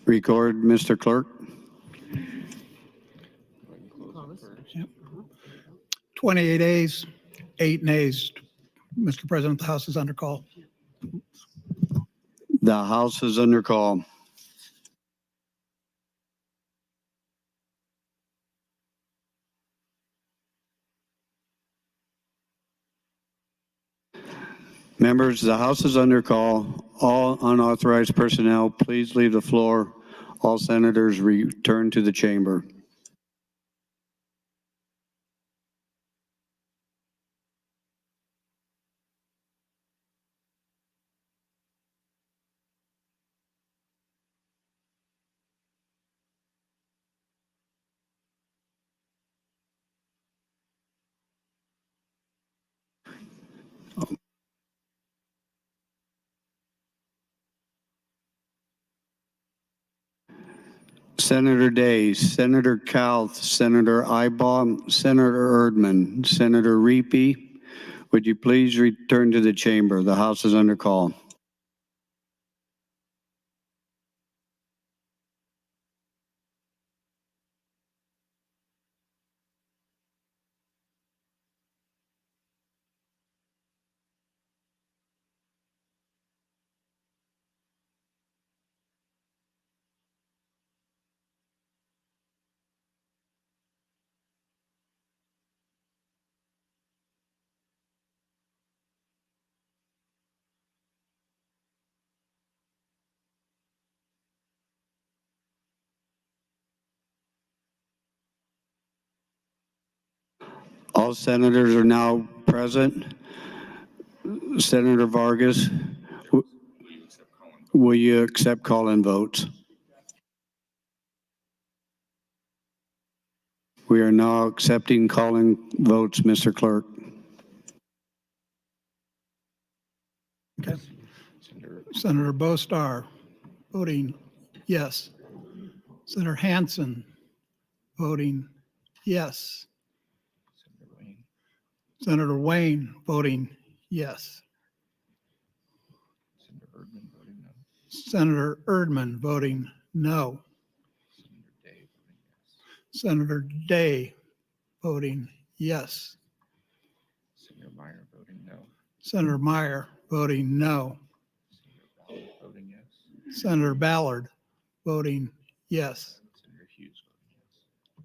Record, Mr. Clerk. Yep. 28 ayes, 8 nays. Mr. President, the House is under call. The House is under call. Members, the House is under call. All unauthorized personnel, please leave the floor. All senators return to the chamber. Senator Day, Senator Kauth, Senator Eibach, Senator Erdman, Senator Reapy, would you please return to the chamber? The House is under call. All senators are now present. Senator Vargas, will you accept call-in votes? We are now accepting call-in votes, Mr. Clerk. Okay. Senator Bostar, voting yes. Senator Hansen, voting yes. Senator Wayne, voting yes. Senator Erdman, voting no. Senator Day, voting yes. Senator Meyer voting no. Senator Meyer, voting no. Voting yes. Senator Ballard, voting yes. Senator Hughes voting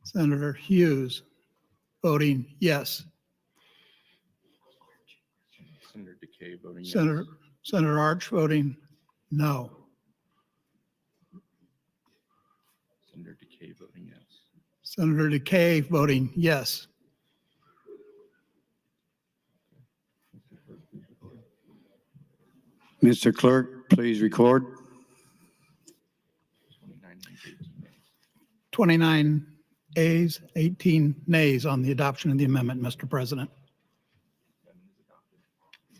yes. Senator Hughes, voting yes. Senator Decay voting yes. Senator Arch, voting no. Senator Decay voting yes. Senator Decay, voting yes. Mr. Clerk, please record. 29 ayes, 18 nays on the adoption of the amendment, Mr. President.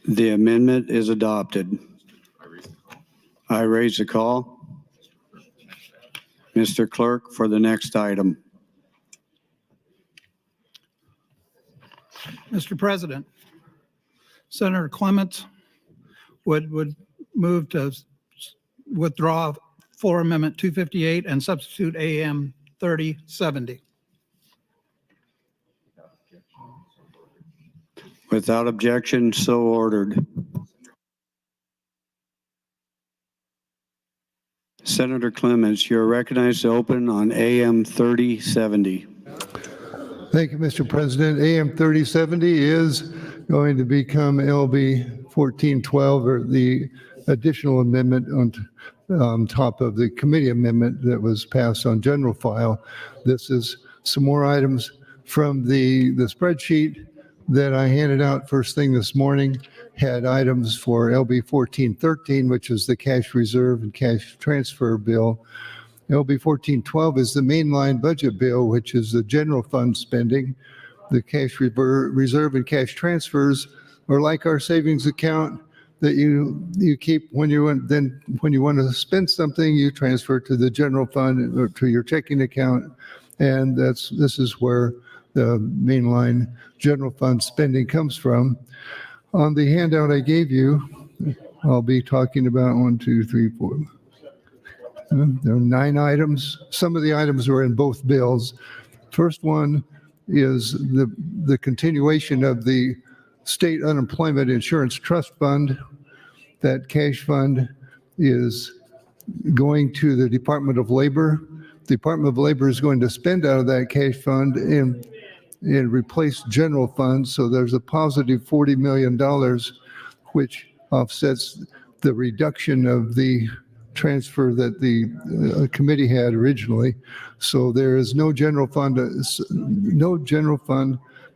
The amendment is adopted. I raise the call. Mr. Clerk, for the next item. Mr. President, Senator Clements would move to withdraw floor amendment 258 and substitute AM 3070. Without objection, so ordered. Senator Clements, you're recognized to open on AM 3070. Thank you, Mr. President. AM 3070 is going to become LB 1412, or the additional amendment on top of the committee amendment that was passed on general file. This is some more items from the spreadsheet that I handed out first thing this morning. Had items for LB 1413, which is the cash reserve and cash transfer bill. LB 1412 is the mainline budget bill, which is the general fund spending. The cash reserve and cash transfers are like our savings account that you keep when you want to spend something, you transfer to the general fund or to your checking account, and this is where the mainline general fund spending comes from. On the handout I gave you, I'll be talking about 1, 2, 3, 4. There are 9 items. Some of the items were in both bills. First one is the continuation of the State Unemployment Insurance Trust Fund. That cash fund is going to the Department of Labor. The Department of Labor is going to spend out of that cash fund and replace general funds. So there's a positive $40 million, which offsets the reduction of the transfer that the committee had originally. So there is no general fund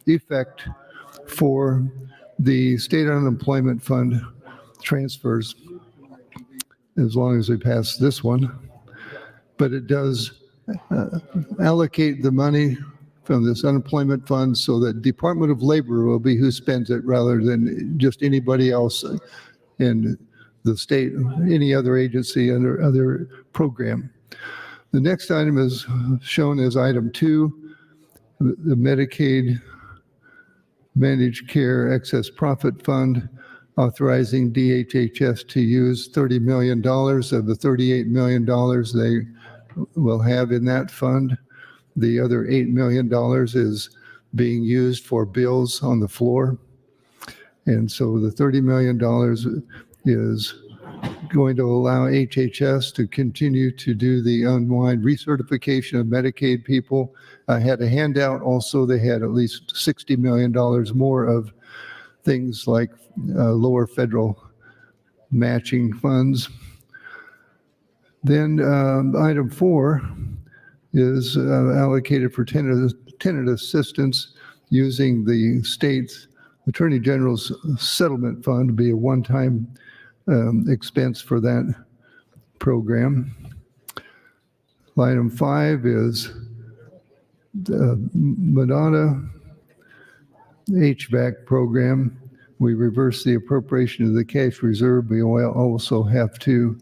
effect for the state unemployment fund transfers as long as we pass this one. But it does allocate the money from this unemployment fund so that Department of Labor will be who spends it rather than just anybody else in the state, any other agency under other program. The next item is shown as item 2, the Medicaid Managed Care Excess Profit Fund, authorizing DHHS to use $30 million of the $38 million they will have in that fund. The other $8 million is being used for bills on the floor. And so the $30 million is going to allow HHS to continue to do the unwind recertification of Medicaid people. I had a handout also. They had at least $60 million more of things like lower federal matching funds. Then item 4 is allocated for tenant assistance using the state's Attorney General's settlement fund to be a one-time expense for that program. Item 5 is the Madonna HVAC program. We reverse the appropriation of the cash reserve. We will also have to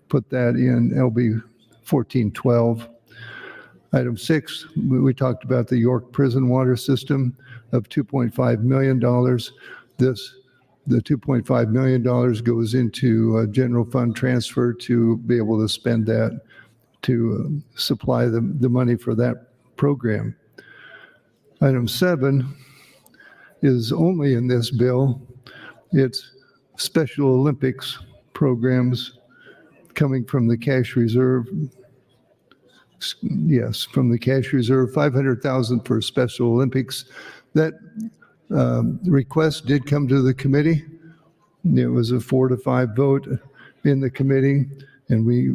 put that in LB 1412. Item 6, we talked about the York Prison Water System of $2.5 million. The $2.5 million goes into a general fund transfer to be able to spend that to supply the money for that program. Item 7 is only in this bill. It's Special Olympics programs coming from the cash reserve. Yes, from the cash reserve, $500,000 for Special Olympics. That request did come to the committee. It was a 4-5 vote in the committee, and we,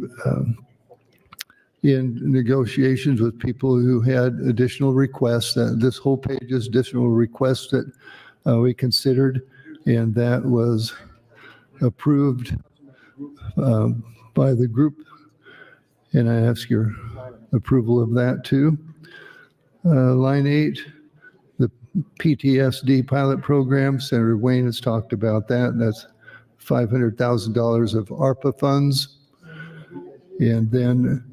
in negotiations with people who had additional requests, this whole page is additional requests that we considered, and that was approved by the group, and I ask your approval of that too. Line 8, the PTSD pilot program, Senator Wayne has talked about that. That's $500,000 of ARPA funds. And then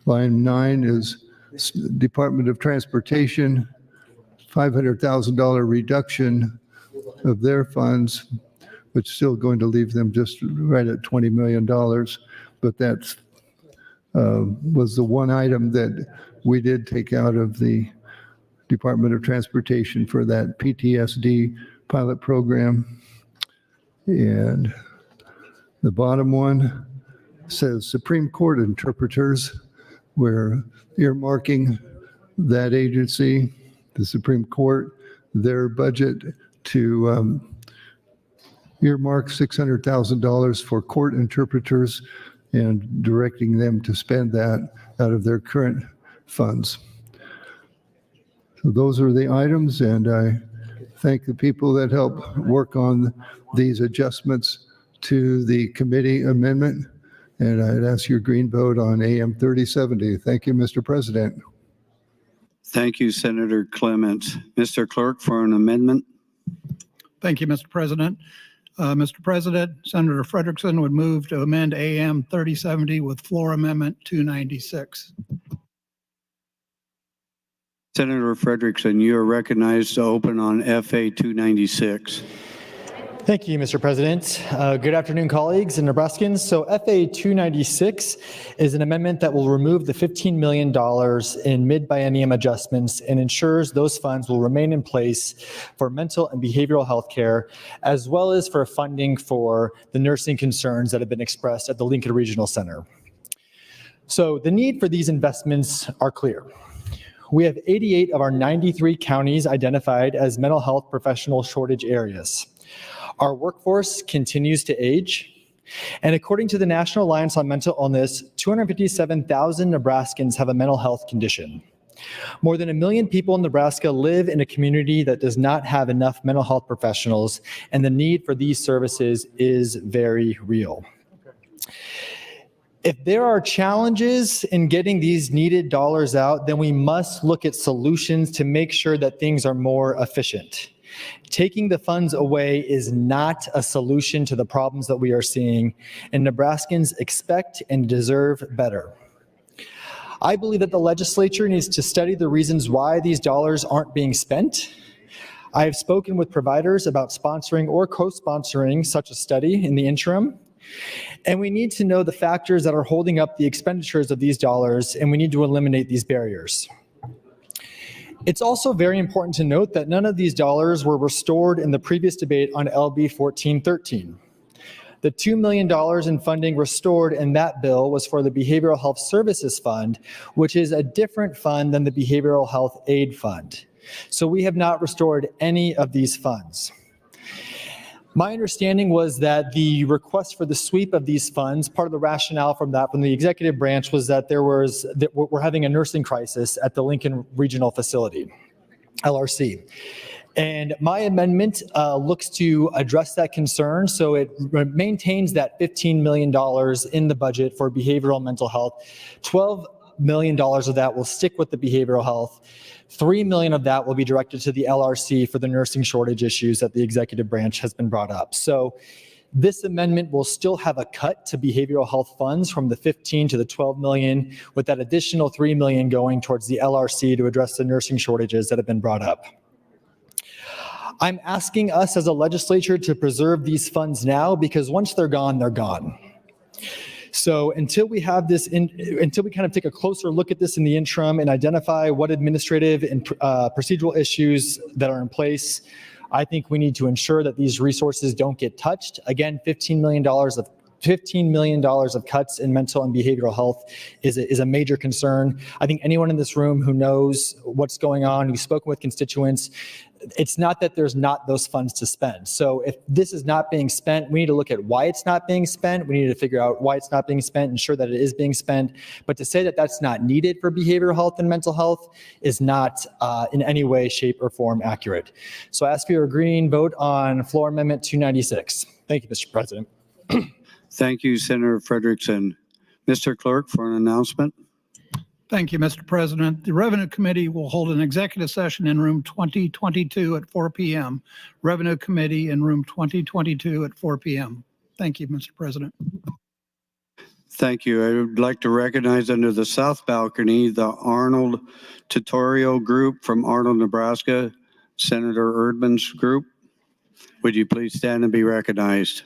line 9 is Department of Transportation, $500,000 reduction of their funds, which is still going to leave them just right at $20 million. But that's was the one item that we did take out of the Department of Transportation for that PTSD pilot program. And the bottom one says Supreme Court interpreters. We're earmarking that agency, the Supreme Court, their budget to earmark $600,000 for court interpreters and directing them to spend that out of their current funds. So those are the items, and I thank the people that helped work on these adjustments to the committee amendment, and I'd ask your green vote on AM 3070. Thank you, Mr. President. Thank you, Senator Clements. Mr. Clerk, for an amendment. Thank you, Mr. President. Mr. President, Senator Frederickson would move to amend AM 3070 with floor amendment 296. Senator Frederickson, you are recognized to open on FA 296. Thank you, Mr. President. Good afternoon, colleagues and Nebraskans. So FA 296 is an amendment that will remove the $15 million in mid-biennium adjustments and ensures those funds will remain in place for mental and behavioral health care, as well as for funding for the nursing concerns that have been expressed at the Lincoln Regional Center. So the need for these investments are clear. We have 88 of our 93 counties identified as mental health professional shortage areas. Our workforce continues to age, and according to the National Alliance on Mental Illness, 257,000 Nebraskans have a mental health condition. More than 1 million people in Nebraska live in a community that does not have enough mental health professionals, and the need for these services is very real. If there are challenges in getting these needed dollars out, then we must look at solutions to make sure that things are more efficient. Taking the funds away is not a solution to the problems that we are seeing, and Nebraskans expect and deserve better. I believe that the legislature needs to study the reasons why these dollars aren't being spent. I have spoken with providers about sponsoring or co-sponsoring such a study in the interim, and we need to know the factors that are holding up the expenditures of these dollars, and we need to eliminate these barriers. It's also very important to note that none of these dollars were restored in the previous debate on LB 1413. The $2 million in funding restored in that bill was for the Behavioral Health Services Fund, which is a different fund than the Behavioral Health Aid Fund. So we have not restored any of these funds. My understanding was that the request for the sweep of these funds, part of the rationale from the executive branch was that we're having a nursing crisis at the Lincoln Regional Facility, LRC. And my amendment looks to address that concern, so it maintains that $15 million in the budget for behavioral mental health. $12 million of that will stick with the behavioral health. $3 million of that will be directed to the LRC for the nursing shortage issues that the executive branch has been brought up. So this amendment will still have a cut to behavioral health funds from the 15 to the 12 million, with that additional 3 million going towards the LRC to address the nursing shortages that have been brought up. I'm asking us as a legislature to preserve these funds now, because once they're gone, they're gone. So until we have this, until we kind of take a closer look at this in the interim and identify what administrative and procedural issues that are in place, I think we need to ensure that these resources don't get touched. Again, $15 million of cuts in mental and behavioral health is a major concern. I think anyone in this room who knows what's going on, who's spoken with constituents, it's not that there's not those funds to spend. So if this is not being spent, we need to look at why it's not being spent. We need to figure out why it's not being spent, ensure that it is being spent. But to say that that's not needed for behavioral health and mental health is not in any way, shape, or form accurate. So I ask for your green vote on floor amendment 296. Thank you, Mr. President. Thank you, Senator Frederickson. Mr. Clerk, for an announcement. Thank you, Mr. President. The Revenue Committee will hold an executive session in room 2022 at 4 p.m. Revenue Committee in room 2022 at 4 p.m. Thank you, Mr. President. Thank you. I would like to recognize under the south balcony, the Arnold Tutorial Group from Arnold, Nebraska, Senator Erdman's group. Would you please stand and be recognized?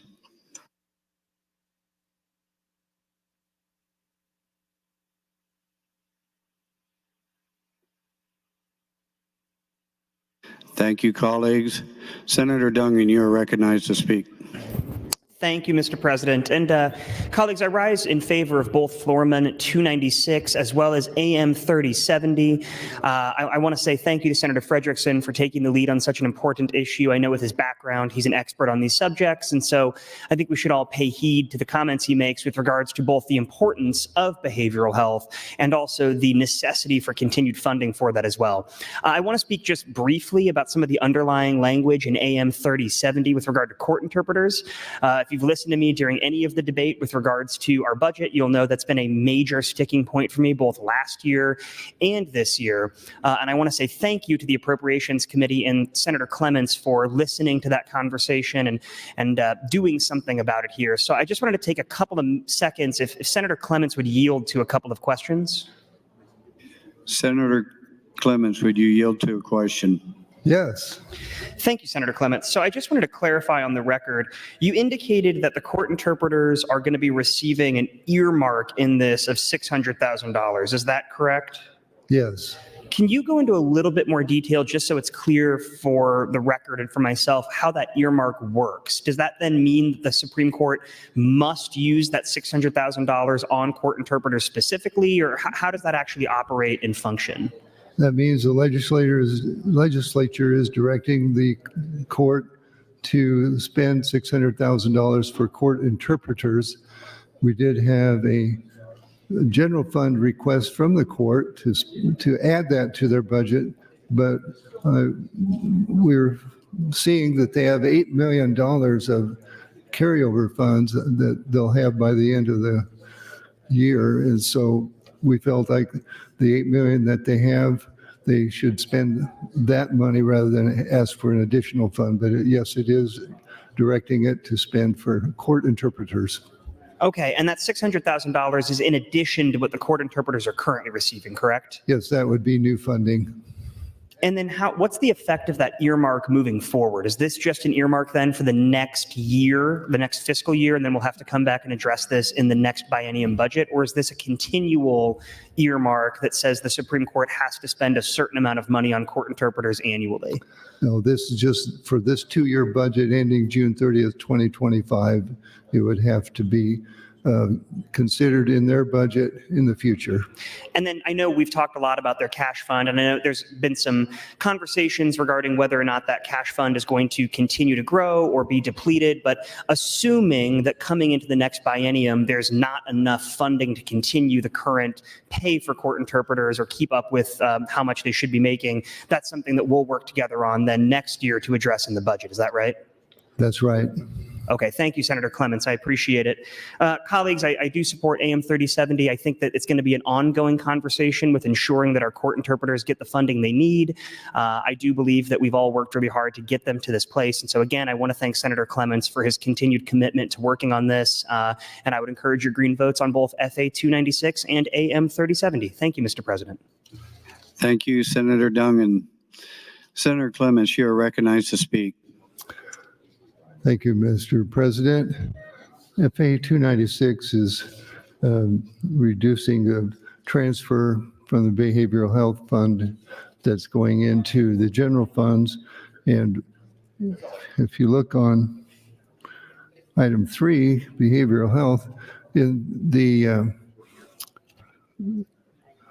Thank you, colleagues. Senator Dungan, you are recognized to speak. Thank you, Mr. President. And colleagues, I rise in favor of both Floor Amendment 296 as well as AM 3070. I want to say thank you to Senator Frederickson for taking the lead on such an important issue. I know with his background, he's an expert on these subjects. And so I think we should all pay heed to the comments he makes with regards to both the importance of behavioral health and also the necessity for continued funding for that as well. I want to speak just briefly about some of the underlying language in AM 3070 with regard to court interpreters. If you've listened to me during any of the debate with regards to our budget, you'll know that's been a major sticking point for me both last year and this year. And I want to say thank you to the Appropriations Committee and Senator Clements for listening to that conversation and doing something about it here. So I just wanted to take a couple of seconds if Senator Clements would yield to a couple of questions. Senator Clements, would you yield to a question? Yes. Thank you, Senator Clements. So I just wanted to clarify on the record, you indicated that the court interpreters are going to be receiving an earmark in this of $600,000. Is that correct? Yes. Can you go into a little bit more detail, just so it's clear for the record and for myself, how that earmark works? Does that then mean that the Supreme Court must use that $600,000 on court interpreters specifically, or how does that actually operate and function? That means the legislature is directing the court to spend $600,000 for court interpreters. We did have a general fund request from the court to add that to their budget, but we're seeing that they have $8 million of carryover funds that they'll have by the end of the year. And so we felt like the $8 million that they have, they should spend that money rather than ask for an additional fund. But yes, it is directing it to spend for court interpreters. Okay, and that $600,000 is in addition to what the court interpreters are currently receiving, correct? Yes, that would be new funding. And then what's the effect of that earmark moving forward? Is this just an earmark then for the next year, the next fiscal year, and then we'll have to come back and address this in the next biennium budget? Or is this a continual earmark that says the Supreme Court has to spend a certain amount of money on court interpreters annually? No, this is just for this 2-year budget ending June 30th, 2025. It would have to be considered in their budget in the future. And then I know we've talked a lot about their cash fund, and I know there's been some conversations regarding whether or not that cash fund is going to continue to grow or be depleted. But assuming that coming into the next biennium, there's not enough funding to continue the current pay for court interpreters or keep up with how much they should be making, that's something that we'll work together on then next year to address in the budget. Is that right? That's right. Okay, thank you, Senator Clements. I appreciate it. Colleagues, I do support AM 3070. I think that it's going to be an ongoing conversation with ensuring that our court interpreters get the funding they need. I do believe that we've all worked really hard to get them to this place. And so again, I want to thank Senator Clements for his continued commitment to working on this. And I would encourage your green votes on both FA 296 and AM 3070. Thank you, Mr. President. Thank you, Senator Dungan. Senator Clements, you are recognized to speak. Thank you, Mr. President. FA 296 is reducing the transfer from the Behavioral Health Fund that's going into the general funds. And if you look on item 3, behavioral health, in the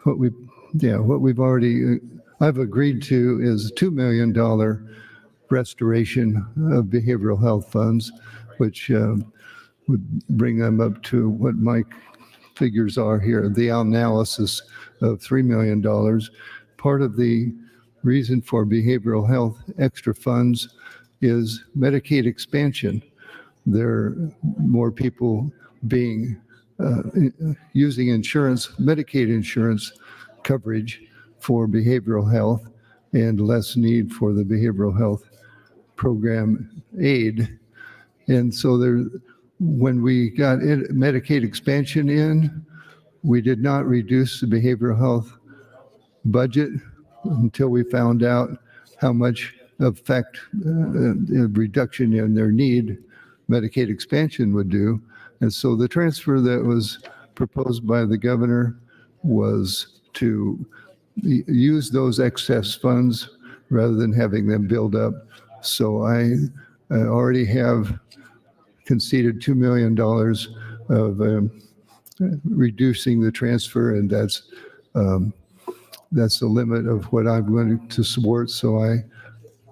what we've already I've agreed to is $2 million restoration of behavioral health funds, which would bring them up to what my figures are here, the analysis of $3 million. Part of the reason for behavioral health extra funds is Medicaid expansion. There are more people being using insurance, Medicaid insurance coverage for behavioral health, and less need for the behavioral health program aid. And so when we got Medicaid expansion in, we did not reduce the behavioral health budget until we found out how much effect reduction in their need Medicaid expansion would do. And so the transfer that was proposed by the governor was to use those excess funds rather than having them build up. So I already have conceded $2 million of reducing the transfer, and that's the limit of what I'm going to support. So I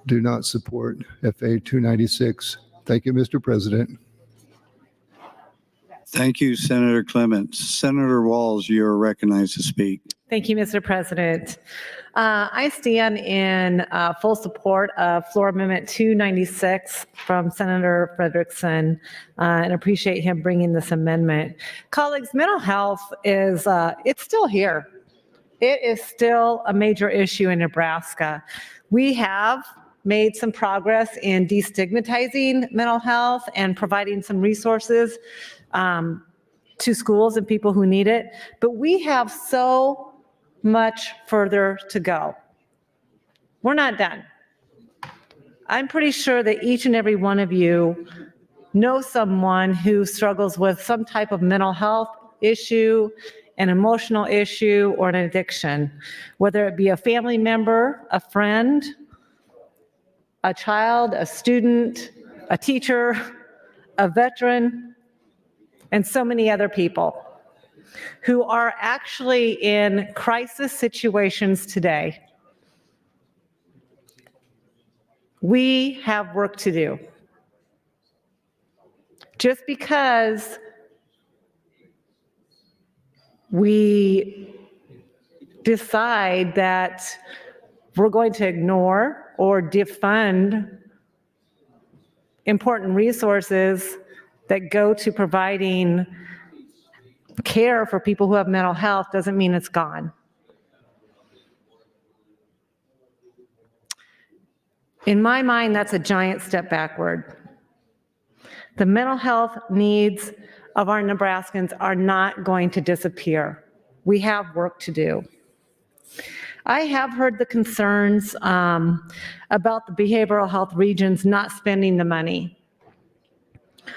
do not support FA 296. Thank you, Mr. President. Thank you, Senator Clements. Senator Walls, you're recognized to speak. Thank you, Mr. President. I stand in full support of Floor Amendment 296 from Senator Frederickson and appreciate him bringing this amendment. Colleagues, mental health is, it's still here. It is still a major issue in Nebraska. We have made some progress in destigmatizing mental health and providing some resources to schools and people who need it, but we have so much further to go. We're not done. I'm pretty sure that each and every one of you know someone who struggles with some type of mental health issue, an emotional issue, or an addiction, whether it be a family member, a friend, a child, a student, a teacher, a veteran, and so many other people who are actually in crisis situations today. We have work to do. Just because we decide that we're going to ignore or defund important resources that go to providing care for people who have mental health doesn't mean it's gone. In my mind, that's a giant step backward. The mental health needs of our Nebraskans are not going to disappear. We have work to do. I have heard the concerns about the behavioral health regions not spending the money.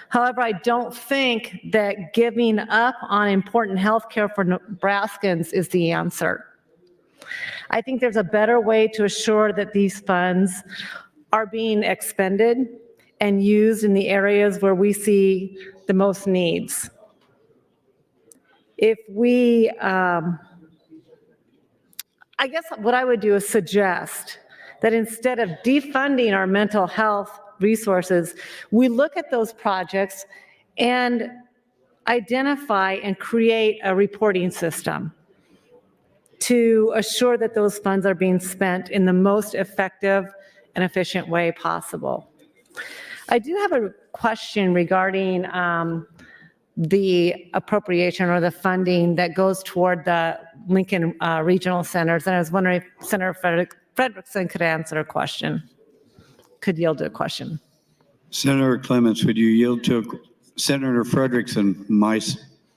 However, I don't think that giving up on important health care for Nebraskans is the answer. I think there's a better way to assure that these funds are being expended and used in the areas where we see the most needs. If we, I guess what I would do is suggest that instead of defunding our mental health resources, we look at those projects and identify and create a reporting system to assure that those funds are being spent in the most effective and efficient way possible. I do have a question regarding the appropriation or the funding that goes toward the Lincoln Regional Centers, and I was wondering if Senator Frederickson could answer a question, could yield to a question. Senator Clements, would you yield to Senator Frederickson? My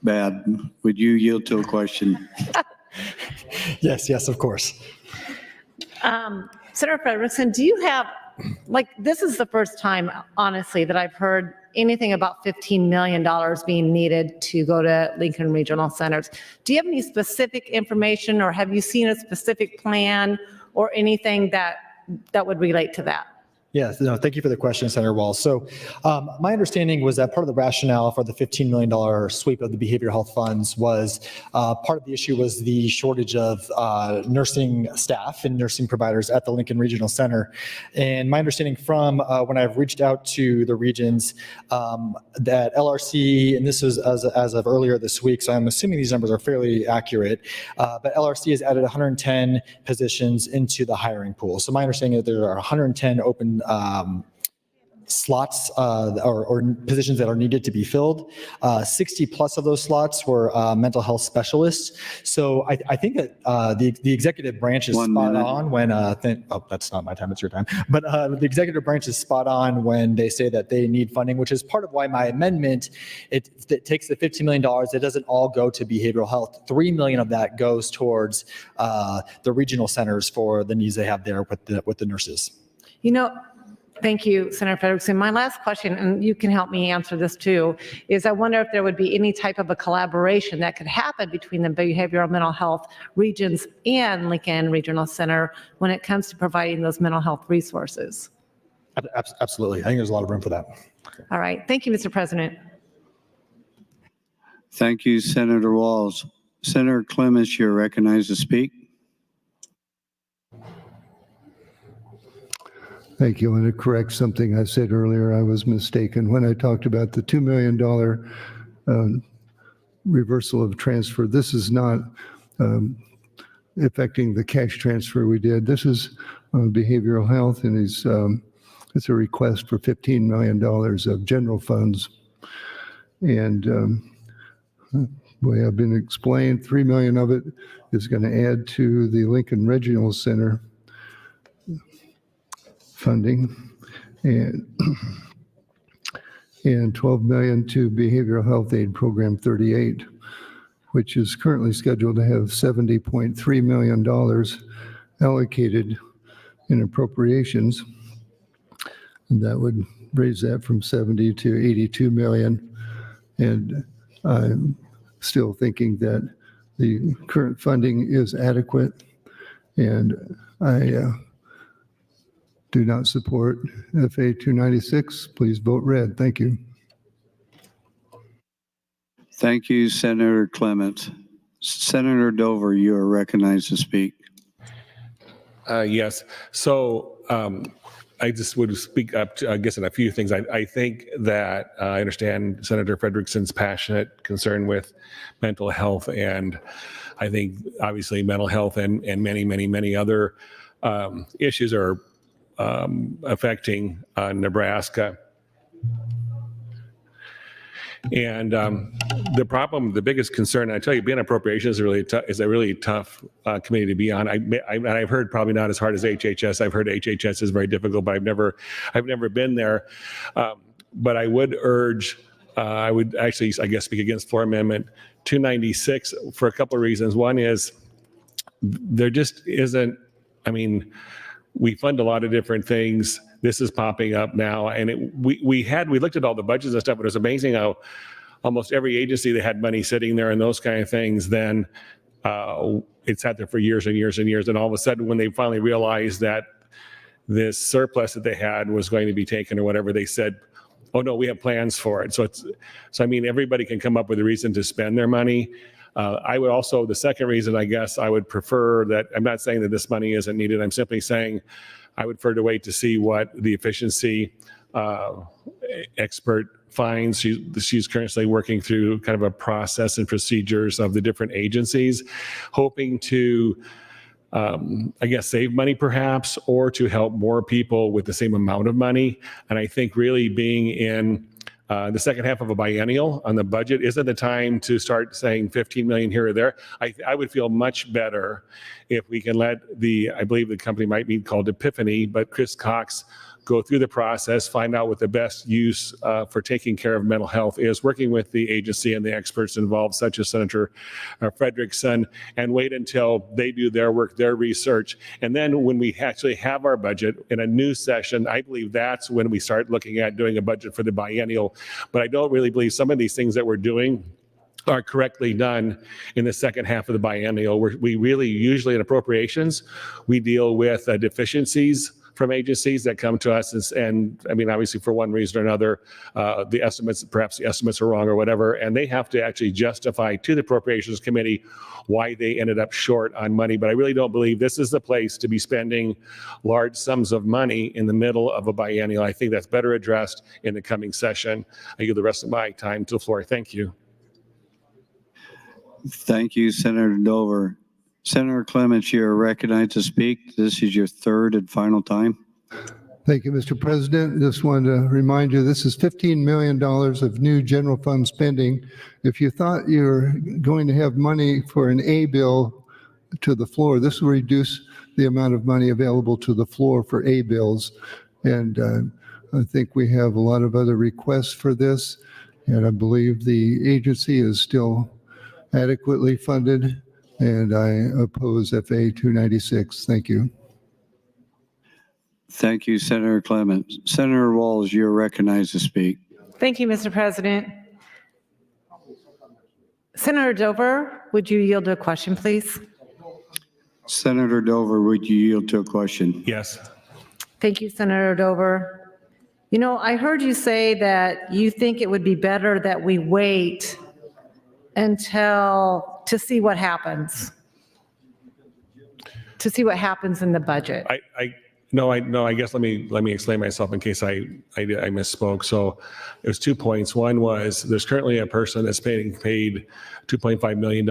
bad. Would you yield to a question? Yes, of course. Senator Frederickson, do you have, like, this is the first time, honestly, that I've heard anything about $15 million being needed to go to Lincoln Regional Centers. Do you have any specific information, or have you seen a specific plan or anything that would relate to that? Yes, no, thank you for the question, Senator Walz. So my understanding was that part of the rationale for the $15 million sweep of the behavioral health funds was part of the issue was the shortage of nursing staff and nursing providers at the Lincoln Regional Center. And my understanding from when I've reached out to the regions that LRC, and this was as of earlier this week, so I'm assuming these numbers are fairly accurate, but LRC has added 110 positions into the hiring pool. So my understanding is that there are 110 open slots or positions that are needed to be filled. 60 plus of those slots were mental health specialists. So I think that the executive branch is spot on when, that's not my time, it's your time. But the executive branch is spot on when they say that they need funding, which is part of why my amendment, it takes the $15 million, it doesn't all go to behavioral health. $3 million of that goes towards the regional centers for the needs they have there with the nurses. You know, thank you, Senator Frederickson. My last question, and you can help me answer this too, is I wonder if there would be any type of a collaboration that could happen between the behavioral mental health regions and Lincoln Regional Center when it comes to providing those mental health resources. Absolutely. I think there's a lot of room for that. All right. Thank you, Mr. President. Thank you, Senator Walz. Senator Clements, you're recognized to speak. Thank you. I want to correct something I said earlier. I was mistaken when I talked about the $2 million reversal of transfer. This is not affecting the cash transfer we did. This is behavioral health, and it's a request for $15 million of general funds. And way I've been explained, $3 million of it is going to add to the Lincoln Regional Center funding, and $12 million to Behavioral Health Aid Program 38, which is currently scheduled to have $70.3 million allocated in appropriations. And that would raise that from 70 to 82 million. And I'm still thinking that the current funding is adequate. And I do not support FA 296. Please vote red. Thank you. Thank you, Senator Clements. Senator Dover, you are recognized to speak. Yes. So I just would speak up, to, I guess, in a few things. I think that I understand Senator Frederickson's passionate concern with mental health, and I think obviously mental health and many other issues are affecting Nebraska. And the biggest concern, I tell you, being appropriations is a really tough committee to be on. I've heard probably not as hard as HHS. I've heard HHS is very difficult, but I've never been there. But I would urge, I would actually, I guess, speak against Floor Amendment 296 for a couple of reasons. One is there just isn't, I mean, we fund a lot of different things. This is popping up now, and we looked at all the budgets and stuff, but it was amazing how almost every agency that had money sitting there and those kind of things, then it sat there for years and years and years, and all of a sudden when they finally realized that this surplus that they had was going to be taken or whatever, they said, oh no, we have plans for it. So I mean, everybody can come up with a reason to spend their money. I would also, the second reason, I guess, I would prefer that, I'm not saying that this money isn't needed, I'm simply saying I would prefer to wait to see what the efficiency expert finds. She's currently working through kind of a process and procedures of the different agencies, hoping to, I guess, save money perhaps, or to help more people with the same amount of money. And I think really being in the second half of a biennial on the budget isn't the time to start saying 15 million here or there. I would feel much better if we can let I believe the company might be called Epiphany, but Chris Cox go through the process, find out what the best use for taking care of mental health is, working with the agency and the experts involved, such as Senator Frederickson, and wait until they do their work, their research. And then when we actually have our budget in a new session, I believe that's when we start looking at doing a budget for the biennial. But I don't really believe some of these things that we're doing are correctly done in the second half of the biennial. We really, usually in appropriations, we deal with deficiencies from agencies that come to us, and I mean, obviously for one reason or another, perhaps the estimates are wrong or whatever, and they have to actually justify to the Appropriations Committee why they ended up short on money. But I really don't believe this is the place to be spending large sums of money in the middle of a biennial. I think that's better addressed in the coming session. I give the rest of my time to the floor. Thank you. Thank you, Senator Dover. Senator Clements, you are recognized to speak. This is your third and final time. Thank you, Mr. President. Just wanted to remind you, this is $15 million of new general fund spending. If you thought you were going to have money for an A bill to the floor, this will reduce the amount of money available to the floor for A bills. And I think we have a lot of other requests for this, and I believe the agency is still adequately funded, and I oppose FA 296. Thank you. Thank you, Senator Clements. Senator Walls, you're recognized to speak. Thank you, Mr. President. Senator Dover, would you yield to a question, please? Senator Dover, would you yield to a question? Yes. Thank you, Senator Dover. You know, I heard you say that you think it would be better that we wait to see what happens, in the budget. No, I guess let me explain myself in case I misspoke. So there's 2 points. One was there's currently a person that's paid $2.5 million.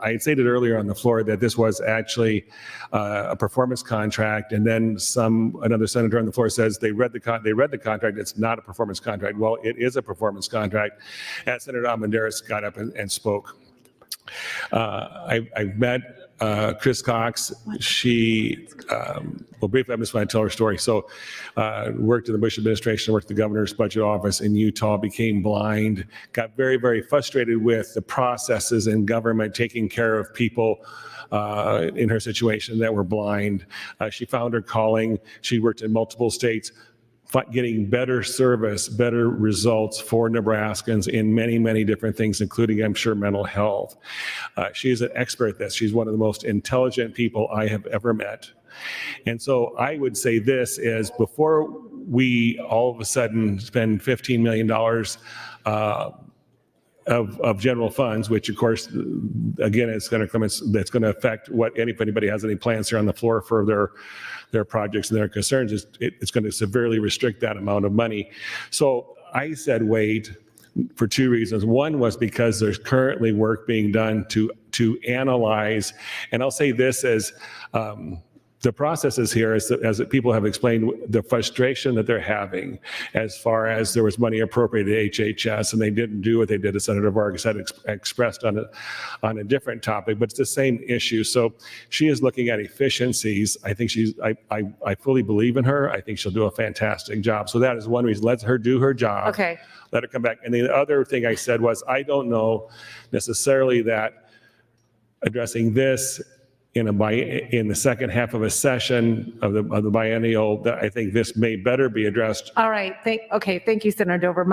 I had stated earlier on the floor that this was actually a performance contract, and then another senator on the floor says they read the contract. It's not a performance contract. Well, it is a performance contract. And Senator Almendarez got up and spoke. I've met Chris Cox, she, well, briefly, I just want to tell her story. So worked in the Bush administration, worked at the governor's budget office in Utah, became blind, got very, very frustrated with the processes in government taking care of people in her situation that were blind. She found her calling. She worked in multiple states, getting better service, better results for Nebraskans in many, many different things, including, I'm sure, mental health. She is an expert at this. She's one of the most intelligent people I have ever met. And so I would say this is, before we all of a sudden spend $15 million of general funds, which of course, again, it's going to come, that's going to affect what, if anybody has any plans here on the floor for their projects and their concerns, it's going to severely restrict that amount of money. So I said wait for two reasons. One was because there's currently work being done to analyze, and I'll say this as the processes here, as people have explained, the frustration that they're having as far as there was money appropriated to HHS and they didn't do what they did, as Senator Vargas had expressed on a different topic, but it's the same issue. So she is looking at efficiencies. I think I fully believe in her. I think she'll do a fantastic job. So that is one reason. Let her do her job. Okay. Let her come back. And the other thing I said was, I don't know necessarily that addressing this in the second half of a session of the biennial, that I think this may better be addressed. All right. Thank you, Senator Dover.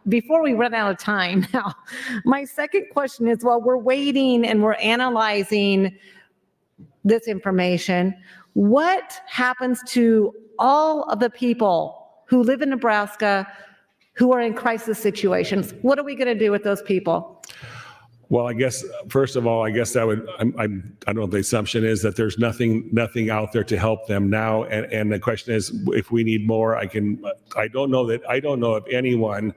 Before we run out of time now, my second question is, while we're waiting and we're analyzing this information, what happens to all of the people who live in Nebraska who are in crisis situations? What are we going to do with those people? Well, I guess, first of all, I guess that would, I don't know, the assumption is that there's nothing out there to help them now. And the question is, if we need more, I don't know of anyone,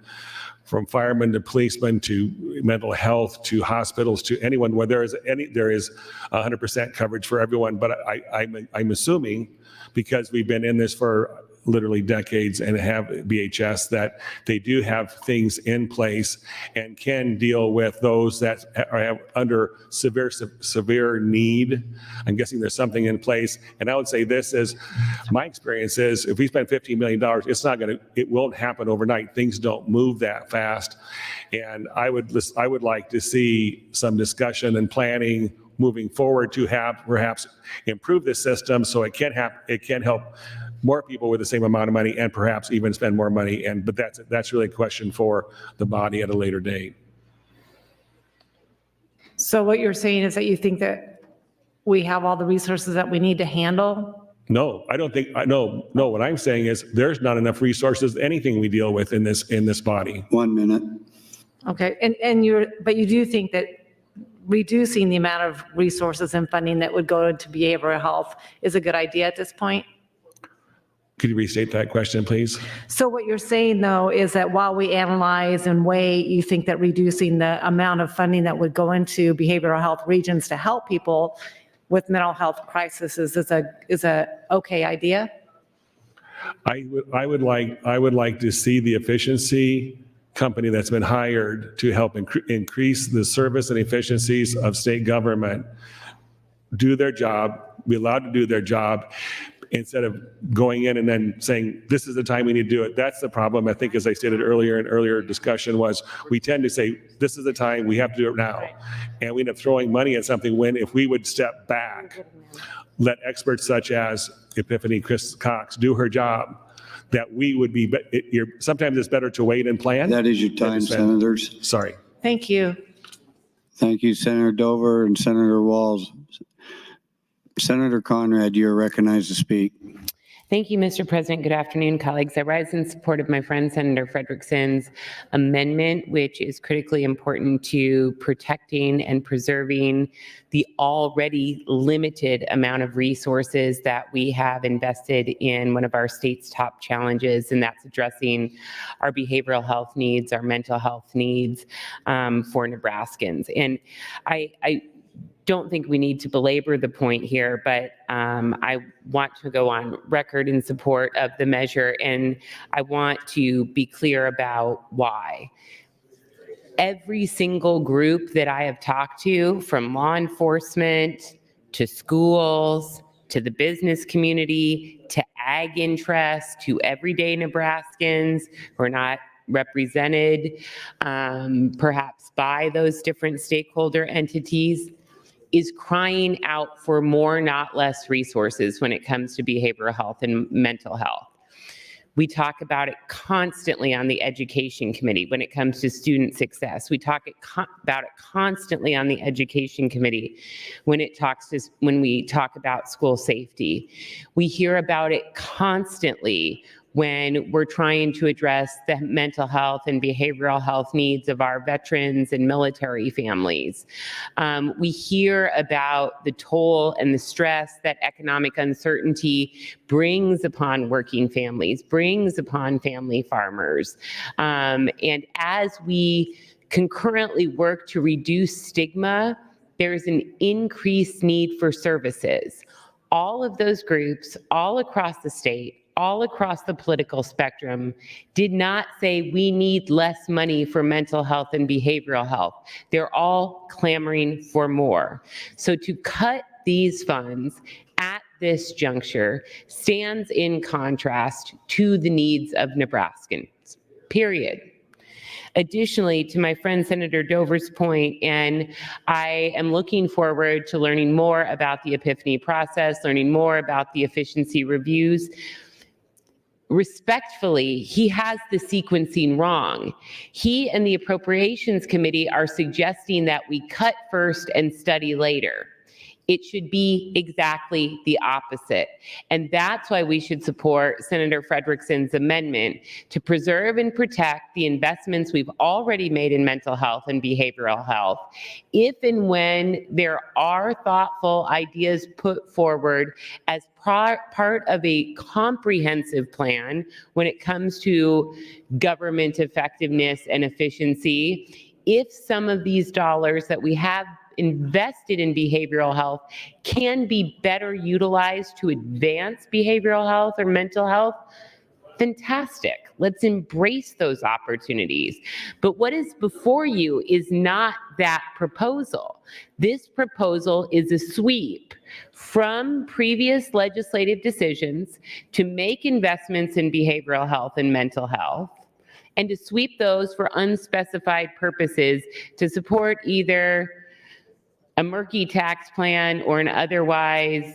from firemen to policemen to mental health to hospitals to anyone, where there is 100% coverage for everyone. But I'm assuming, because we've been in this for literally decades and have BHS, that they do have things in place and can deal with those that are under severe need. I'm guessing there's something in place. And I would say this is, my experience is, if we spend $15 million, it won't happen overnight. Things don't move that fast. And I would like to see some discussion and planning moving forward to have perhaps improve this system so it can help more people with the same amount of money and perhaps even spend more money. But that's really a question for the body at a later date. So what you're saying is that you think that we have all the resources that we need to handle? No, I don't think, no, what I'm saying is there's not enough resources, anything we deal with in this body. 1 minute. Okay, but you do think that reducing the amount of resources and funding that would go into behavioral health is a good idea at this point? Could you restate that question, please? So what you're saying, though, is that while we analyze and weigh, you think that reducing the amount of funding that would go into behavioral health regions to help people with mental health crises is a okay idea? I would like to see the efficiency company that's been hired to help increase the service and efficiencies of state government do their job, be allowed to do their job, instead of going in and then saying, this is the time we need to do it. That's the problem, I think, as I stated earlier in earlier discussion, was we tend to say, this is the time, we have to do it now. And we end up throwing money at something when, if we would step back, let experts such as Epiphany Chris Cox do her job, that we would be, sometimes it's better to wait and plan. That is your time, senators. Sorry. Thank you. Thank you, Senator Dover and Senator Walls. Senator Conrad, you're recognized to speak. Thank you, Mr. President. Good afternoon, colleagues. I rise in support of my friend Senator Frederickson's amendment, which is critically important to protecting and preserving the already limited amount of resources that we have invested in one of our state's top challenges, and that's addressing our behavioral health needs, our mental health needs for Nebraskans. And I don't think we need to belabor the point here, but I want to go on record in support of the measure, and I want to be clear about why. Every single group that I have talked to, from law enforcement to schools, to the business community, to ag interests, to everyday Nebraskans who are not represented perhaps by those different stakeholder entities, is crying out for more, not less resources when it comes to behavioral health and mental health. We talk about it constantly on the Education Committee when it comes to student success. We talk about it constantly on the Education Committee when we talk about school safety. We hear about it constantly when we're trying to address the mental health and behavioral health needs of our veterans and military families. We hear about the toll and the stress that economic uncertainty brings upon working families, brings upon family farmers. And as we concurrently work to reduce stigma, there's an increased need for services. All of those groups, all across the state, all across the political spectrum, did not say we need less money for mental health and behavioral health. They're all clamoring for more. So to cut these funds at this juncture stands in contrast to the needs of Nebraskans, period. Additionally, to my friend Senator Dover's point, and I am looking forward to learning more about the Epiphany process, learning more about the efficiency reviews. Respectfully, he has the sequencing wrong. He and the Appropriations Committee are suggesting that we cut first and study later. It should be exactly the opposite. And that's why we should support Senator Frederickson's amendment to preserve and protect the investments we've already made in mental health and behavioral health. If and when there are thoughtful ideas put forward as part of a comprehensive plan when it comes to government effectiveness and efficiency, if some of these dollars that we have invested in behavioral health can be better utilized to advance behavioral health or mental health, fantastic. Let's embrace those opportunities. But what is before you is not that proposal. This proposal is a sweep from previous legislative decisions to make investments in behavioral health and mental health, and to sweep those for unspecified purposes to support either a murky tax plan or an otherwise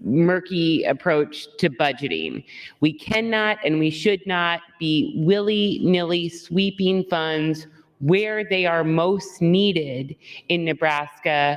murky approach to budgeting. We cannot and we should not be willy-nilly sweeping funds where they are most needed in Nebraska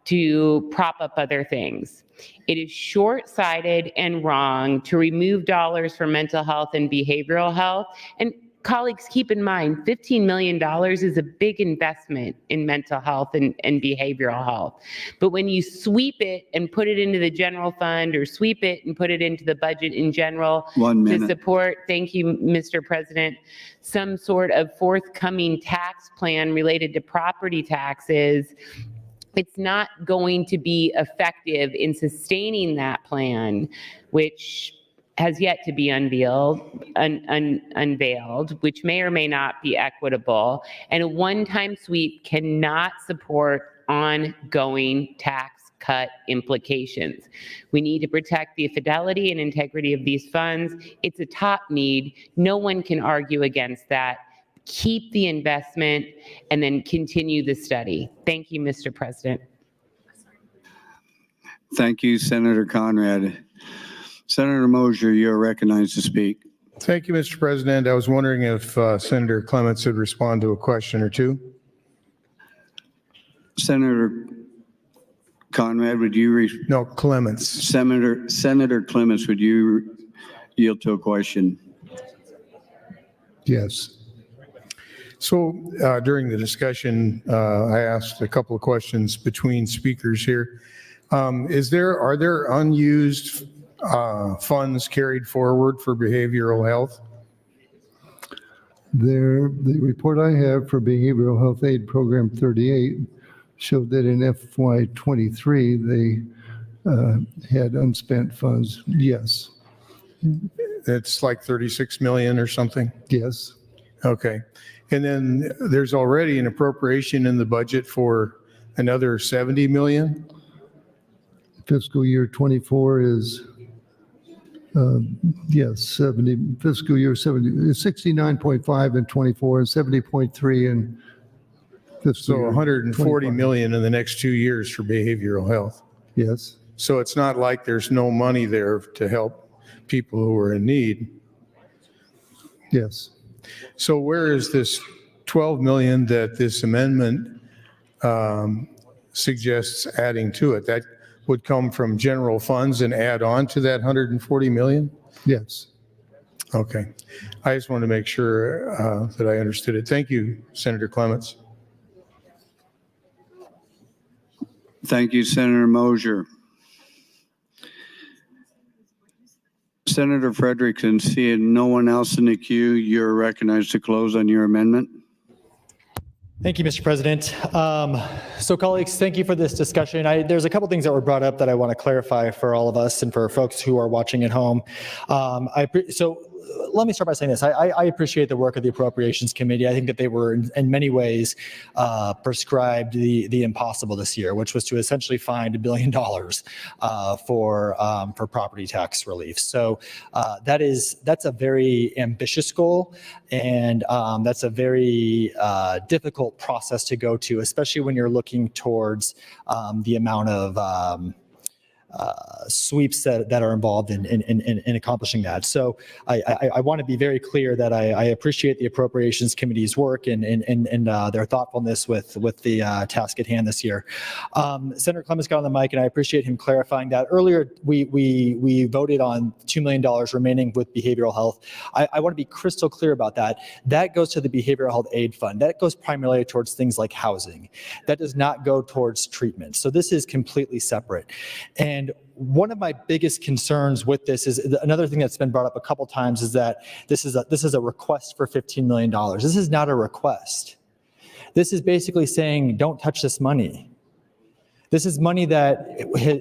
to prop up other things. It is short-sighted and wrong to remove dollars from mental health and behavioral health. And colleagues, keep in mind, $15 million is a big investment in mental health and behavioral health. But when you sweep it and put it into the general fund, or sweep it and put it into the budget in general to support, thank you, Mr. President, some sort of forthcoming tax plan related to property taxes, it's not going to be effective in sustaining that plan, which has yet to be unveiled, which may or may not be equitable. And a one-time sweep cannot support ongoing tax cut implications. We need to protect the fidelity and integrity of these funds. It's a top need. No one can argue against that. Keep the investment and then continue the study. Thank you, Mr. President. Thank you, Senator Conrad. Senator Mosher, you're recognized to speak. Thank you, Mr. President. I was wondering if Senator Clements would respond to a question or two. Senator Conrad, would you? No, Clements. Senator Clements, would you yield to a question? Yes. So during the discussion, I asked a couple of questions between speakers here. Are there unused funds carried forward for behavioral health? The report I have for Behavioral Health Aid Program 38 showed that in FY23 they had unspent funds. Yes. It's like 36 million or something? Yes. Okay. And then there's already an appropriation in the budget for another 70 million? Fiscal year 24 is, yes, 70, fiscal year 70, 69.5 in 24 and 70.3 in fiscal So year 140 25. million in the next 2 years for behavioral health. Yes. So it's not like there's no money there to help people who are in need. Yes. So where is this 12 million that this amendment suggests adding to it? That would come from general funds and add on to that 140 million? Yes. Okay. I just wanted to make sure that I understood it. Thank you, Senator Clements. Thank you, Senator Mosier. Senator Frederickson, seeing no one else in the queue, you're recognized to close on your amendment. Thank you, Mr. President. So colleagues, thank you for this discussion. There's a couple things that were brought up that I want to clarify for all of us and for folks who are watching at home. So let me start by saying this. I appreciate the work of the Appropriations Committee. I think that they were in many ways prescribed the impossible this year, which was to essentially find $1 billion for property tax relief. So that's a very ambitious goal, and that's a very difficult process to go to, especially when you're looking towards the amount of sweeps that are involved in accomplishing that. So I want to be very clear that I appreciate the Appropriations Committee's work and their thoughtfulness with the task at hand this year. Senator Clements got on the mic, and I appreciate him clarifying that. Earlier, we voted on $2 million remaining with behavioral health. I want to be crystal clear about that. That goes to the Behavioral Health Aid Fund. That goes primarily towards things like housing. That does not go towards treatment. So this is completely separate. And one of my biggest concerns with this is another thing that's been brought up a couple times is that this is a request for $15 million. This is not a request. This is basically saying, don't touch this money. This is money that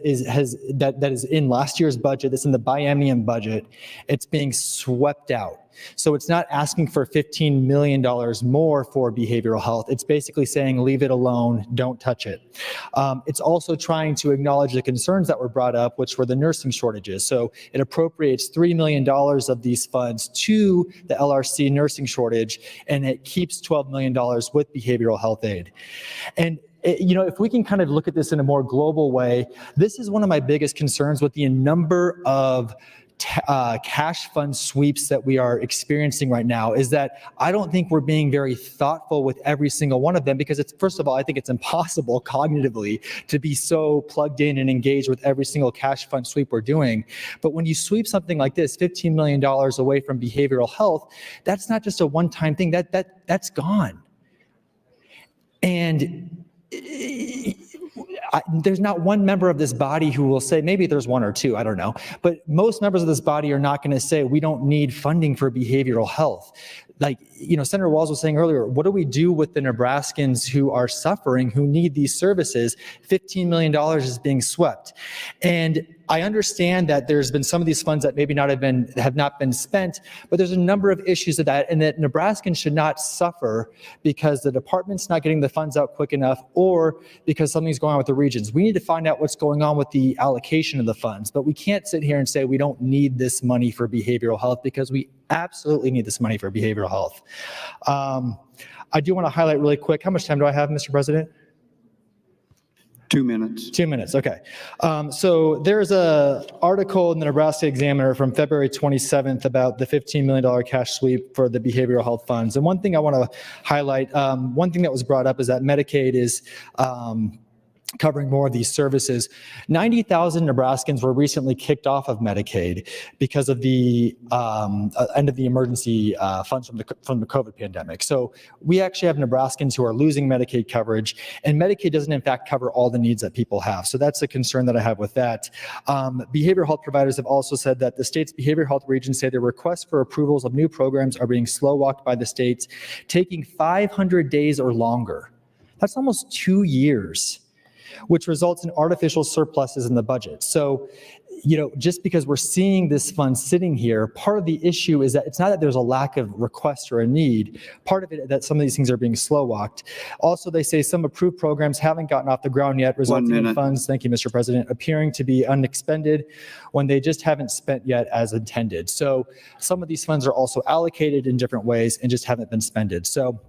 is in last year's budget. It's in the biennium budget. It's being swept out. So it's not asking for $15 million more for behavioral health. It's basically saying, leave it alone, don't touch it. It's also trying to acknowledge the concerns that were brought up, which were the nursing shortages. So it appropriates $3 million of these funds to the LRC nursing shortage, and it keeps $12 million with behavioral health aid. And if we can kind of look at this in a more global way, this is one of my biggest concerns with the number of cash fund sweeps that we are experiencing right now, is that I don't think we're being very thoughtful with every single one of them, because first of all, I think it's impossible cognitively to be so plugged in and engaged with every single cash fund sweep we're doing. But when you sweep something like this, $15 million away from behavioral health, that's not just a one-time thing, that's gone. And there's not one member of this body who will say, maybe there's one or two, I don't know, but most members of this body are not going to say we don't need funding for behavioral health. Like, Senator Walz was saying earlier, what do we do with the Nebraskans who are suffering, who need these services? $15 million is being swept. And I understand that there's been some of these funds that maybe have not been spent, but there's a number of issues with that, and that Nebraskans should not suffer because the department's not getting the funds out quick enough, or because something's going on with the regions. We need to find out what's going on with the allocation of the funds, but we can't sit here and say we don't need this money for behavioral health, because we absolutely need this money for behavioral health. I do want to highlight really quick, how much time do I have, Mr. President? 2 minutes. 2 minutes, okay. So there's an article in the Nebraska Examiner from February 27th about the $15 million cash sweep for the behavioral health funds. And one thing I want to highlight, one thing that was brought up is that Medicaid is covering more of these services. 90,000 Nebraskans were recently kicked off of Medicaid because of the end of the emergency funds from the COVID pandemic. So we actually have Nebraskans who are losing Medicaid coverage, and Medicaid doesn't in fact cover all the needs that people have. So that's a concern that I have with that. Behavioral health providers have also said that the state's behavioral health regions say their requests for approvals of new programs are being slow walked by the states, taking 500 days or longer. That's almost 2 years, which results in artificial surpluses in the budget. So, just because we're seeing this fund sitting here, part of the issue is that it's not that there's a lack of request or a need. Part of it that some of these things are being slow walked. Also, they say some approved programs haven't gotten off the ground yet, resulting in funds, thank you, Mr. President, appearing to be unexpended when they just haven't spent yet as intended. So some of these funds are also allocated in different ways and just haven't been spended. So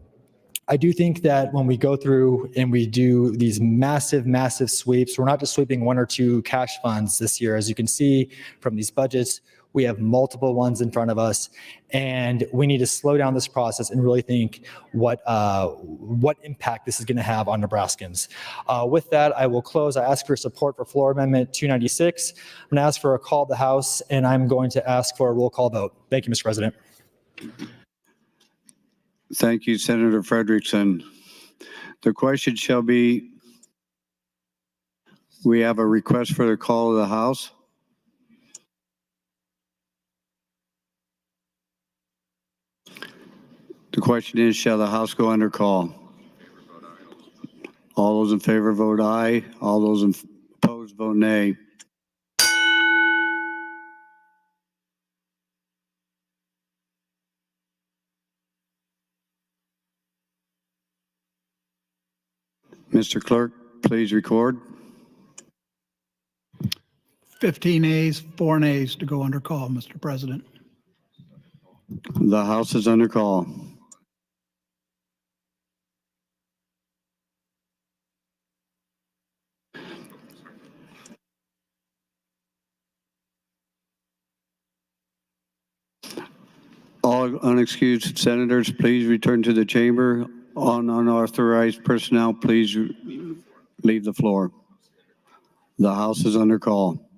I do think that when we go through and we do these massive, massive sweeps, we're not just sweeping one or two cash funds this year. As you can see from these budgets, we have multiple ones in front of us, and we need to slow down this process and really think what impact this is going to have on Nebraskans. With that, I will close. I ask for support for Floor Amendment 296. I'm going to ask for a call of the House, and I'm going to ask for a roll call vote. Thank you, Mr. President. Thank you, Senator Frederickson. The question shall be, we have a request for the call of the House. The question is, shall the House go under call? All those in favor vote aye. All those opposed vote nay. Mr. Clerk, please record. 15 ayes, 4 nays to go under call, Mr. President. The House is under call. All unexcused senators, please return to the chamber. On unauthorized personnel, please leave the floor. The House is under call.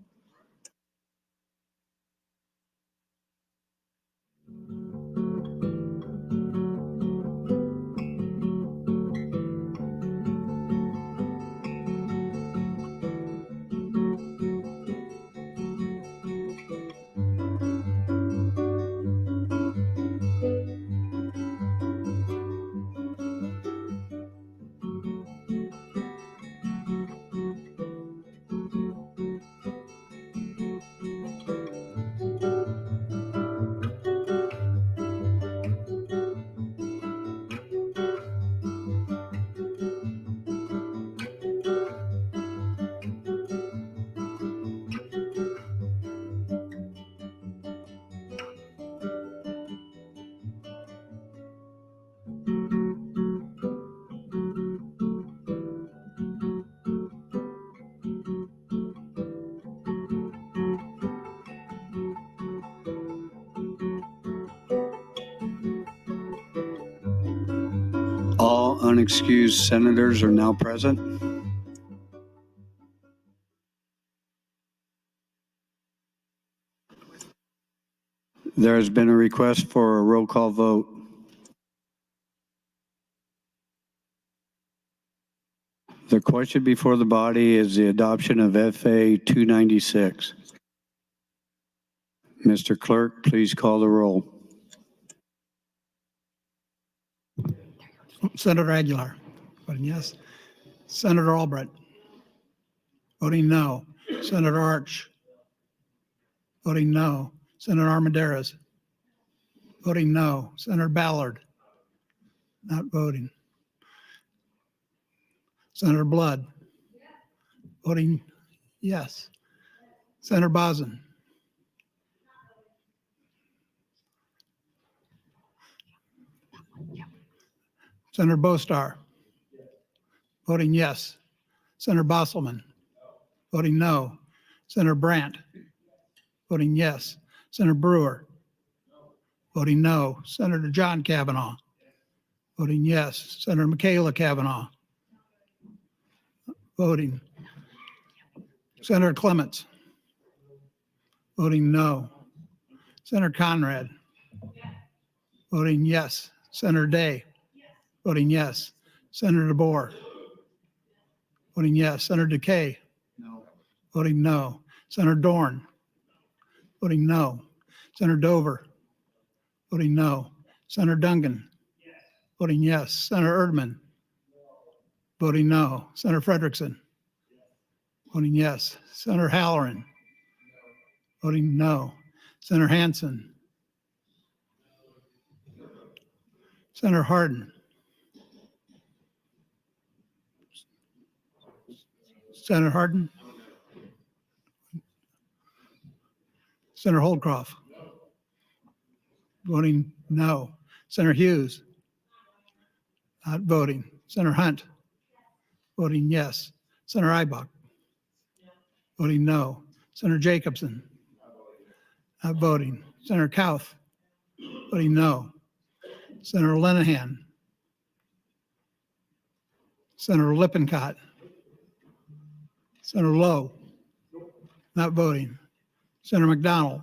All unexcused senators are now present. There has been a request for a roll call vote. The question before the body is the adoption of FA 296. Mr. Clerk, please call the roll. Senator Aguilar, voting yes. Senator Albright, voting no. Senator Arch, voting no. Senator Armendariz, voting no. Senator Ballard, not voting. Senator Blood, voting yes. Senator Bozen, Senator Bostar, voting yes. Senator Bosselman, voting no. Senator Brandt, voting yes. Senator Brewer, voting no. Senator John Kavanaugh, voting yes. Senator Michaela Kavanaugh, voting. Senator Clements, voting no. Senator Conrad, voting yes. Senator Day, voting yes. Senator DeBoer, voting yes. Senator DeKay, voting no. Senator Dorn, voting no. Senator Dover, voting no. Senator Dungan, voting yes. Senator Erdman, voting no. Senator Frederickson, voting yes. Senator Halloran, Voting no. Senator Hansen. Senator Hardin. Senator Hardin. Senator Holdcroft. Voting no. Senator Hughes. Not voting. Senator Hunt. Voting yes. Senator Ibach. Voting no. Senator Jacobson. Not voting. Senator Kauth. Voting no. Senator Linehan. Senator Lippincott. Senator Lowe. Not voting. Senator McDonald.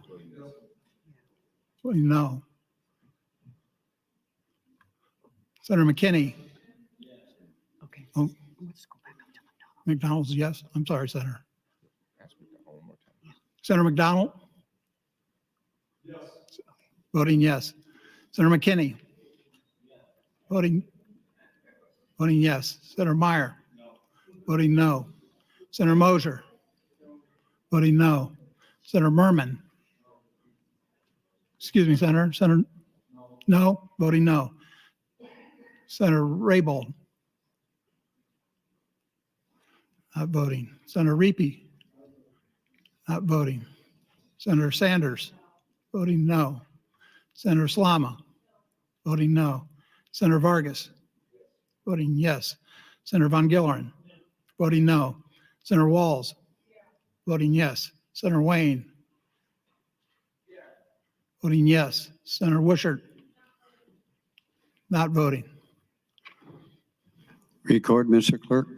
Voting no. Senator McKinney. Okay. Oh, McDonald's yes. I'm sorry, Senator. Senator McDonald. Yes. Voting yes. Senator McKinney. Voting yes. Senator Meyer. Voting no. Senator Moser. Voting no. Senator Merman. Excuse me, Senator. Senator no. Voting no. Senator Raybold. Not voting. Senator Reapy. Not voting. Senator Sanders. Voting no. Senator Slama. Voting no. Senator Vargas. Voting yes. Senator Von Gilleren. Voting no. Senator Walls. Voting yes. Senator Wayne. Voting yes. Senator Wishart. Not voting. Record, Mr. Clerk.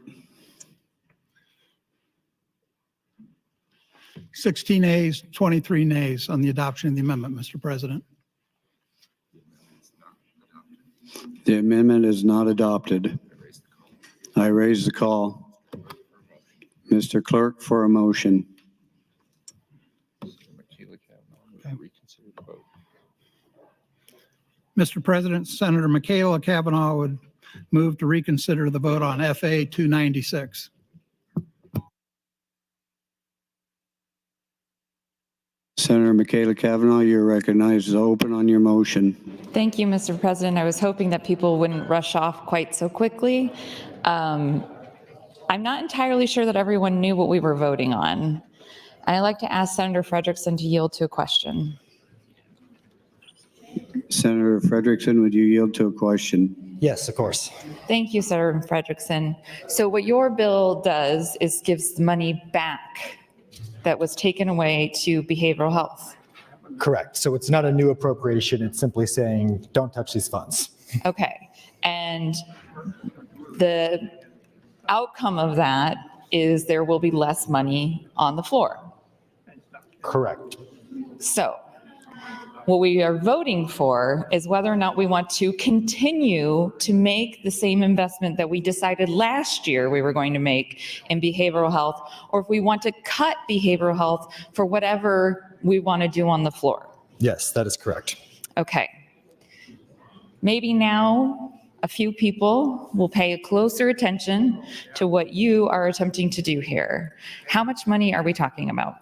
16 ayes, 23 nays on the adoption of the amendment, Mr. President. The amendment is not adopted. I raise the call. Mr. Clerk, for a motion. Mr. President, Senator Michaela Kavanaugh would move to reconsider the vote on FA 296. Senator Michaela Kavanaugh, you're recognized as open on your motion. Thank you, Mr. President. I was hoping that people wouldn't rush off quite so quickly. I'm not entirely sure that everyone knew what we were voting on. And I'd like to ask Senator Frederickson to yield to a question. Senator Frederickson, would you yield to a question? Yes, of course. Thank you, Senator Frederickson. So what your bill does is gives money back that was taken away to behavioral health. Correct. So it's not a new appropriation. It's simply saying, don't touch these funds. Okay. And the outcome of that is there will be less money on the floor. Correct. So what we are voting for is whether or not we want to continue to make the same investment that we decided last year we were going to make in behavioral health, or if we want to cut behavioral health for whatever we want to do on the floor. Yes, that is correct. Okay. Maybe now a few people will pay a closer attention to what you are attempting to do here. How much money are we talking about?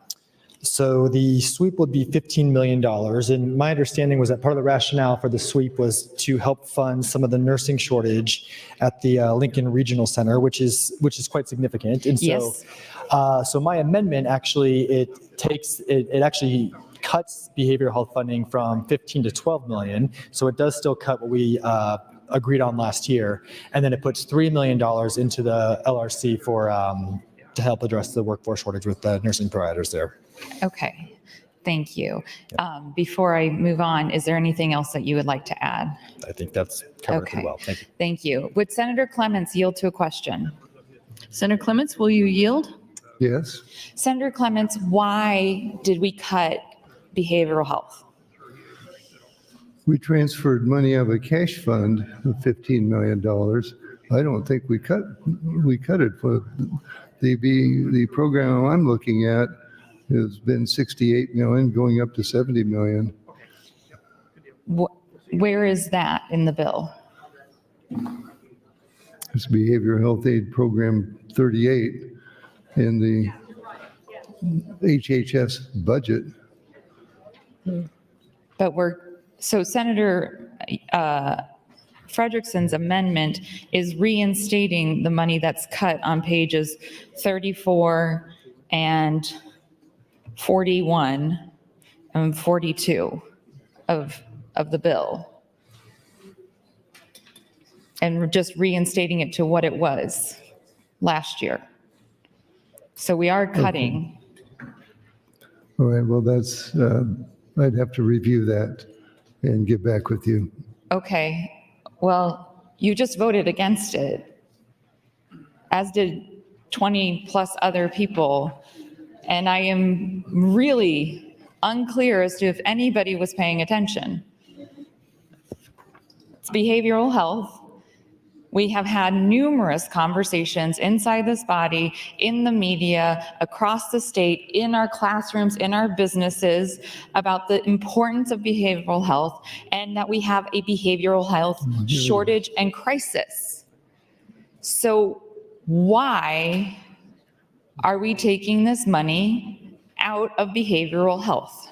So the sweep would be $15 million. And my understanding was that part of the rationale for the sweep was to help fund some of the nursing shortage at the Lincoln Regional Center, which is quite significant. And so, Yes. So my amendment actually, it actually cuts behavioral health funding from 15 to 12 million. So it does still cut what we agreed on last year. And then it puts $3 million into the LRC for to help address the workforce shortage with the nursing providers there. Okay, thank you. Before I move on, is there anything else that you would like to add? I think that's covered pretty well. Thank you. Thank you. Would Senator Clements yield to a question? Senator Clements, will you yield? Yes. Senator Clements, why did we cut behavioral health? We transferred money out of a cash fund of $15 million. I don't think we cut it. For the program I'm looking at has been 68 million, going up to 70 million. Where is that in the bill? It's Behavioral Health Aid Program 38 in the HHS budget. But so Senator Frederickson's amendment is reinstating the money that's cut on pages 34 and 41 and 42 of the bill. And we're just reinstating it to what it was last year. So we are cutting. All right, well, that's, I'd have to review that and get back with you. Okay, well, you just voted against it, as did 20 plus other people. And I am really unclear as to if anybody was paying attention. It's behavioral health. We have had numerous conversations inside this body, in the media, across the state, in our classrooms, in our businesses, about the importance of behavioral health and that we have a behavioral health shortage and crisis. So why are we taking this money out of behavioral health?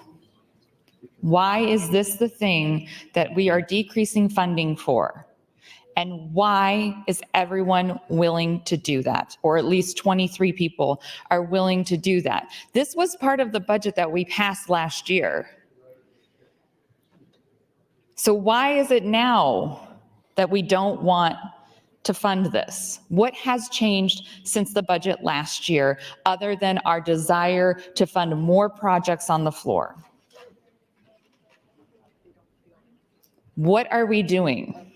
Why is this the thing that we are decreasing funding for? And why is everyone willing to do that? Or at least 23 people are willing to do that. This was part of the budget that we passed last year. So why is it now that we don't want to fund this? What has changed since the budget last year, other than our desire to fund more projects on the floor? What are we doing?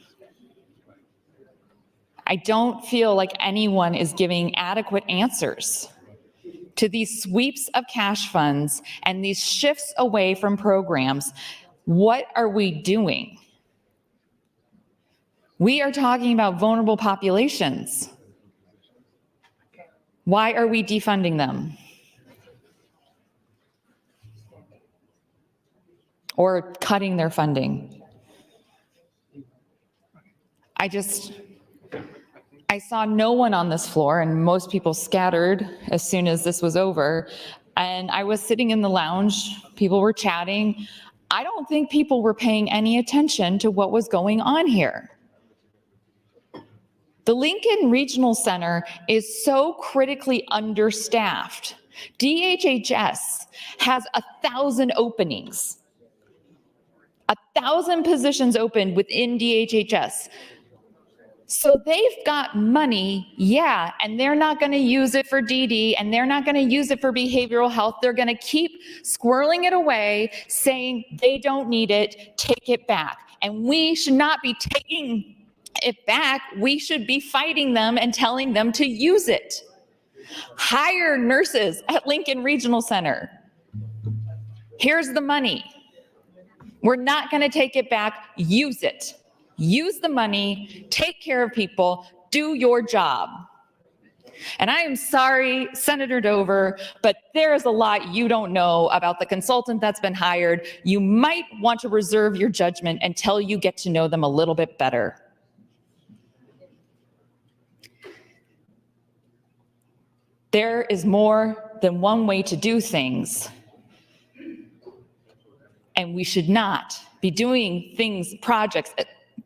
I don't feel like anyone is giving adequate answers to these sweeps of cash funds and these shifts away from programs. What are we doing? We are talking about vulnerable populations. Why are we defunding them? Or cutting their funding? I saw no one on this floor, and most people scattered as soon as this was over. And I was sitting in the lounge, people were chatting. I don't think people were paying any attention to what was going on here. The Lincoln Regional Center is so critically understaffed. DHHS has 1,000 openings, 1,000 positions open within DHHS. So they've got money, yeah, and they're not going to use it for DD, and they're not going to use it for behavioral health. They're going to keep squirreling it away, saying they don't need it, take it back. And we should not be taking it back. We should be fighting them and telling them to use it. Hire nurses at Lincoln Regional Center. Here's the money. We're not going to take it back. Use it. Use the money, take care of people, do your job. And I am sorry, Senator Dover, but there is a lot you don't know about the consultant that's been hired. You might want to reserve your judgment until you get to know them a little bit better. There is more than one way to do things. And we should not be doing things, projects,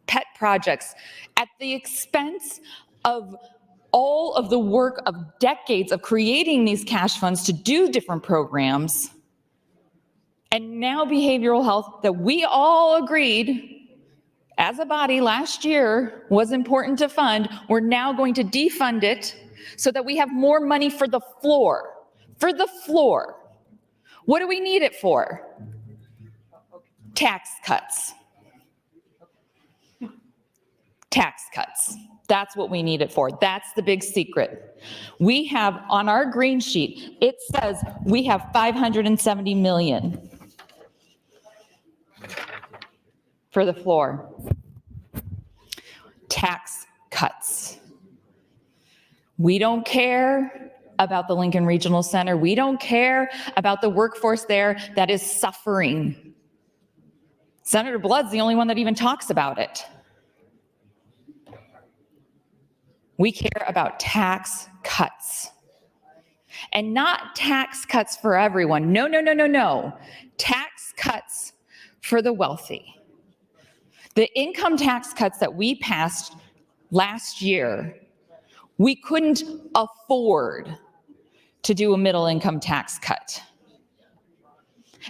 pet projects, at the expense of all of the work of decades of creating these cash funds to do different programs. And now behavioral health that we all agreed as a body last year was important to fund, we're now going to defund it so that we have more money for the floor. For the floor. What do we need it for? Tax cuts. Tax cuts. That's what we need it for. That's the big secret. We have on our green sheet, it says we have $570 million for the floor. Tax cuts. We don't care about the Lincoln Regional Center. We don't care about the workforce there that is suffering. Senator Blood's the only one that even talks about it. We care about tax cuts. and not tax cuts for everyone. No, no, no, no, no. Tax cuts for the wealthy. The income tax cuts that we passed last year, we couldn't afford to do a middle income tax cut.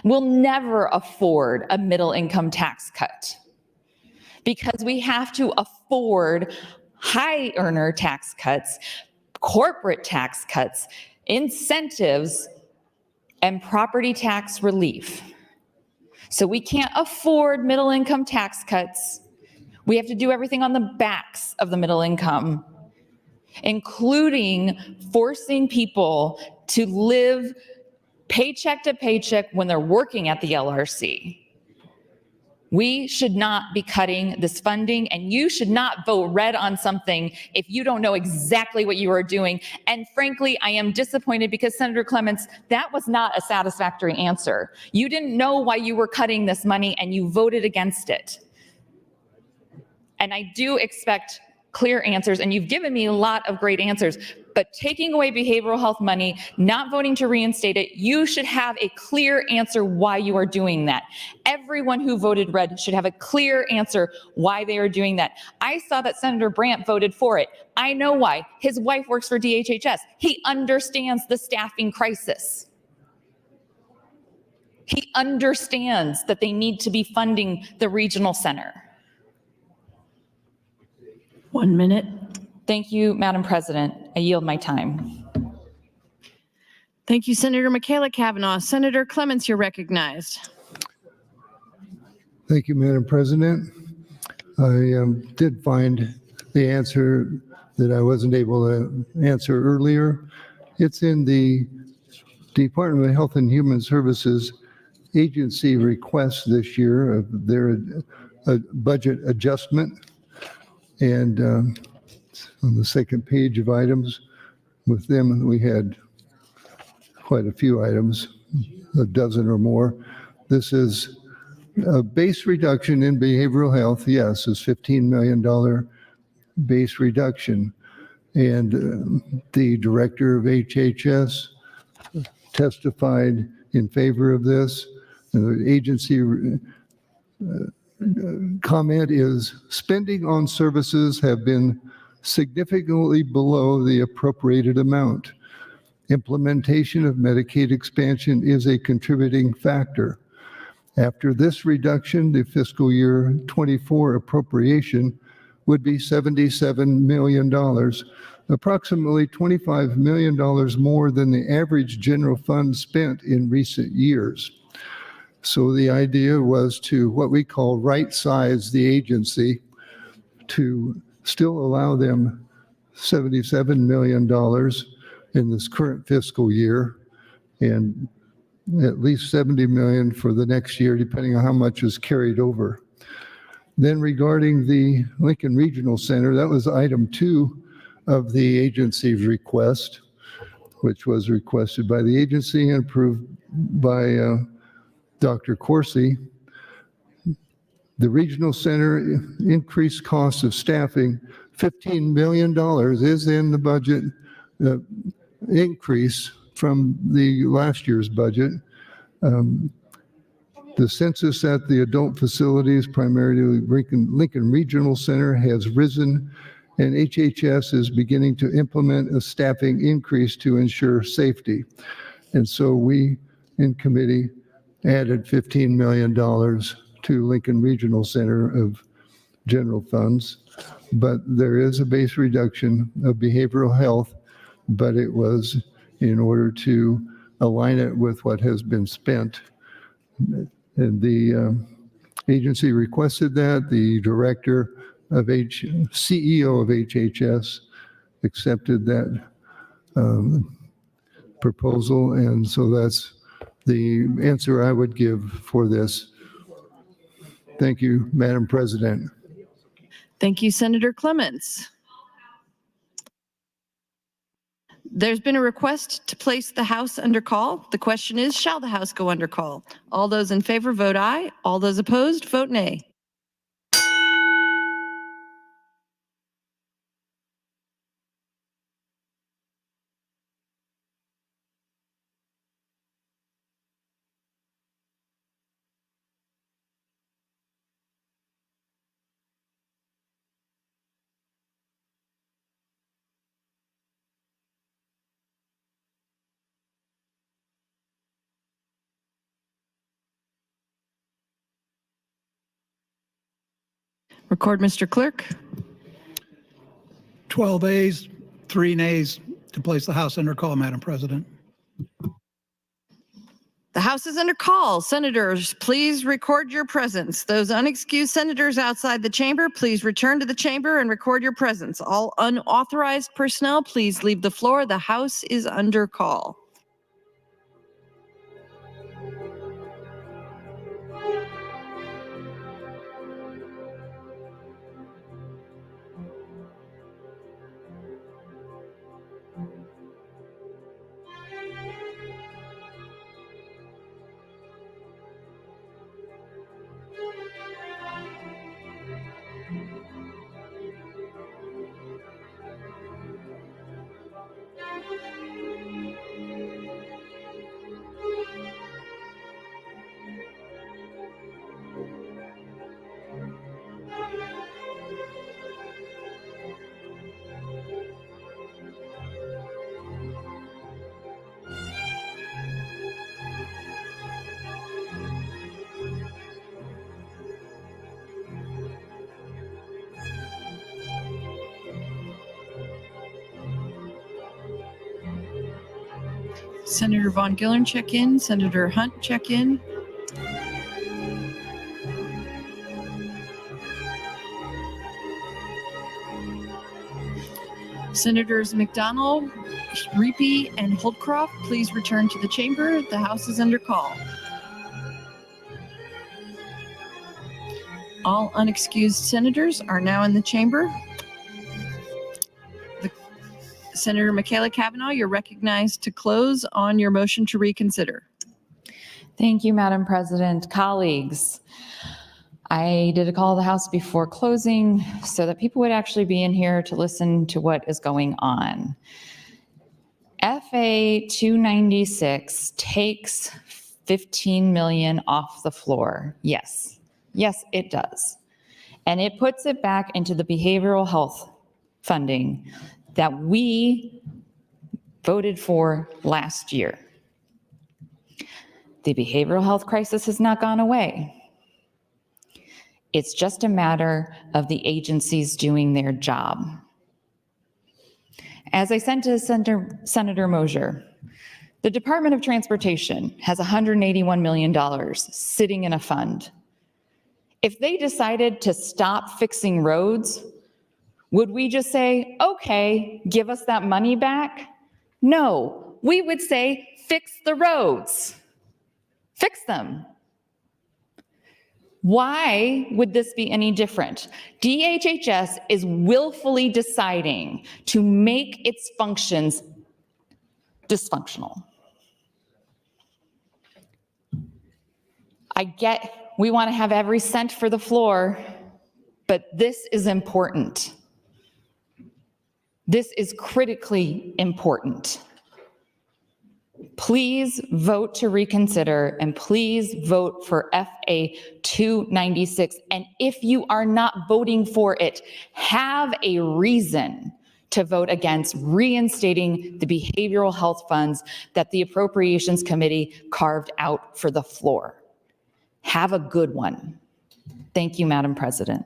We'll never afford a middle income tax cut because we have to afford high earner tax cuts, corporate tax cuts, incentives, and property tax relief. So we can't afford middle income tax cuts. We have to do everything on the backs of the middle income, including forcing people to live paycheck to paycheck when they're working at the LRC. We should not be cutting this funding, and you should not vote red on something if you don't know exactly what you are doing. And frankly, I am disappointed because Senator Clements, that was not a satisfactory answer. You didn't know why you were cutting this money and you voted against it. And I do expect clear answers, and you've given me a lot of great answers, but taking away behavioral health money, not voting to reinstate it, you should have a clear answer why you are doing that. Everyone who voted red should have a clear answer why they are doing that. I saw that Senator Brandt voted for it. I know why. His wife works for DHHS. He understands the staffing crisis. He understands that they need to be funding the regional center. 1 minute. Thank you, Madam President. I yield my time. Thank you, Senator Michaela Kavanaugh. Senator Clements, you're recognized. Thank you, Madam President. I did find the answer that I wasn't able to answer earlier. It's in the Department of Health and Human Services agency request this year of their budget adjustment. And on the second page of items with them, we had quite a few items, a dozen or more. This is a base reduction in behavioral health. Yes, it's $15 million base reduction. And the director of HHS testified in favor of this. The agency comment is spending on services have been significantly below the appropriated amount. Implementation of Medicaid expansion is a contributing factor. After this reduction, the fiscal year 24 appropriation would be $77 million, approximately $25 million more than the average general fund spent in recent years. So the idea was to what we call right-size the agency to still allow them $77 million in this current fiscal year and at least $70 million for the next year, depending on how much is carried over. Then regarding the Lincoln Regional Center, that was item 2 of the agency's request, which was requested by the agency and approved by Dr. Corsi. The regional center increased cost of staffing, $15 million is in the budget increase from the last year's budget. The census at the adult facilities, primarily Lincoln Regional Center, has risen, and HHS is beginning to implement a staffing increase to ensure safety. And so we, in committee, added $15 million to Lincoln Regional Center of general funds. But there is a base reduction of behavioral health, but it was in order to align it with what has been spent. And the agency requested that. The director of CEO of HHS accepted that proposal. And so that's the answer I would give for this. Thank you, Madam President. Thank you, Senator Clements. There's been a request to place the House under call. The question is, shall the House go under call? All those in favor vote aye. All those opposed vote nay. Record, Mr. Clerk. 12 ayes, 3 nays to place the House under call, Madam President. The House is under call. Senators, please record your presence. Those unexcused senators outside the chamber, please return to the chamber and record your presence. All unauthorized personnel, please leave the floor. The House is under call. Senator Von Gillern, check in. Senator Hunt, check in. Senators McDonald, Reapy, and Holdcroft, please return to the chamber. The House is under call. All unexcused senators are now in the chamber. Senator Michaela Kavanaugh, you're recognized to close on your motion to reconsider. Thank you, Madam President. Colleagues, I did a call to the House before closing so that people would actually be in here to listen to what is going on. FA 296 takes 15 million off the floor. Yes, it does. And it puts it back into the behavioral health funding that we voted for last year. The behavioral health crisis has not gone away. It's just a matter of the agencies doing their job. As I said to Senator Mosier, the Department of Transportation has $181 million sitting in a fund. If they decided to stop fixing roads, would we just say, okay, give us that money back? No, we would say, fix the roads. Fix them. Why would this be any different? DHHS is willfully deciding to make its functions dysfunctional. I get we want to have every cent for the floor, but this is important. This is critically important. Please vote to reconsider and please vote for FA 296. And if you are not voting for it, have a reason to vote against reinstating the behavioral health funds that the Appropriations Committee carved out for the floor. Have a good one. Thank you, Madam President.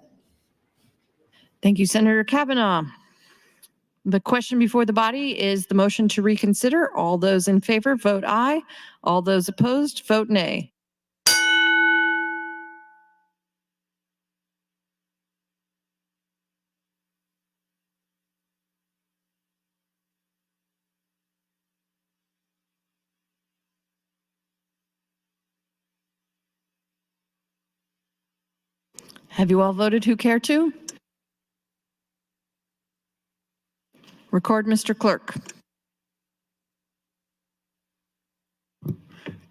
Thank you, Senator Kavanaugh. The question before the body is the motion to reconsider. All those in favor, vote aye. All those opposed, vote nay. Have you all voted who care to? Record, Mr. Clerk.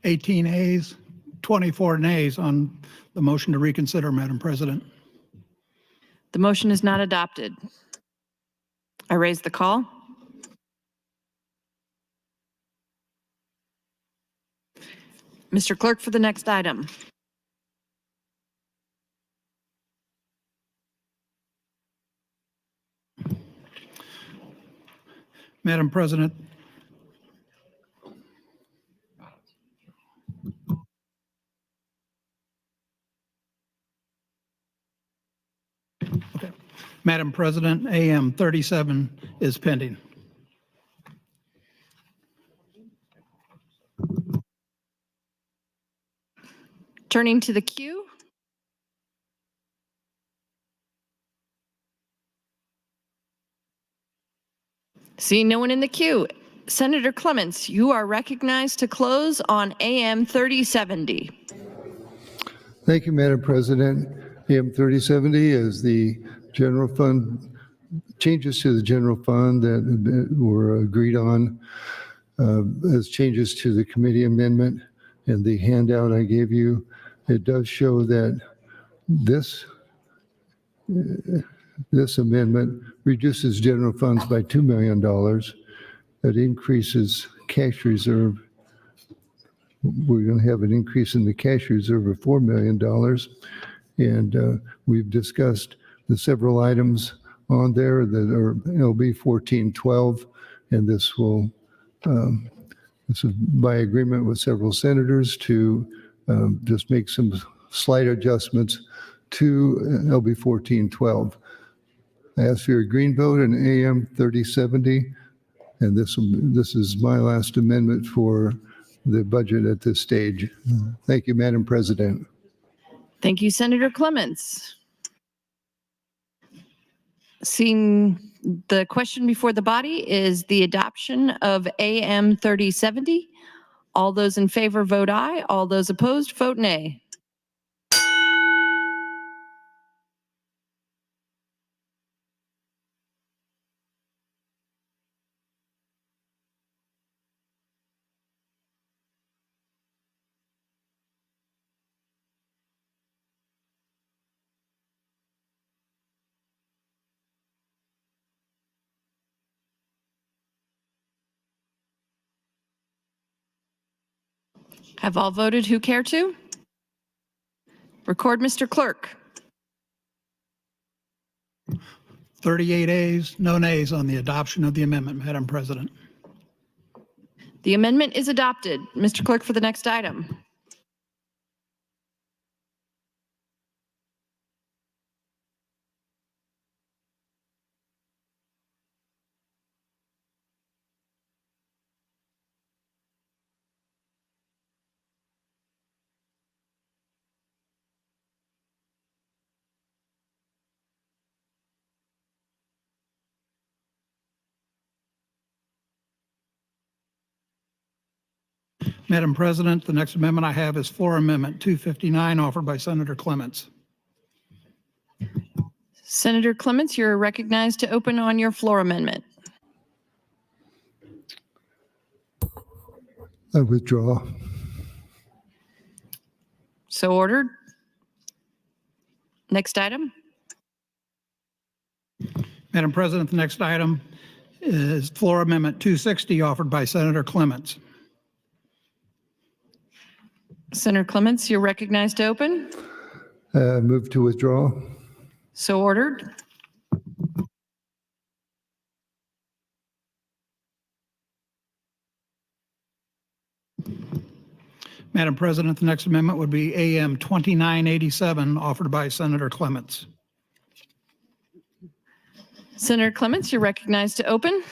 18 ayes, 24 nays on the motion to reconsider, Madam President. The motion is not adopted. I raise the call. Mr. Clerk, for the next item. Madam President, Madam President, AM 37 is pending. Turning to the queue. Seeing no one in the queue. Senator Clements, you are recognized to close on AM 3070. Thank you, Madam President. AM 3070 is the general fund, changes to the general fund that were agreed on as changes to the committee amendment. And the handout I gave you, it does show that this amendment reduces general funds by $2 million. It increases cash reserve. We're going to have an increase in the cash reserve of $4 million. And we've discussed the several items on there that are LB 1412. And this will, this is by agreement with several senators to just make some slight adjustments to LB 1412. I ask for your green vote on AM 3070, and this is my last amendment for the budget at this stage. Thank you, Madam President. Thank you, Senator Clements. Seeing the question before the body is the adoption of AM 3070. All those in favor vote aye. All those opposed vote nay. Have all voted who care to? Record, Mr. Clerk. 38 ayes, no nays on the adoption of the amendment, Madam President. The amendment is adopted. Mr. Clerk, for the next item. Madam President, the next amendment I have is Floor Amendment 259, offered by Senator Clements. Senator Clements, you're recognized to open on your floor amendment. I withdraw. So ordered. Next item. Madam President, the next item is Floor Amendment 260, offered by Senator Clements. Senator Clements, you're recognized to open. Move to withdraw. So ordered. Madam President, the next amendment would be AM 2987, offered by Senator Clements. Senator Clements, you're recognized to open.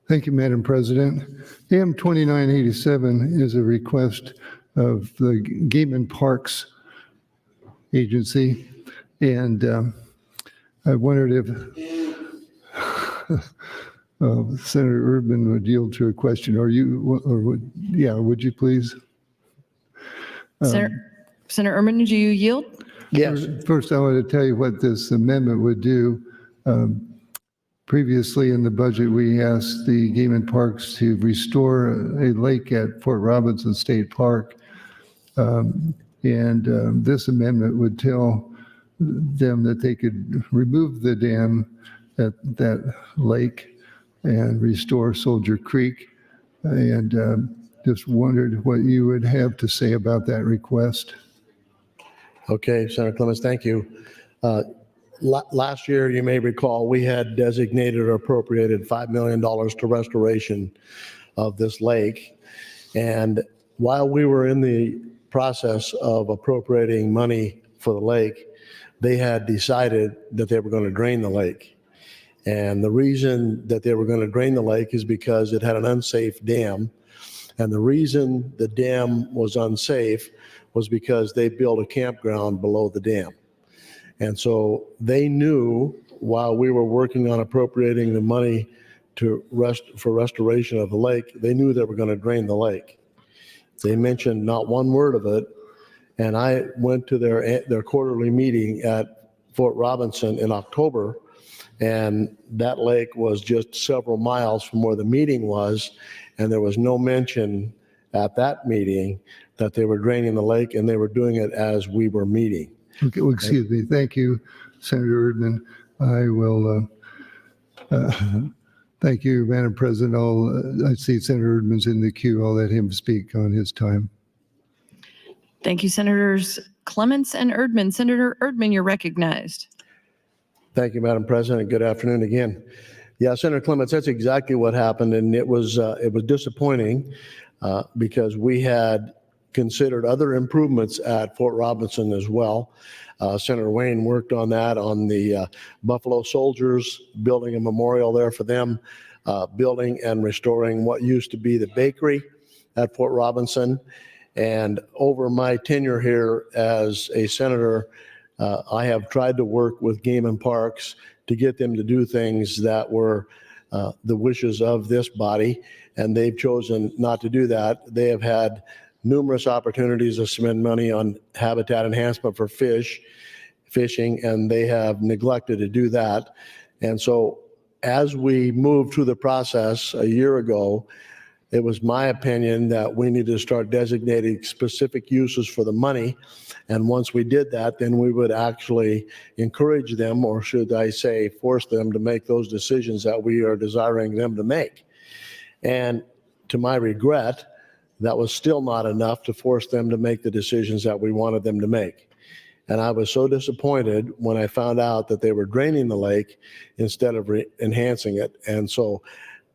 Thank you, Madam President. AM 2987 is a request of the Game and Parks Agency, and I wondered if Senator Urban would yield to a question. Are you, or would you please? Senator Urban, do you yield? Yes. First, I want to tell you what this amendment would do. Previously in the budget, we asked the Game and Parks to restore a lake at Fort Robinson State Park. This amendment would tell them that they could remove the dam at that lake and restore Soldier Creek. And just wondered what you would have to say about that request. Okay, Senator Clements, thank you. Last year, you may recall, we had designated or appropriated $5 million to restoration of this lake. And while we were in the process of appropriating money for the lake, they had decided that they were going to drain the lake. And the reason that they were going to drain the lake is because it had an unsafe dam. And the reason the dam was unsafe was because they built a campground below the dam. And so they knew, while we were working on appropriating the money for restoration of the lake, they knew they were going to drain the lake. They mentioned not one word of it. And I went to their quarterly meeting at Fort Robinson in October, and that lake was just several miles from where the meeting was, and there was no mention at that meeting that they were draining the lake, and they were doing it as we were meeting. Okay, well, excuse me. Thank you, Senator Erdman. I will thank you, Madam President. I see Senator Erdman's in the queue. I'll let him speak on his time. Thank you, Senators Clements and Erdman. Senator Erdman, you're recognized. Thank you, Madam President. Good afternoon again. Yeah, Senator Clements, that's exactly what happened, and it was disappointing because we had considered other improvements at Fort Robinson as well. Senator Wayne worked on that, on the Buffalo Soldiers, building a memorial there for them, building and restoring what used to be the bakery at Fort Robinson. And over my tenure here as a senator, I have tried to work with Game and Parks to get them to do things that were the wishes of this body, and they've chosen not to do that. They have had numerous opportunities to spend money on habitat enhancement for fishing, and they have neglected to do that. And so as we moved through the process a year ago, it was my opinion that we need to start designating specific uses for the money. And once we did that, then we would actually encourage them, or should I say, force them to make those decisions that we are desiring them to make. And to my regret, that was still not enough to force them to make the decisions that we wanted them to make. And I was so disappointed when I found out that they were draining the lake instead of enhancing it. And so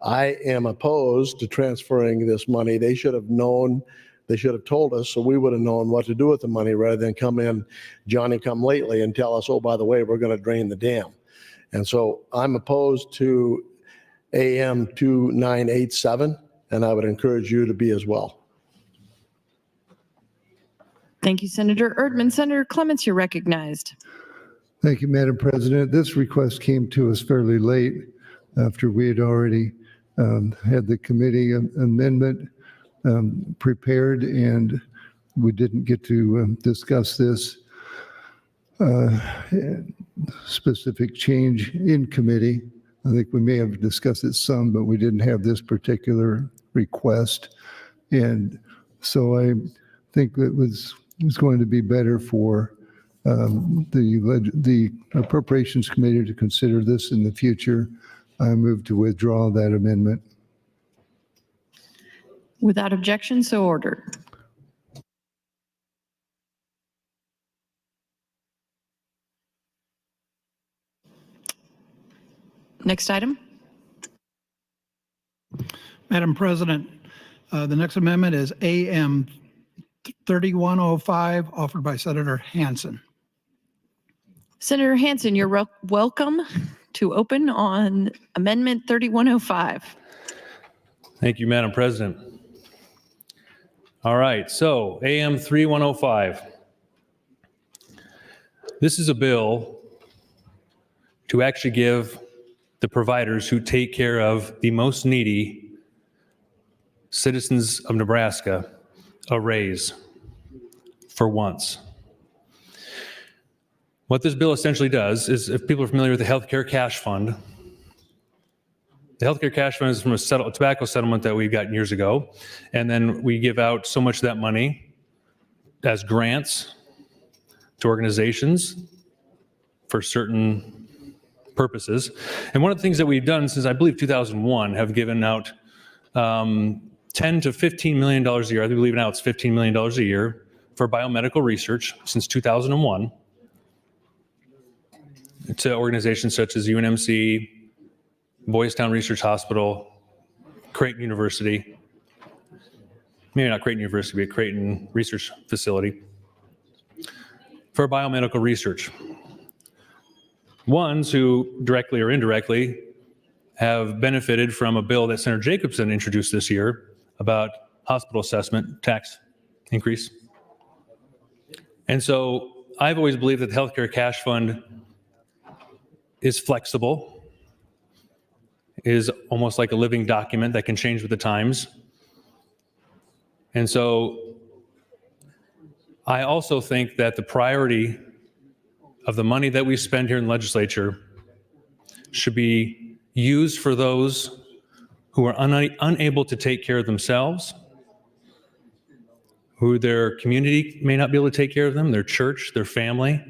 I am opposed to transferring this money. They should have known, they should have told us, so we would have known what to do with the money, rather than come in Johnny come lately and tell us, oh, by the way, we're going to drain the dam. And so I'm opposed to AM 2987, and I would encourage you to be as well. Thank you, Senator Erdman. Senator Clements, you're recognized. Thank you, Madam President. This request came to us fairly late after we had already had the committee amendment prepared, and we didn't get to discuss this specific change in committee. I think we may have discussed it some, but we didn't have this particular request. And so I think it was going to be better for the Appropriations Committee to consider this in the future. I move to withdraw that amendment. Without objection, so ordered. Next item. Madam President, the next amendment is AM 3105, offered by Senator Hansen. Senator Hansen, you're welcome to open on Amendment 3105. Thank you, Madam President. All right, so AM 3105. This is a bill to actually give the providers who take care of the most needy citizens of Nebraska a raise for once. What this bill essentially does is, if people are familiar with the Healthcare Cash Fund, the Healthcare Cash Fund is from a tobacco settlement that we got years ago, and then we give out so much of that money as grants to organizations for certain purposes. And one of the things that we've done since, I believe, 2001, have given out $10 to $15 million a year. I believe now it's $15 million a year for biomedical research since 2001 to organizations such as UNMC, Boys Town Research Hospital, Creighton University, maybe not Creighton University, but Creighton Research Facility. for biomedical research. Ones who directly or indirectly have benefited from a bill that Senator Jacobson introduced this year about hospital assessment tax increase. And so I've always believed that the healthcare cash fund is flexible, is almost like a living document that can change with the times. And so I also think that the priority of the money that we spend here in the legislature should be used for those who are unable to take care of themselves, who their community may not be able to take care of them, their church, their family,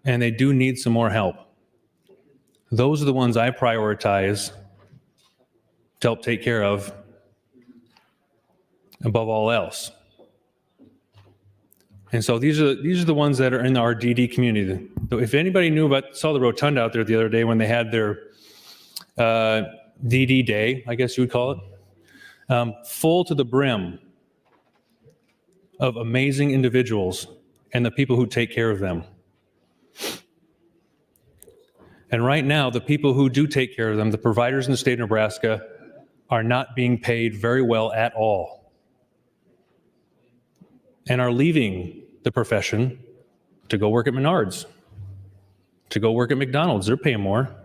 and they do need some more help. Those are the ones I prioritize to help take care of above all else. And so these are the ones that are in our DD community. So if anybody saw the rotunda out there the other day when they had their DD day, I guess you would call it, full to the brim of amazing individuals and the people who take care of them. And right now, the people who do take care of them, the providers in the state of Nebraska, are not being paid very well at all, and are leaving the profession to go work at Menards, to go work at McDonald's. They're paying more.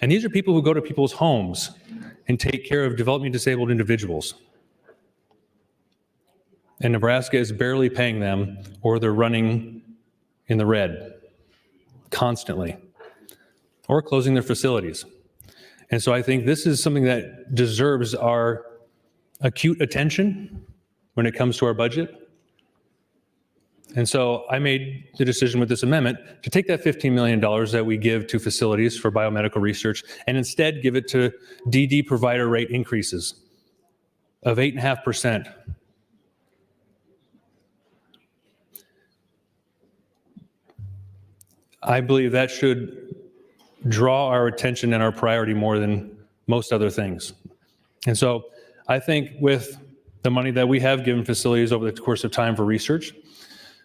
And these are people who go to people's homes and take care of developmentally disabled individuals. And Nebraska is barely paying them, or they're running in the red constantly, or closing their facilities. And so I think this is something that deserves our acute attention when it comes to our budget. And so I made the decision with this amendment to take that $15 million that we give to facilities for biomedical research and instead give it to DD provider rate increases of 8.5%. I believe that should draw our attention and our priority more than most other things. And so I think with the money that we have given facilities over the course of time for research,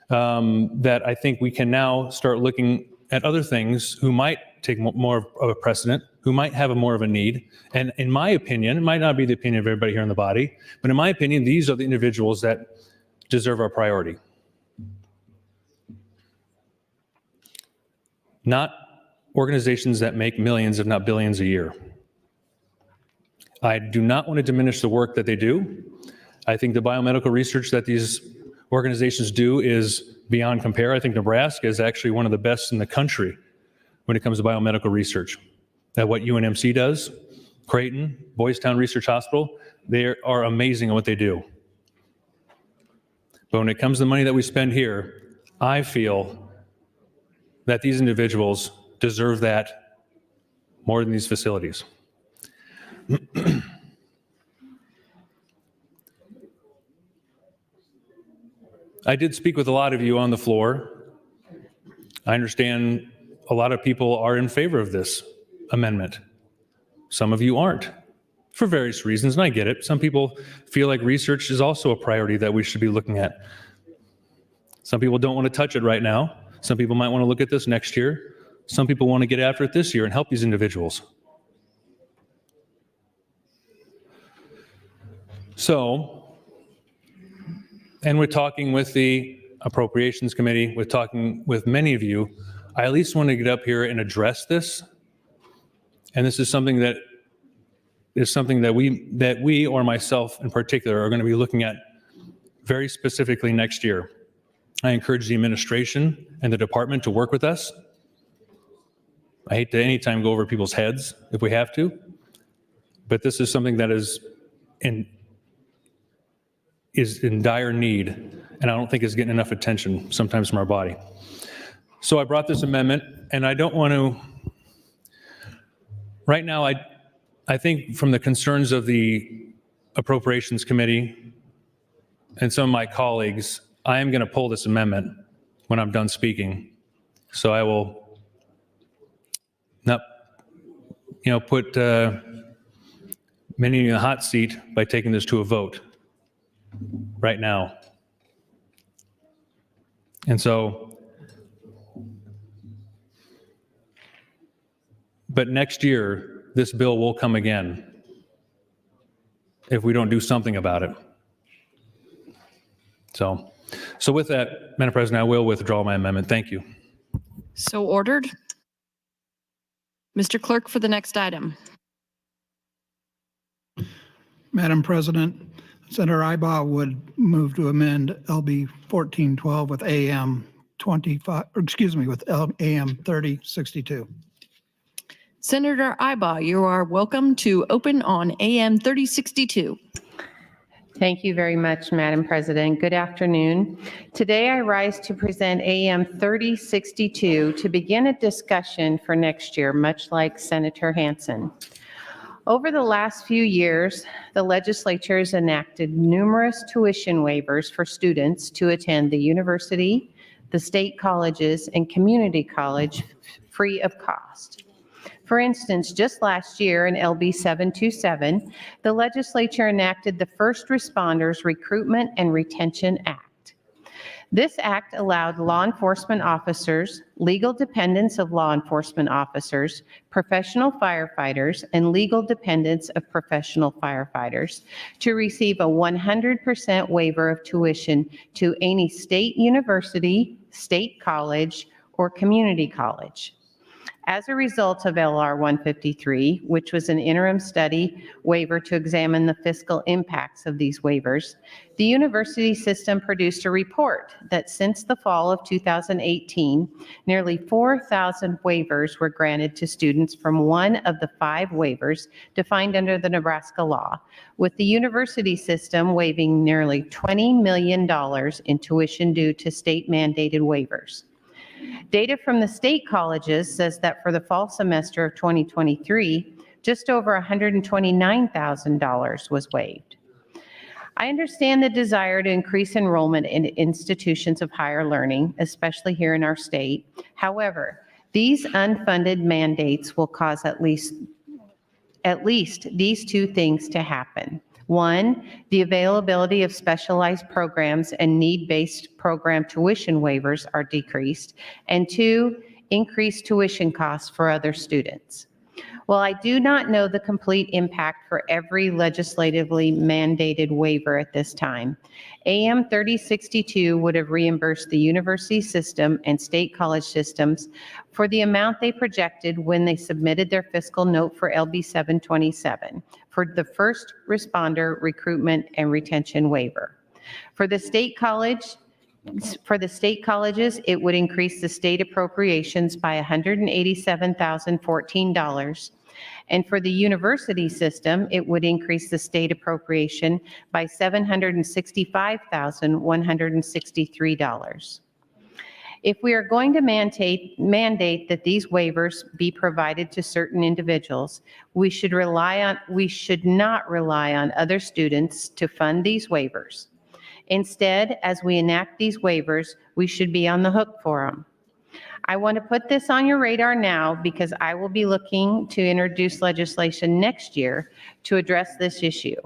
that I think we can now start looking at other things who might take more of a precedent, who might have more of a need. And in my opinion, it might not be the opinion of everybody here in the body, but in my opinion, these are the individuals that deserve our priority. Not organizations that make millions, if not billions a year. I do not want to diminish the work that they do. I think the biomedical research that these organizations do is beyond compare. I think Nebraska is actually one of the best in the country when it comes to biomedical research. That what UNMC does, Creighton, Boys Town Research Hospital, they are amazing at what they do. But when it comes to the money that we spend here, I feel that these individuals deserve that more than these facilities. I did speak with a lot of you on the floor. I understand a lot of people are in favor of this amendment. Some of you aren't, for various reasons, and I get it. Some people feel like research is also a priority that we should be looking at. Some people don't want to touch it right now. Some people might want to look at this next year. Some people want to get after it this year and help these individuals. So, and we're talking with the Appropriations Committee, we're talking with many of you. I at least want to get up here and address this. And this is something that we or myself in particular are going to be looking at very specifically next year. I encourage the administration and the department to work with us. I hate to anytime go over people's heads if we have to, but this is something that is in dire need, and I don't think is getting enough attention sometimes from our body. So I brought this amendment, and I don't want to, right now, I think from the concerns of the Appropriations Committee and some of my colleagues, I am going to pull this amendment when I'm done speaking. So I will not, put many in the hot seat by taking this to a vote right now. And so But next year, this bill will come again if we don't do something about it. So with that, Madam President, I will withdraw my amendment. Thank you. So ordered. Mr. Clerk, for the next item. Madam President, Senator Ibaugh would move to amend LB 1412 with AM 3062. Senator Ibaugh, you are welcome to open on AM 3062. Thank you very much, Madam President. Good afternoon. Today I rise to present AM 3062 to begin a discussion for next year, much like Senator Hansen. Over the last few years, the legislature has enacted numerous tuition waivers for students to attend the university, the state colleges, and community college free of cost. For instance, just last year in LB 727, the legislature enacted the First Responders Recruitment and Retention Act. This act allowed law enforcement officers, legal dependents of law enforcement officers, professional firefighters, and legal dependents of professional firefighters to receive a 100% waiver of tuition to any state university, state college, or community college. As a result of LR 153, which was an interim study waiver to examine the fiscal impacts of these waivers, the university system produced a report that since the fall of 2018, nearly 4,000 waivers were granted to students from one of the 5 waivers defined under the Nebraska law, with the university system waiving nearly $20 million in tuition due to state mandated waivers. Data from the state colleges says that for the fall semester of 2023, just over $129,000 was waived. I understand the desire to increase enrollment in institutions of higher learning, especially here in our state. However, these unfunded mandates will cause at least these 2 things to happen. 1, the availability of specialized programs and need-based program tuition waivers are decreased, and 2, increased tuition costs for other students. While I do not know the complete impact for every legislatively mandated waiver at this time, AM 3062 would have reimbursed the university system and state college systems for the amount they projected when they submitted their fiscal note for LB 727 for the First Responder Recruitment and Retention Waiver. For the state colleges, it would increase the state appropriations by $187,014. And for the university system, it would increase the state appropriation by $765,163. If we are going to mandate that these waivers be provided to certain individuals, we should not rely on other students to fund these waivers. Instead, as we enact these waivers, we should be on the hook for them. I want to put this on your radar now because I will be looking to introduce legislation next year to address this issue.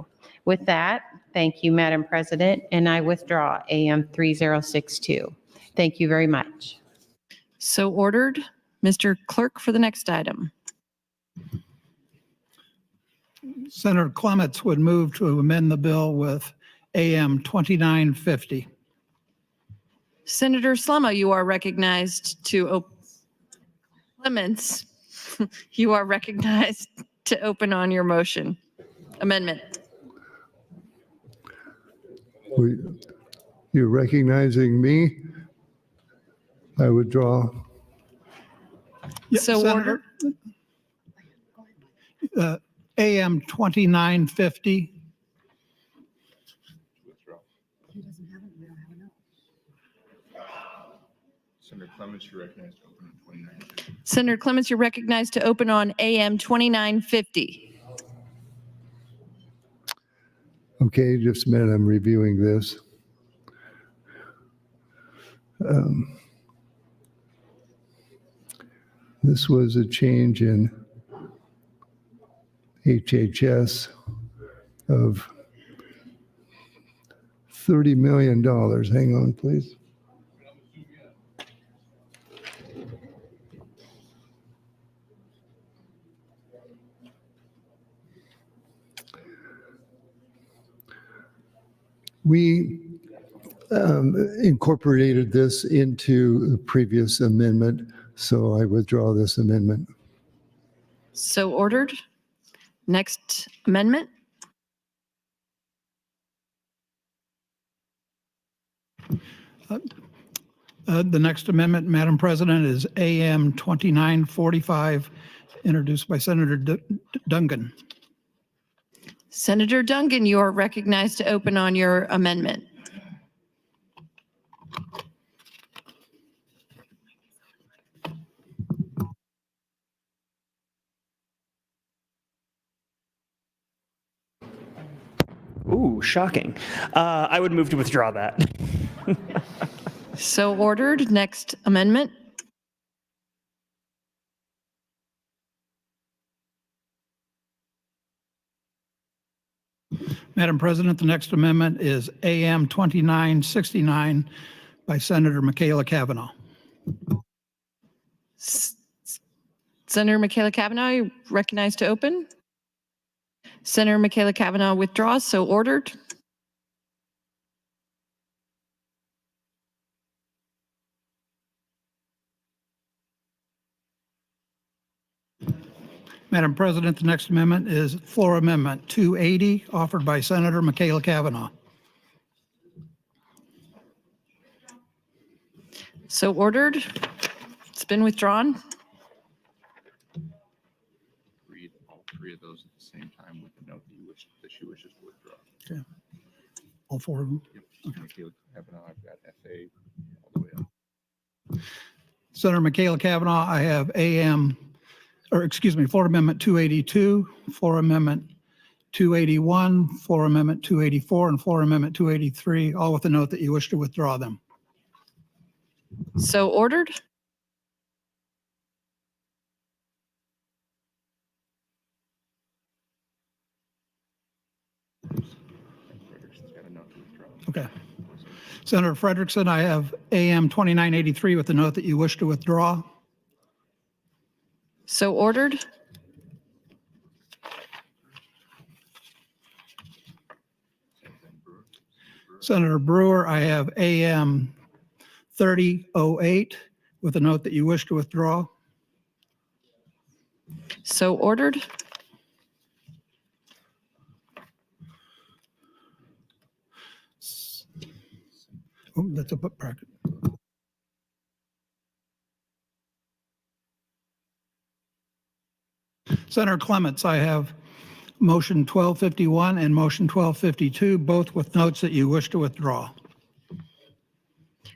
With that, thank you, Madam President, and I withdraw AM 3062. Thank you very much. So ordered. Mr. Clerk, for the next item. Senator Clements would move to amend the bill with AM 2950. Senator Slumma, you are recognized to Clements, you are recognized to open on your motion. Amendment. You're recognizing me? I withdraw. So Senator, AM 2950. Senator Clements, you're recognized to open on 2950. Senator Clements, you're recognized to open on AM 2950. Okay, just a minute, I'm reviewing this. This was a change in HHS of $30 million. Hang on, please. We incorporated this into the previous amendment, so I withdraw this amendment. So ordered. Next amendment. The next amendment, Madam President, is AM 2945, introduced by Senator Duncan. Senator Duncan, you are recognized to open on your amendment. Ooh, shocking. I would move to withdraw that. So ordered. Next amendment. Madam President, the next amendment is AM 2969 by Senator Michaela Kavanaugh. Senator Michaela Kavanaugh, you recognized to open. Senator Michaela Kavanaugh withdraws, so ordered. Madam President, the next amendment is floor amendment 280, offered by Senator Michaela Kavanaugh. So ordered. It's been withdrawn. Read all three of those at the same time with the note that she wishes to withdraw. Okay. All four of them? Yep. Okay. I've got FA all the way up. Senator Michaela Kavanaugh, I have floor amendment 282, floor amendment 281, floor amendment 284, and floor amendment 283, all with the note that you wish to withdraw them. So ordered. Okay. Senator Frederickson, I have AM 2983 with the note that you wish to withdraw. So ordered. Senator Brewer, I have AM 3008 with a note that you wish to withdraw. So ordered. Oh, that's a bracket. Senator Clements, I have motion 1251 and motion 1252, both with notes that you wish to withdraw.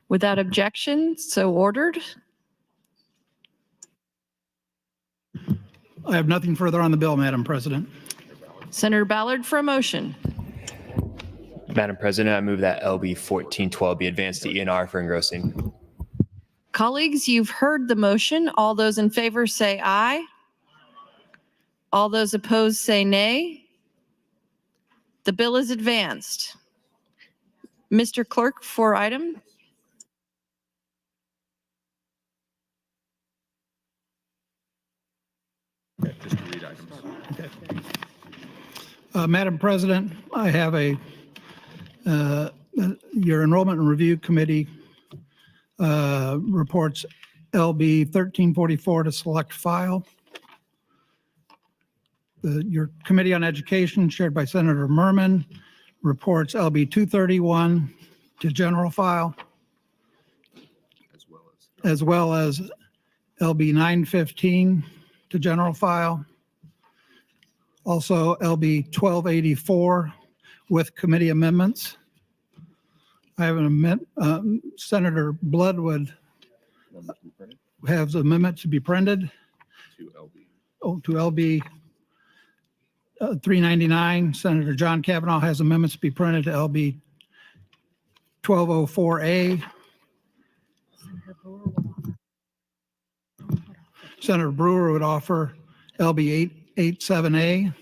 Without objection, so ordered. I have nothing further on the bill, Madam President. Senator Ballard for a motion. Madam President, I move that LB 1412 be advanced to ENR for engrossing. Colleagues, you've heard the motion. All those in favor say aye. All those opposed say nay. The bill is advanced. Mr. Clerk, for item. Just to read items. Okay. Madam President, I have your Enrollment and Review Committee reports LB 1344 to select file. Your Committee on Education, chaired by Senator Merman, reports LB 231 to general file, as well as LB 915 to general file. Also LB 1284 with committee amendments. I have an amendment, Senator Bloodwood has an amendment to be printed. To LB 399. Senator John Kavanaugh has amendments to be printed to LB 1204A. Senator Brewer would offer LB 887A.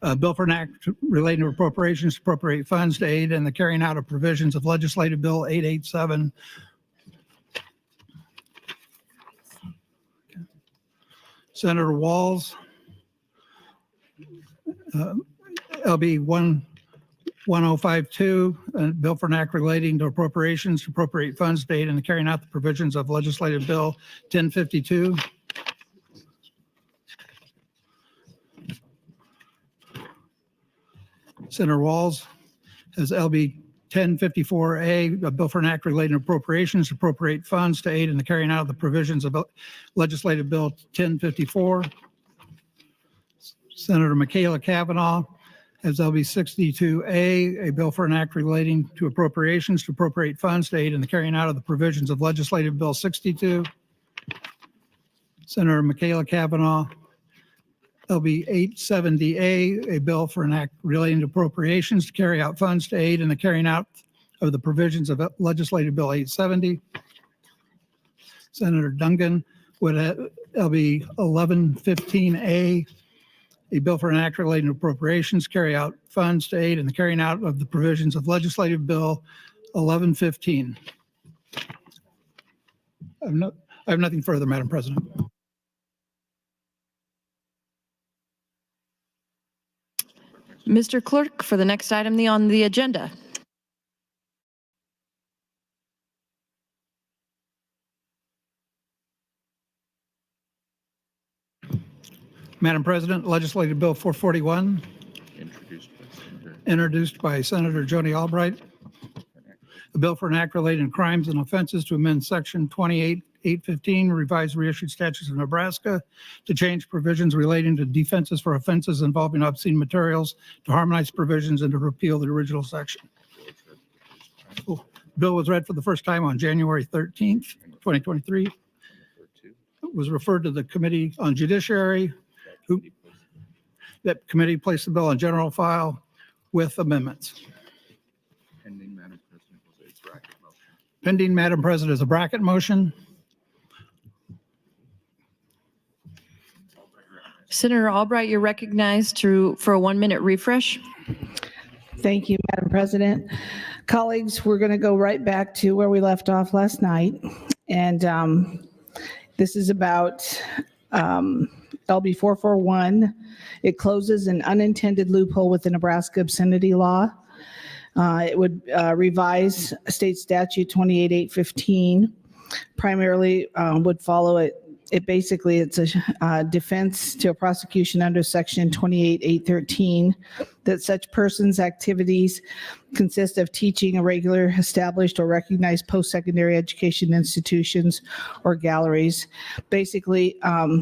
A bill for an act relating to appropriations to appropriate funds to aid in the carrying out of provisions of Legislative Bill 887. Senator Walls, LB 1052, a bill for an act relating to appropriations to appropriate funds to aid in the carrying out the provisions of Legislative Bill 1052. Senator Walls has LB 1054A, a bill for an act relating to appropriations to appropriate funds to aid in the carrying out of the provisions of Legislative Bill 1054. Senator Michaela Kavanaugh has LB 62A, a bill for an act relating to appropriations to appropriate funds to aid in the carrying out of the provisions of Legislative Bill 62. Senator Michaela Kavanaugh, LB 870A, a bill for an act relating to appropriations to carry out funds to aid in the carrying out of the provisions of Legislative Bill 870. Senator Duncan would have LB 1115A, a bill for an act relating to appropriations, carry out funds to aid in the carrying out of the provisions of Legislative Bill 1115. I have nothing further, Madam President. Mr. Clerk, for the next item on the agenda. Madam President, Legislative Bill 441, introduced by Senator Joni Albright, a bill for an act relating to crimes and offenses to amend Section 28815, revised reissued statutes of Nebraska to change provisions relating to defenses for offenses involving obscene materials, to harmonize provisions, and to repeal the original section. The bill was read for the first time on January 13th, 2023. It was referred to the Committee on Judiciary. That committee placed the bill on general file with amendments. Pending, Madam President, was a bracket motion. Pending, Madam President, is a bracket motion. Senator Albright, you're recognized for a 1-minute refresh. Thank you, Madam President. Colleagues, we're going to go right back to where we left off last night. And this is about LB 441. It closes an unintended loophole with the Nebraska obscenity law. It would revise State Statute 28815. Primarily would follow it. It's a defense to a prosecution under Section 28813 that such persons' activities consist of teaching in regular, established, or recognized post-secondary education institutions or galleries. Basically,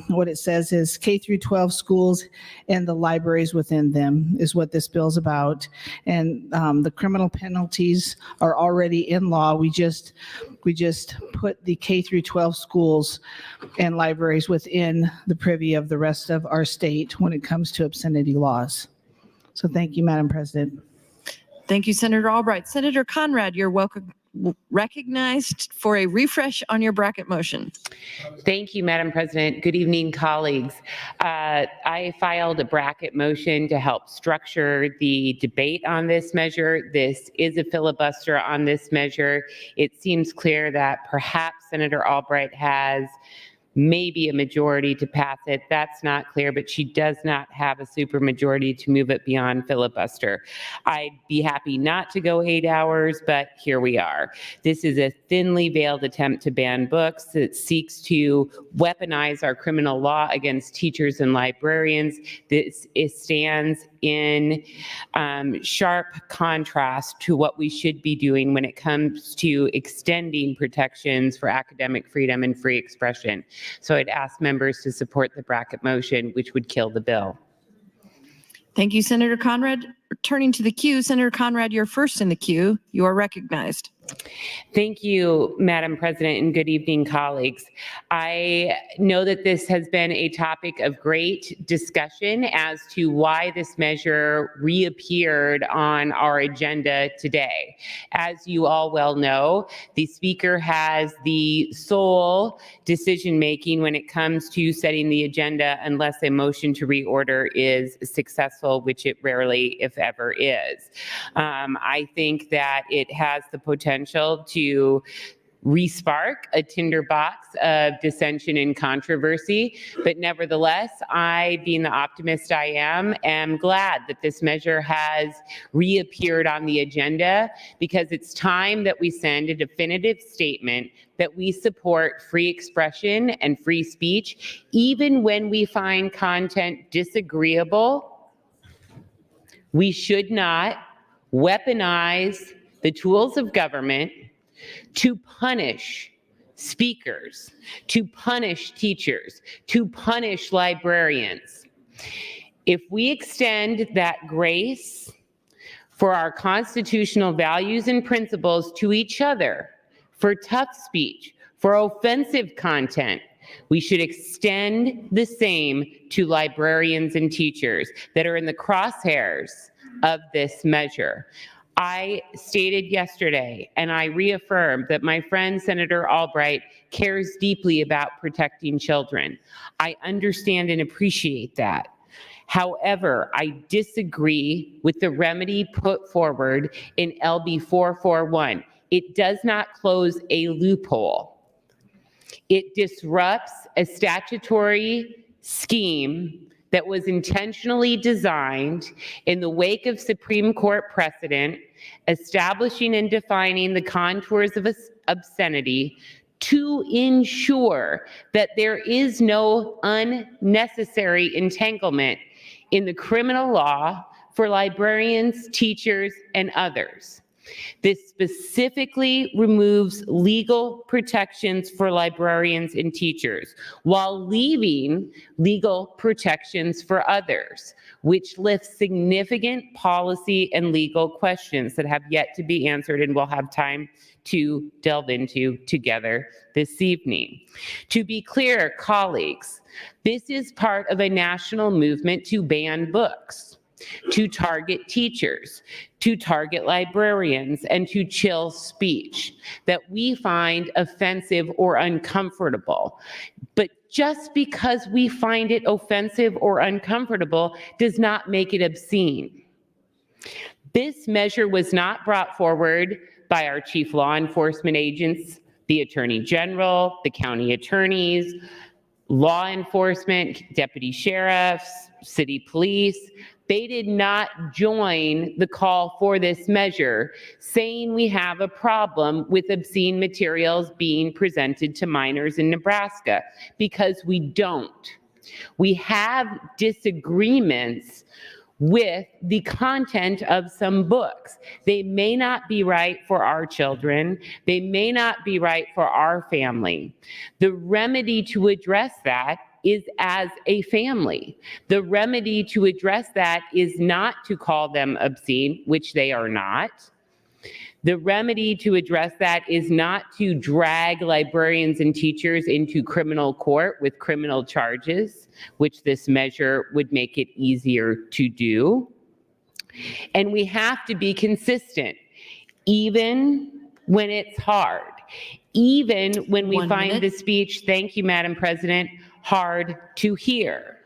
what it says is K through 12 schools and the libraries within them is what this bill's about. And the criminal penalties are already in law. We just put the K through 12 schools and libraries within the privy of the rest of our state when it comes to obscenity laws. So thank you, Madam President. Thank you, Senator Albright. Senator Conrad, you're recognized for a refresh on your bracket motion. Thank you, Madam President. Good evening, colleagues. I filed a bracket motion to help structure the debate on this measure. This is a filibuster on this measure. It seems clear that perhaps Senator Albright has maybe a majority to pass it. That's not clear, but she does not have a supermajority to move it beyond filibuster. I'd be happy not to go 8 hours, but here we are. This is a thinly veiled attempt to ban books that seeks to weaponize our criminal law against teachers and librarians. This stands in sharp contrast to what we should be doing when it comes to extending protections for academic freedom and free expression. So I'd ask members to support the bracket motion, which would kill the bill. Thank you, Senator Conrad. Returning to the queue, Senator Conrad, you're first in the queue. You are recognized. Thank you, Madam President, and good evening, colleagues. I know that this has been a topic of great discussion as to why this measure reappeared on our agenda today. As you all well know, the Speaker has the sole decision-making when it comes to setting the agenda unless a motion to reorder is successful, which it rarely, if ever, is. I think that it has the potential to re-spark a tinderbox of dissension and controversy. But nevertheless, I, being the optimist I am glad that this measure has reappeared on the agenda, because it's time that we send a definitive statement that we support free expression and free speech, even when we find content disagreeable. We should not weaponize the tools of government to punish speakers, to punish teachers, to punish librarians. If we extend that grace for our constitutional values and principles to each other, for tough speech, for offensive content, we should extend the same to librarians and teachers that are in the crosshairs of this measure. I stated yesterday, and I reaffirmed, that my friend Senator Albright cares deeply about protecting children. I understand and appreciate that. However, I disagree with the remedy put forward in LB 441. It does not close a loophole. It disrupts a statutory scheme that was intentionally designed in the wake of Supreme Court precedent, establishing and defining the contours of obscenity to ensure that there is no unnecessary entanglement in the criminal law for librarians, teachers, and others. This specifically removes legal protections for librarians and teachers while leaving legal protections for others, which lifts significant policy and legal questions that have yet to be answered and we'll have time to delve into together this evening. To be clear, colleagues, this is part of a national movement to ban books, to target teachers, to target librarians, and to chill speech that we find offensive or uncomfortable. But just because we find it offensive or uncomfortable does not make it obscene. This measure was not brought forward by our chief law enforcement agents, the Attorney General, the county attorneys, law enforcement, deputy sheriffs, city police. They did not join the call for this measure, saying we have a problem with obscene materials being presented to minors in Nebraska, because we don't. We have disagreements with the content of some books. They may not be right for our children. They may not be right for our family. The remedy to address that is as a family. The remedy to address that is not to call them obscene, which they are not. The remedy to address that is not to drag librarians and teachers into criminal court with criminal charges, which this measure would make it easier to do. And we have to be consistent, even when it's hard, even when we find the speech, thank you, Madam President, hard to hear.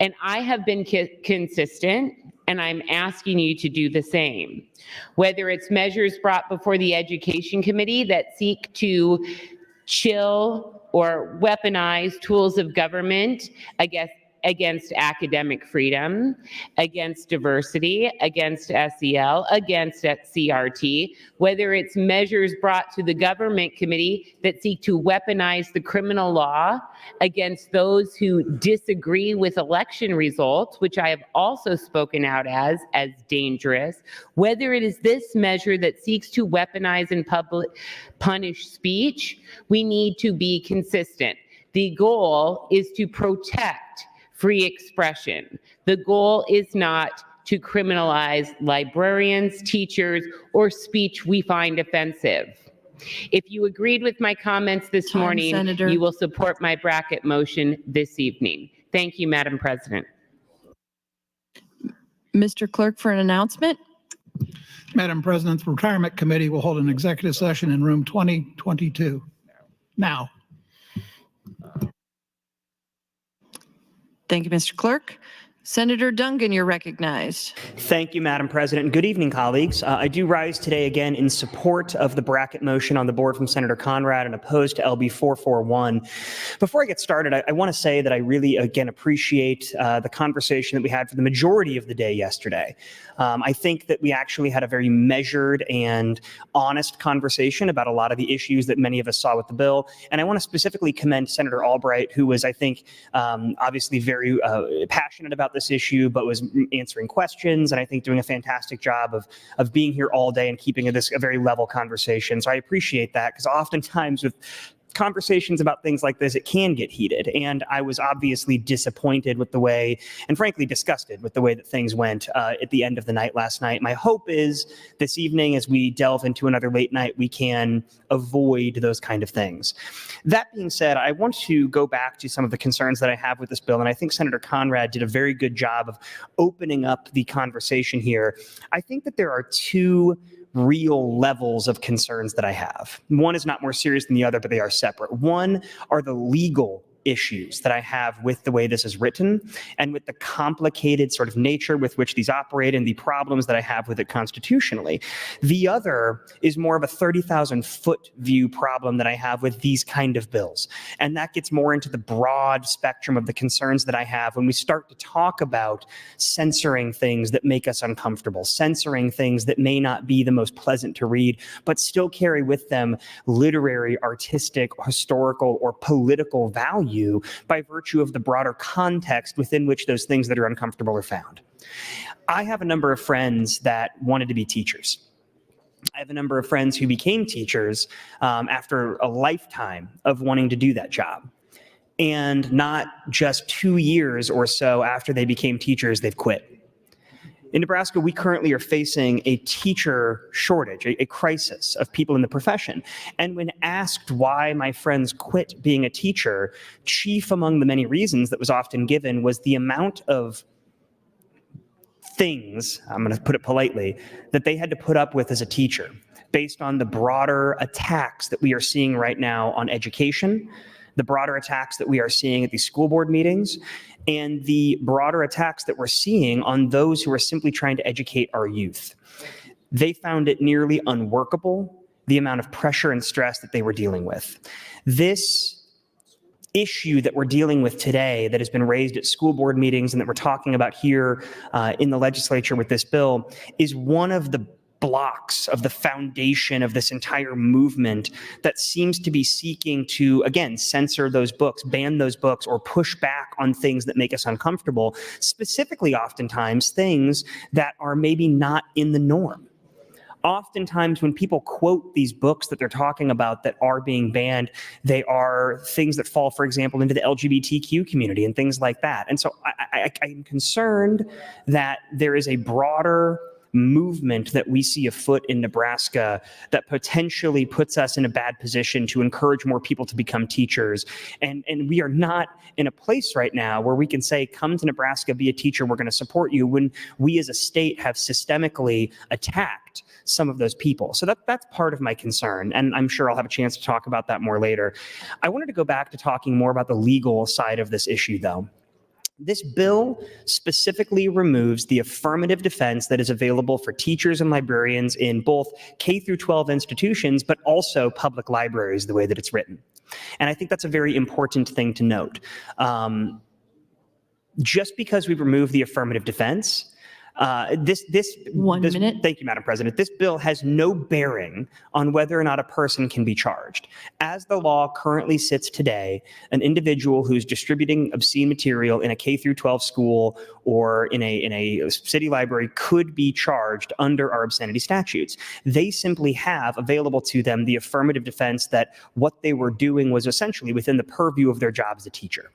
And I have been consistent, and I'm asking you to do the same. Whether it's measures brought before the Education Committee that seek to chill or weaponize tools of government against academic freedom, against diversity, against SEL, against CRT, whether it's measures brought to the government committee that seek to weaponize the criminal law against those who disagree with election results, which I have also spoken out as dangerous, whether it is this measure that seeks to weaponize and punish speech, we need to be consistent. The goal is to protect free expression. The goal is not to criminalize librarians, teachers, or speech we find offensive. If you agreed with my comments this morning, Senator. you will support my bracket motion this evening. Thank you, Madam President. Mr. Clerk, for an announcement. Madam President, the Retirement Committee will hold an executive session in room 2022. Now. Thank you, Mr. Clerk. Senator Duncan, you're recognized. Thank you, Madam President. And good evening, colleagues. I do rise today again in support of the bracket motion on the board from Senator Conrad and opposed to LB 441. Before I get started, I want to say that I really, again, appreciate the conversation that we had for the majority of the day yesterday. I think that we actually had a very measured and honest conversation about a lot of the issues that many of us saw with the bill. And I want to specifically commend Senator Albright, who was, I think, obviously very passionate about this issue, but was answering questions and I think doing a fantastic job of being here all day and keeping this a very level conversation. So I appreciate that, because oftentimes with conversations about things like this, it can get heated. And I was obviously disappointed with the way, and frankly disgusted with the way that things went at the end of the night last night. My hope is this evening, as we delve into another late night, we can avoid those kind of things. That being said, I want to go back to some of the concerns that I have with this bill. And I think Senator Conrad did a very good job of opening up the conversation here. I think that there are two real levels of concerns that I have. One is not more serious than the other, but they are separate. One are the legal issues that I have with the way this is written and with the complicated sort of nature with which these operate and the problems that I have with it constitutionally. The other is more of a 30,000-foot view problem that I have with these kind of bills. And that gets more into the broad spectrum of the concerns that I have when we start to talk about censoring things that make us uncomfortable, censoring things that may not be the most pleasant to read, but still carry with them literary, artistic, historical, or political value by virtue of the broader context within which those things that are uncomfortable are found. I have a number of friends that wanted to be teachers. I have a number of friends who became teachers after a lifetime of wanting to do that job. And not just 2 years or so after they became teachers, they've quit. In Nebraska, we currently are facing a teacher shortage, a crisis of people in the profession. And when asked why my friends quit being a teacher, chief among the many reasons that was often given was the amount of things, I'm going to put it politely, that they had to put up with as a teacher based on the broader attacks that we are seeing right now on education, the broader attacks that we are seeing at these school board meetings, and the broader attacks that we're seeing on those who are simply trying to educate our youth. They found it nearly unworkable, the amount of pressure and stress that they were dealing with. This issue that we're dealing with today that has been raised at school board meetings and that we're talking about here in the legislature with this bill is one of the blocks of the foundation of this entire movement that seems to be seeking to, again, censor those books, ban those books, or push back on things that make us uncomfortable, specifically oftentimes things that are maybe not in the norm. Oftentimes when people quote these books that they're talking about that are being banned, they are things that fall, for example, into the LGBTQ community and things like that. And so I'm concerned that there is a broader movement that we see afoot in Nebraska that potentially puts us in a bad position to encourage more people to become teachers. And we are not in a place right now where we can say, come to Nebraska, be a teacher, we're going to support you, when we as a state have systemically attacked some of those people. So that's part of my concern. And I'm sure I'll have a chance to talk about that more later. I wanted to go back to talking more about the legal side of this issue, though. This bill specifically removes the affirmative defense that is available for teachers and librarians in both K through 12 institutions, but also public libraries, the way that it's written. And I think that's a very important thing to note. Just because we remove the affirmative defense, One minute. Thank you, Madam President. This bill has no bearing on whether or not a person can be charged. As the law currently sits today, an individual who's distributing obscene material in a K through 12 school or in a city library could be charged under our obscenity statutes. They simply have available to them the affirmative defense that what they were doing was essentially within the purview of their job as a teacher.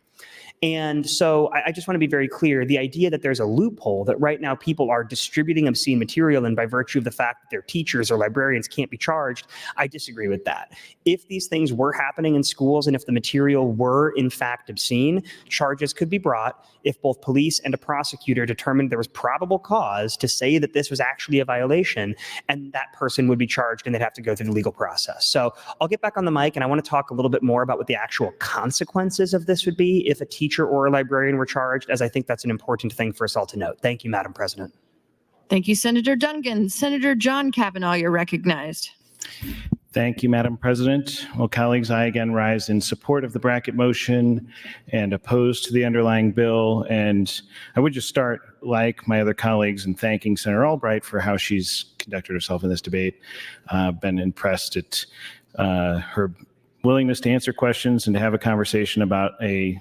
And so I just want to be very clear, the idea that there's a loophole that right now people are distributing obscene material and by virtue of the fact that their teachers or librarians can't be charged, I disagree with that. If these things were happening in schools and if the material were in fact obscene, charges could be brought if both police and a prosecutor determined there was probable cause to say that this was actually a violation, and that person would be charged and they'd have to go through the legal process. So I'll get back on the mic and I want to talk a little bit more about what the actual consequences of this would be if a teacher teacher or a librarian were charged, as I think that's an important thing for us all to note. Thank you, Madam President. Thank you, Senator Duncan. Senator John Kavanaugh, you're recognized. Thank you, Madam President. Well, colleagues, I again rise in support of the bracket motion and opposed to the underlying bill. And I would just start, like my other colleagues, in thanking Senator Albright for how she's conducted herself in this debate. Been impressed at her willingness to answer questions and to have a conversation about a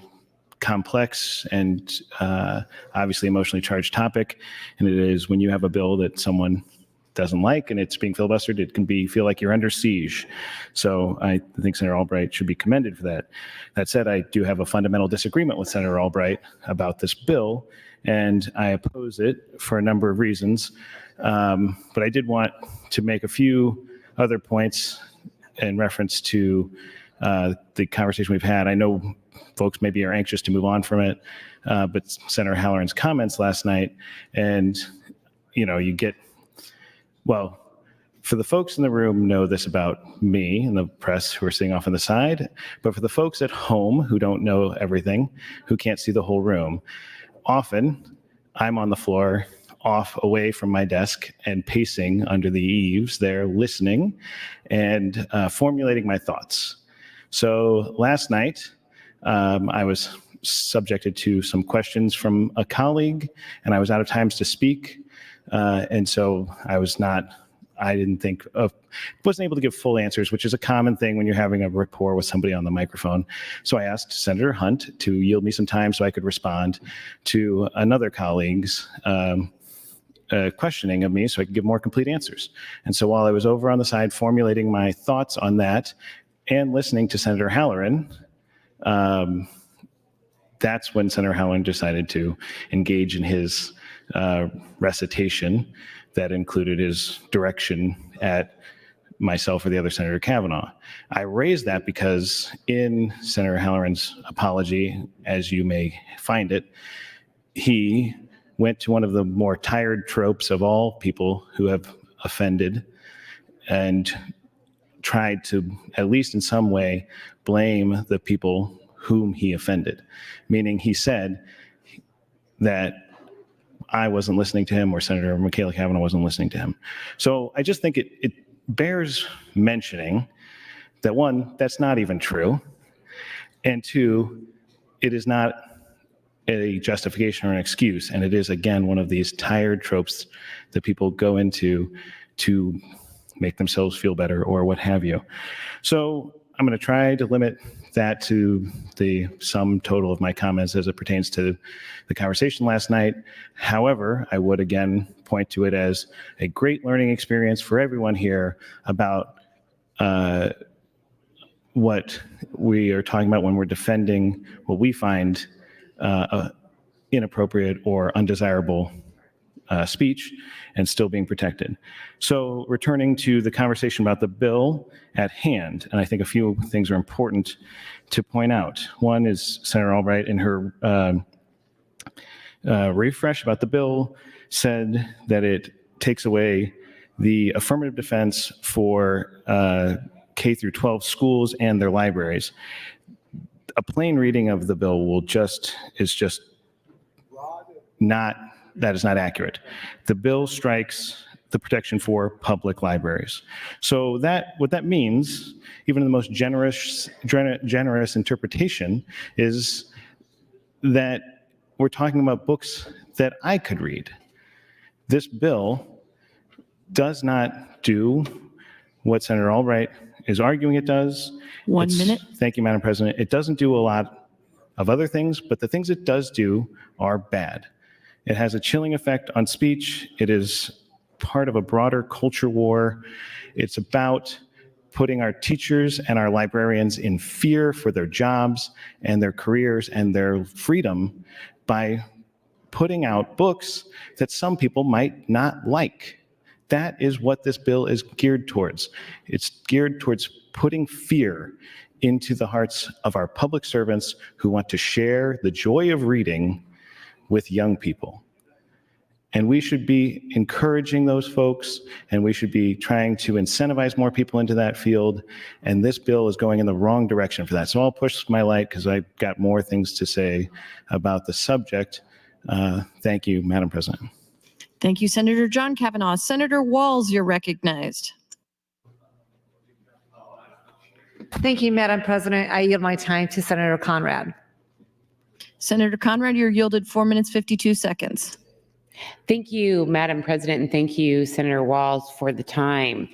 complex and obviously emotionally charged topic. And it is when you have a bill that someone doesn't like and it's being filibustered, it can feel like you're under siege. So I think Senator Albright should be commended for that. That said, I do have a fundamental disagreement with Senator Albright about this bill, and I oppose it for a number of reasons. But I did want to make a few other points in reference to the conversation we've had. I know folks maybe are anxious to move on from it, but Senator Halloran's comments last night, and you get, well, for the folks in the room know this about me and the press who are sitting off on the side, but for the folks at home who don't know everything, who can't see the whole room, often I'm on the floor off away from my desk and pacing under the eaves there, listening and formulating my thoughts. So last night, I was subjected to some questions from a colleague, and I was out of times to speak. And so wasn't able to give full answers, which is a common thing when you're having a rapport with somebody on the microphone. So I asked Senator Hunt to yield me some time so I could respond to another colleague's questioning of me so I could give more complete answers. And so while I was over on the side formulating my thoughts on that and listening to Senator Halloran, that's when Senator Halloran decided to engage in his recitation that included his direction at myself or the other Senator Kavanaugh. I raised that because in Senator Halloran's apology, as you may find it, he went to one of the more tired tropes of all people who have offended and tried to, at least in some way, blame the people whom he offended. Meaning he said that I wasn't listening to him or Senator Michaela Kavanaugh wasn't listening to him. So I just think it bears mentioning that, one, that's not even true. And two, it is not a justification or an excuse. And it is, again, one of these tired tropes that people go into to make themselves feel better or what have you. So I'm going to try to limit that to the sum total of my comments as it pertains to the conversation last night. However, I would again point to it as a great learning experience for everyone here about what we are talking about when we're defending what we find inappropriate or undesirable speech and still being protected. So returning to the conversation about the bill at hand, and I think a few things are important to point out. One is Senator Albright in her refresh about the bill said that it takes away the affirmative defense for K through 12 schools and their libraries. A plain reading of the bill that is not accurate. The bill strikes the protection for public libraries. So what that means, even in the most generous interpretation, is that we're talking about books that I could read. This bill does not do what Senator Albright is arguing it does. 1 minute. Thank you, Madam President. It doesn't do a lot of other things, but the things it does do are bad. It has a chilling effect on speech. It is part of a broader culture war. It's about putting our teachers and our librarians in fear for their jobs and their careers and their freedom by putting out books that some people might not like. That is what this bill is geared towards. It's geared towards putting fear into the hearts of our public servants who want to share the joy of reading with young people. And we should be encouraging those folks, and we should be trying to incentivize more people into that field. And this bill is going in the wrong direction for that. So I'll push my light because I've got more things to say about the subject. Thank you, Madam President. Thank you, Senator John Kavanaugh. Senator Walls, you're recognized. Thank you, Madam President. I yield my time to Senator Conrad. Senator Conrad, you're yielded 4 minutes, 52 seconds. Thank you, Madam President, and thank you, Senator Walls, for the time.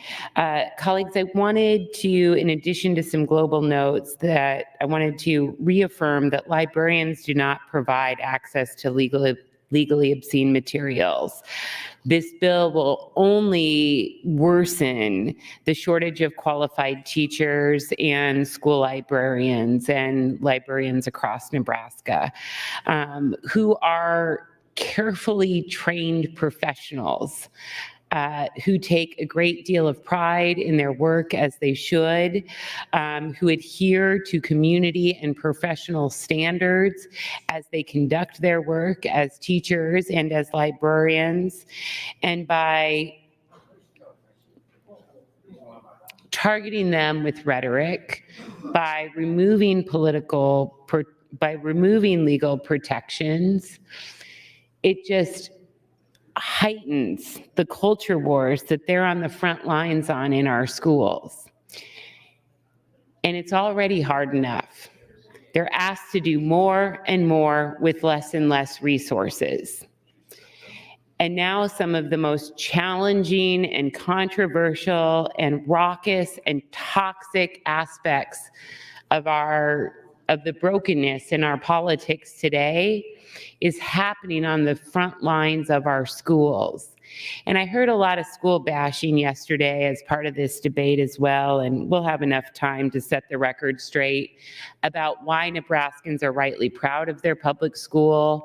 Colleagues, I wanted to, in addition to some global notes, that I wanted to reaffirm that librarians do not provide access to legally obscene materials. This bill will only worsen the shortage of qualified teachers and school librarians and librarians across Nebraska who are carefully trained professionals who take a great deal of pride in their work, as they should, who adhere to community and professional standards as they conduct their work as teachers and as librarians. And by targeting them with rhetoric, by removing legal protections, it just heightens the culture wars that they're on the front lines on in our schools. And it's already hard enough. They're asked to do more and more with less and less resources. And now some of the most challenging and controversial and raucous and toxic aspects of the brokenness in our politics today is happening on the front lines of our schools. And I heard a lot of school bashing yesterday as part of this debate as well, and we'll have enough time to set the record straight about why Nebraskans are rightly proud of their public schools,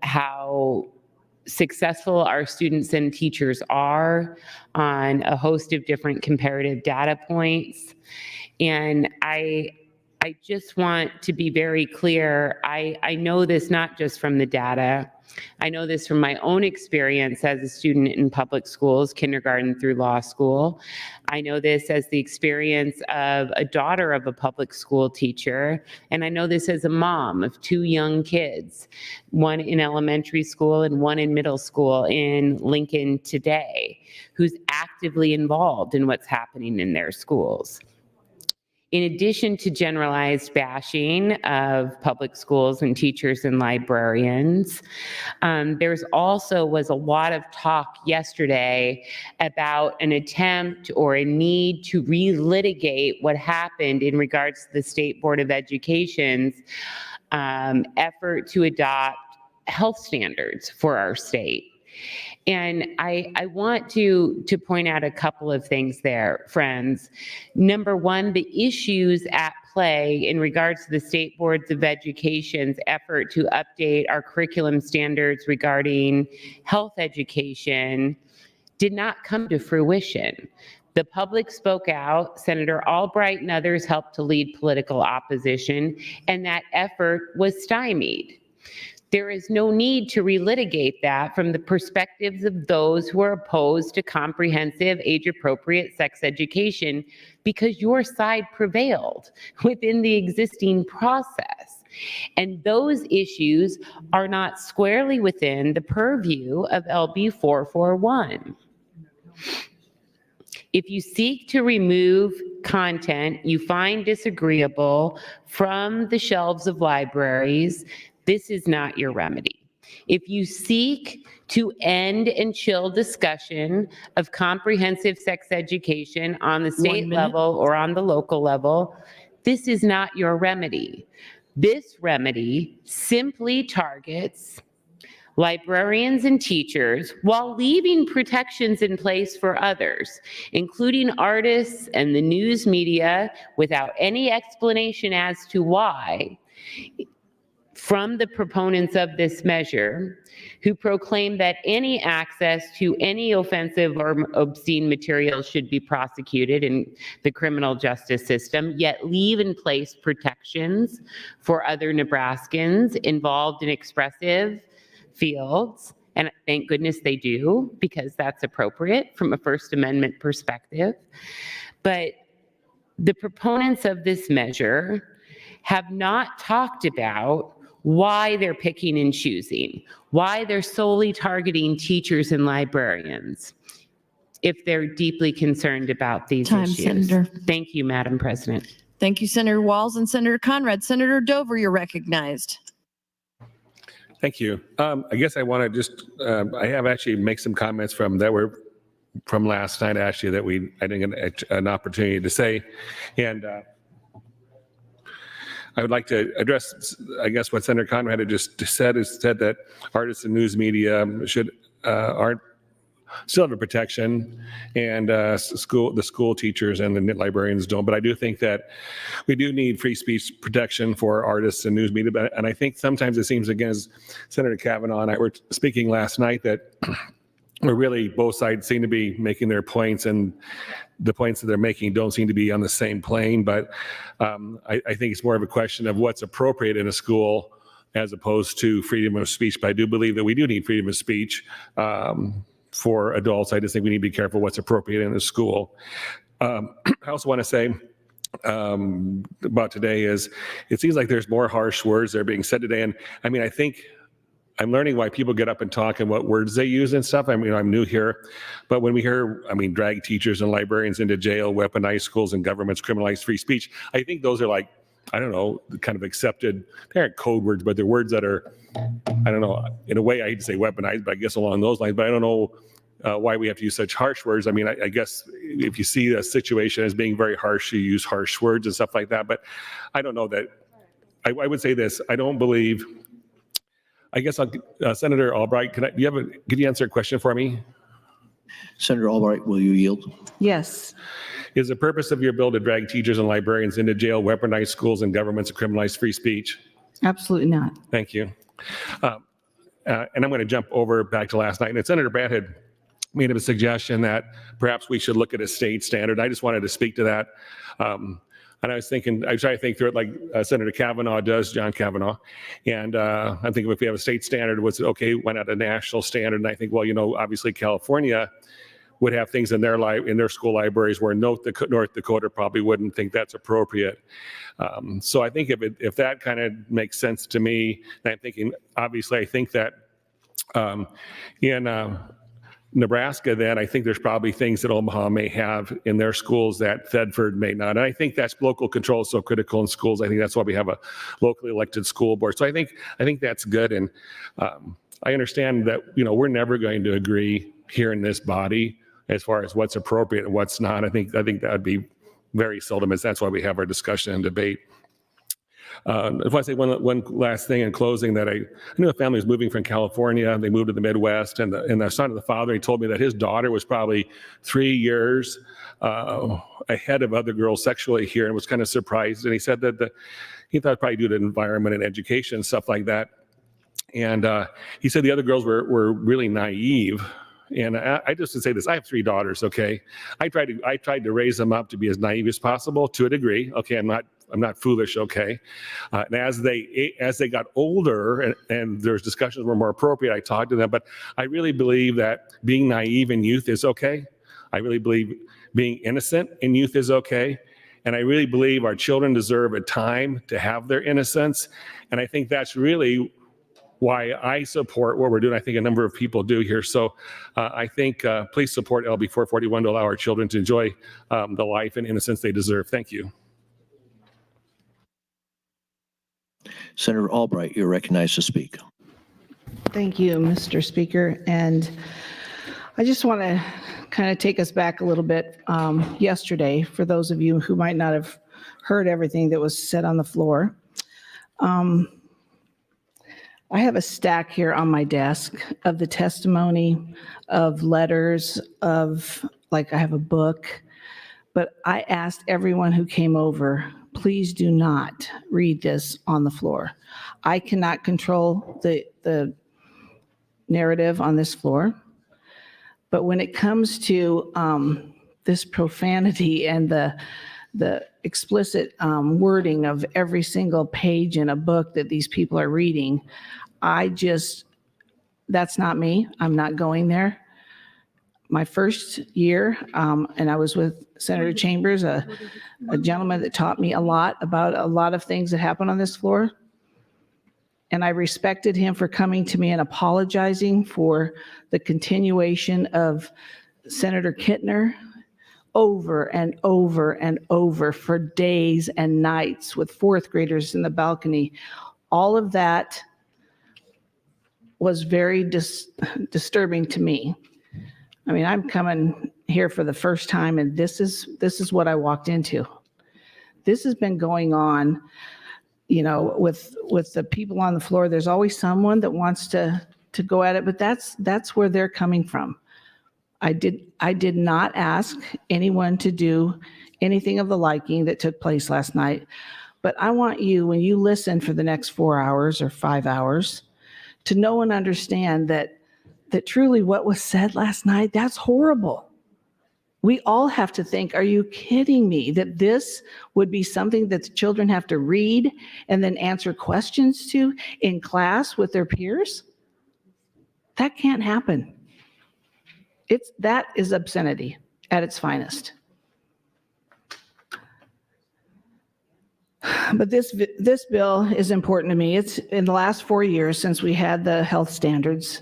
how successful our students and teachers are on a host of different comparative data points. And I just want to be very clear. I know this not just from the data. I know this from my own experience as a student in public schools, kindergarten through law school. I know this as the experience of a daughter of a public school teacher. And I know this as a mom of two young kids, one in elementary school and one in middle school in Lincoln today, who's actively involved in what's happening in their schools. In addition to generalized bashing of public schools and teachers and librarians, there's also was a lot of talk yesterday about an attempt or a need to relitigate what happened in regards to the State Board of Education's effort to adopt health standards for our state. And I want to point out a couple of things there, friends. Number one, the issues at play in regards to the State Boards of Education's effort to update our curriculum standards regarding health education did not come to fruition. The public spoke out, Senator Albright and others helped to lead political opposition, and that effort was stymied. There is no need to relitigate that from the perspectives of those who are opposed to comprehensive, age-appropriate sex education because your side prevailed within the existing process. And those issues are not squarely within the purview of LB 441. If you seek to remove content you find disagreeable from the shelves of libraries, this is not your remedy. If you seek to end and chill discussion of comprehensive sex education on the state level or on the local level, this is not your remedy. This remedy simply targets librarians and teachers while leaving protections in place for others, including artists and the news media, without any explanation as to why, from the proponents of this measure, who proclaim that any access to any offensive or obscene material should be prosecuted in the criminal justice system, yet leave in place protections for other Nebraskans involved in expressive fields And thank goodness they do, because that's appropriate from a First Amendment perspective. But the proponents of this measure have not talked about why they're picking and choosing, why they're solely targeting teachers and librarians, if they're deeply concerned about these issues. Senator. Thank you, Madam President. Thank you, Senator Walls and Senator Conrad. Senator Dover, you're recognized. Thank you. I guess I want to just, I have actually make some comments that were from last night, actually, that I didn't get an opportunity to say. And I would like to address, I guess, what Senator Conrad had just said, that artists and news media aren't still have a protection, and the school teachers and the librarians don't. But I do think that we do need free speech protection for artists and news media. And I think sometimes it seems, again, as Senator Kavanaugh and I were speaking last night, that we're really, both sides seem to be making their points, and the points that they're making don't seem to be on the same plane. But I think it's more of a question of what's appropriate in a school as opposed to freedom of speech. But I do believe that we do need freedom of speech for adults. I just think we need to be careful what's appropriate in the school. I also want to say about today is it seems like there's more harsh words that are being said today. And I mean, I think I'm learning why people get up and talk and what words they use and stuff. I mean, I'm new here, but when we hear, drag teachers and librarians into jail, weaponize schools, and governments criminalize free speech, I think those are like, I don't know, kind of accepted, they aren't code words, but they're words that are, I don't know, in a way I hate to say weaponized, but I guess along those lines, but I don't know why we have to use such harsh words. I mean, I guess if you see a situation as being very harsh, you use harsh words and stuff like that, but I don't know that, I would say this, I don't believe, I guess Senator Albright, could you answer a question for me? Senator Albright, will you yield? Yes. Is the purpose of your bill to drag teachers and librarians into jail, weaponize schools and governments, and criminalize free speech? Absolutely not. Thank you. And I'm going to jump over back to last night. And Senator Batt had made a suggestion that perhaps we should look at a state standard. I just wanted to speak to that. And I was trying to think through it like Senator Kavanaugh does, John Kavanaugh. And I'm thinking if we have a state standard, was it okay, went out a national standard? And I think, well, obviously California would have things in their school libraries where North Dakota probably wouldn't think that's appropriate. So I think if that kind of makes sense to me, and I'm thinking, obviously, I think that in Nebraska, then I think there's probably things that Omaha may have in their schools that Thedford may not. And I think that's local control is so critical in schools. I think that's why we have a locally elected school board. So I think that's good. And I understand that, we're never going to agree here in this body as far as what's appropriate and what's not. I think that would be very seldom, as that's why we have our discussion and debate. I want to say one last thing in closing, that I knew a family was moving from California. They moved to the Midwest, and the son of the father, he told me that his daughter was probably 3 years ahead of other girls sexually here, and was kind of surprised. And he said that he thought probably due to environment and education and stuff like that. And he said the other girls were really naive. And I just would say this: I have 3 daughters. Okay, I tried to raise them up to be as naive as possible to a degree. Okay, I'm not foolish. Okay, and as they got older and there's discussions were more appropriate, I talked to them. But I really believe that being naive in youth is okay. I really believe being innocent in youth is okay. And I really believe our children deserve a time to have their innocence. And I think that's really why I support what we're doing. I think a number of people do here. So I think please support LB 441 to allow our children to enjoy the life and innocence they deserve. Thank you. Senator Albright, you're recognized to speak. Thank you, Mr. Speaker. And I just want to kind of take us back a little bit. Yesterday, for those of you who might not have heard everything that was said on the floor, I have a stack here on my desk of the testimony, of letters, I have a book, but I asked everyone who came over, please do not read this on the floor. I cannot control the narrative on this floor, but when it comes to this profanity and the explicit wording of every single page in a book that these people are reading, I just that's not me. I'm not going there. My first year, and I was with Senator Chambers, a gentleman that taught me a lot about a lot of things that happen on this floor. And I respected him for coming to me and apologizing for the continuation of Senator Kittner over and over and over for days and nights with fourth graders in the balcony. All of that was very disturbing to me. I mean, I'm coming here for the first time, and this is what I walked into. This has been going on, you know, with the people on the floor. There's always someone that wants to go at it, but that's where they're coming from. I did not ask anyone to do anything of the liking that took place last night, but I want you, when you listen for the next 4 hours or 5 hours, to know and understand that truly what was said last night, that's horrible. We all have to think, are you kidding me that this would be something that the children have to read and then answer questions to in class with their peers? That can't happen. That is obscenity at its finest. But this bill is important to me. It's in the last 4 years since we had the health standards.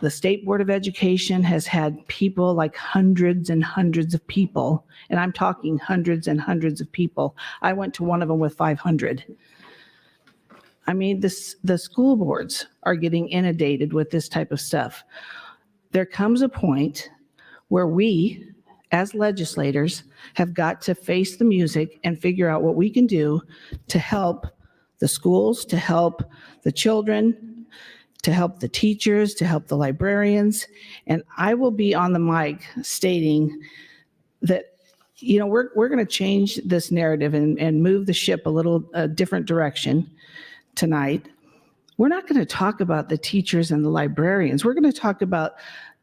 The State Board of Education has had people, like hundreds and hundreds of people, and I'm talking hundreds and hundreds of people. I went to one of them with 500. I mean, the school boards are getting inundated with this type of stuff. There comes a point where we, as legislators, have got to face the music and figure out what we can do to help the schools, to help the children, to help the teachers, to help the librarians. And I will be on the mic stating that, you know, we're going to change this narrative and move the ship a different direction tonight. We're not going to talk about the teachers and the librarians. We're going to talk about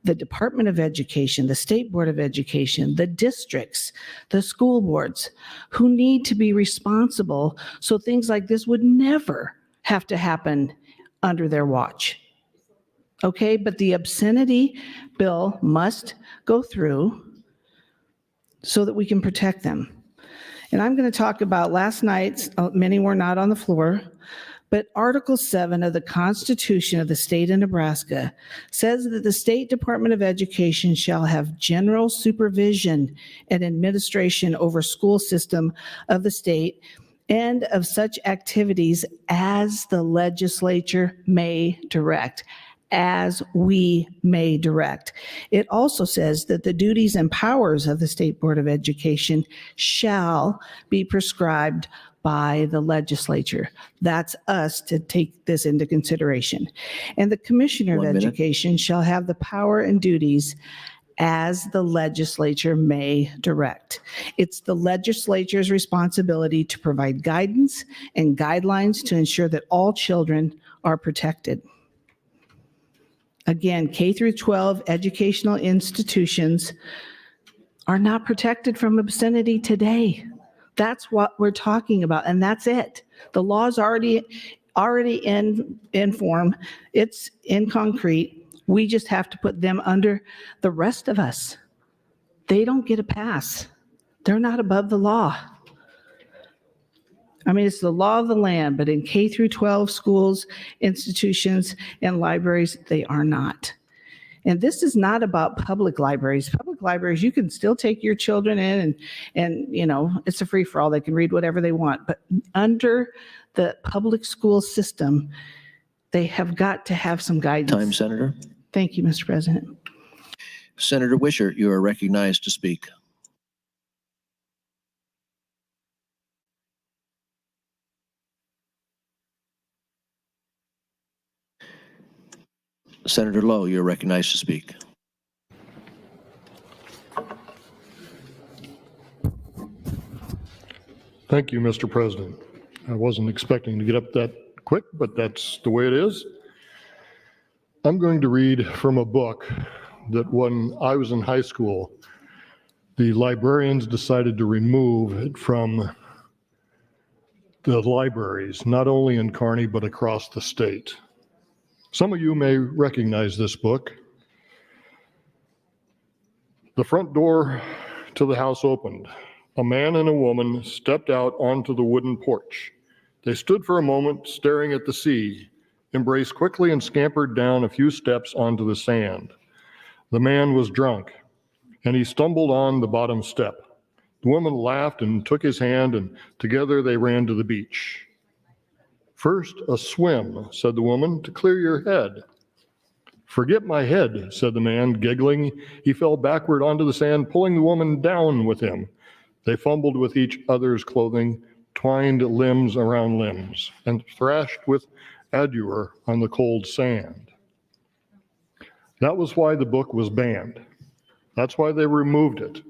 the Department of Education, the State Board of Education, the districts, the school boards, who need to be responsible so things like this would never have to happen under their watch. Okay, but the obscenity bill must go through so that we can protect them. And I'm going to talk about last night's, many were not on the floor, but Article 7 of the Constitution of the State of Nebraska says that the State Department of Education shall have general supervision and administration over school system of the state and of such activities as the legislature may direct, as we may direct. It also says that the duties and powers of the State Board of Education shall be prescribed by the legislature. That's us to take this into consideration. And the Commissioner of Education shall have the power and duties as the legislature may direct. It's the legislature's responsibility to provide guidance and guidelines to ensure that all children are protected. Again, K through 12 educational institutions are not protected from obscenity today. That's what we're talking about, and that's it. The law's already in form. It's in concrete. We just have to put them under the rest of us. They don't get a pass. They're not above the law. I mean, it's the law of the land, but in K through 12 schools, institutions, and libraries, they are not. And this is not about public libraries. Public libraries, you can still take your children in and you know, it's a free-for-all. They can read whatever they want. But under the public school system, they have got to have some guidance. Time, Senator. Thank you, Mr. President. Senator Wishart, you are recognized to speak. Senator Lowe, you're recognized to speak. Thank you, Mr. President. I wasn't expecting to get up that quick, but that's the way it is. I'm going to read from a book that when I was in high school, the librarians decided to remove it from the libraries, not only in Kearney, but across the state. Some of you may recognize this book. The front door to the house opened. A man and a woman stepped out onto the wooden porch. They stood for a moment staring at the sea, embraced quickly and scampered down a few steps onto the sand. The man was drunk, and he stumbled on the bottom step. The woman laughed and took his hand, and together they ran to the beach. "First, a swim," said the woman, "to clear your head." "Forget my head," said the man, giggling. He fell backward onto the sand, pulling the woman down with him. They fumbled with each other's clothing, twined limbs around limbs, and thrashed with ardor on the cold sand. That was why the book was banned. That's why they removed it,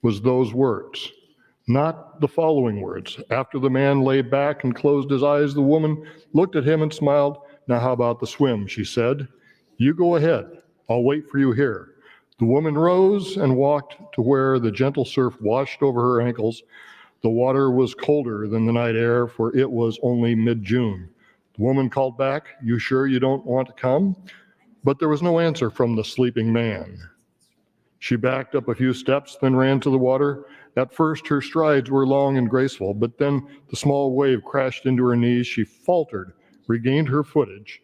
was those words, not the following words. After the man lay back and closed his eyes, the woman looked at him and smiled. "Now how about the swim?" she said. "You go ahead. I'll wait for you here." The woman rose and walked to where the gentle surf washed over her ankles. The water was colder than the night air, for it was only mid-June. The woman called back, "You sure you don't want to come?" But there was no answer from the sleeping man. She backed up a few steps, then ran to the water. At first, her strides were long and graceful, but then the small wave crashed into her knees. She faltered, regained her footage,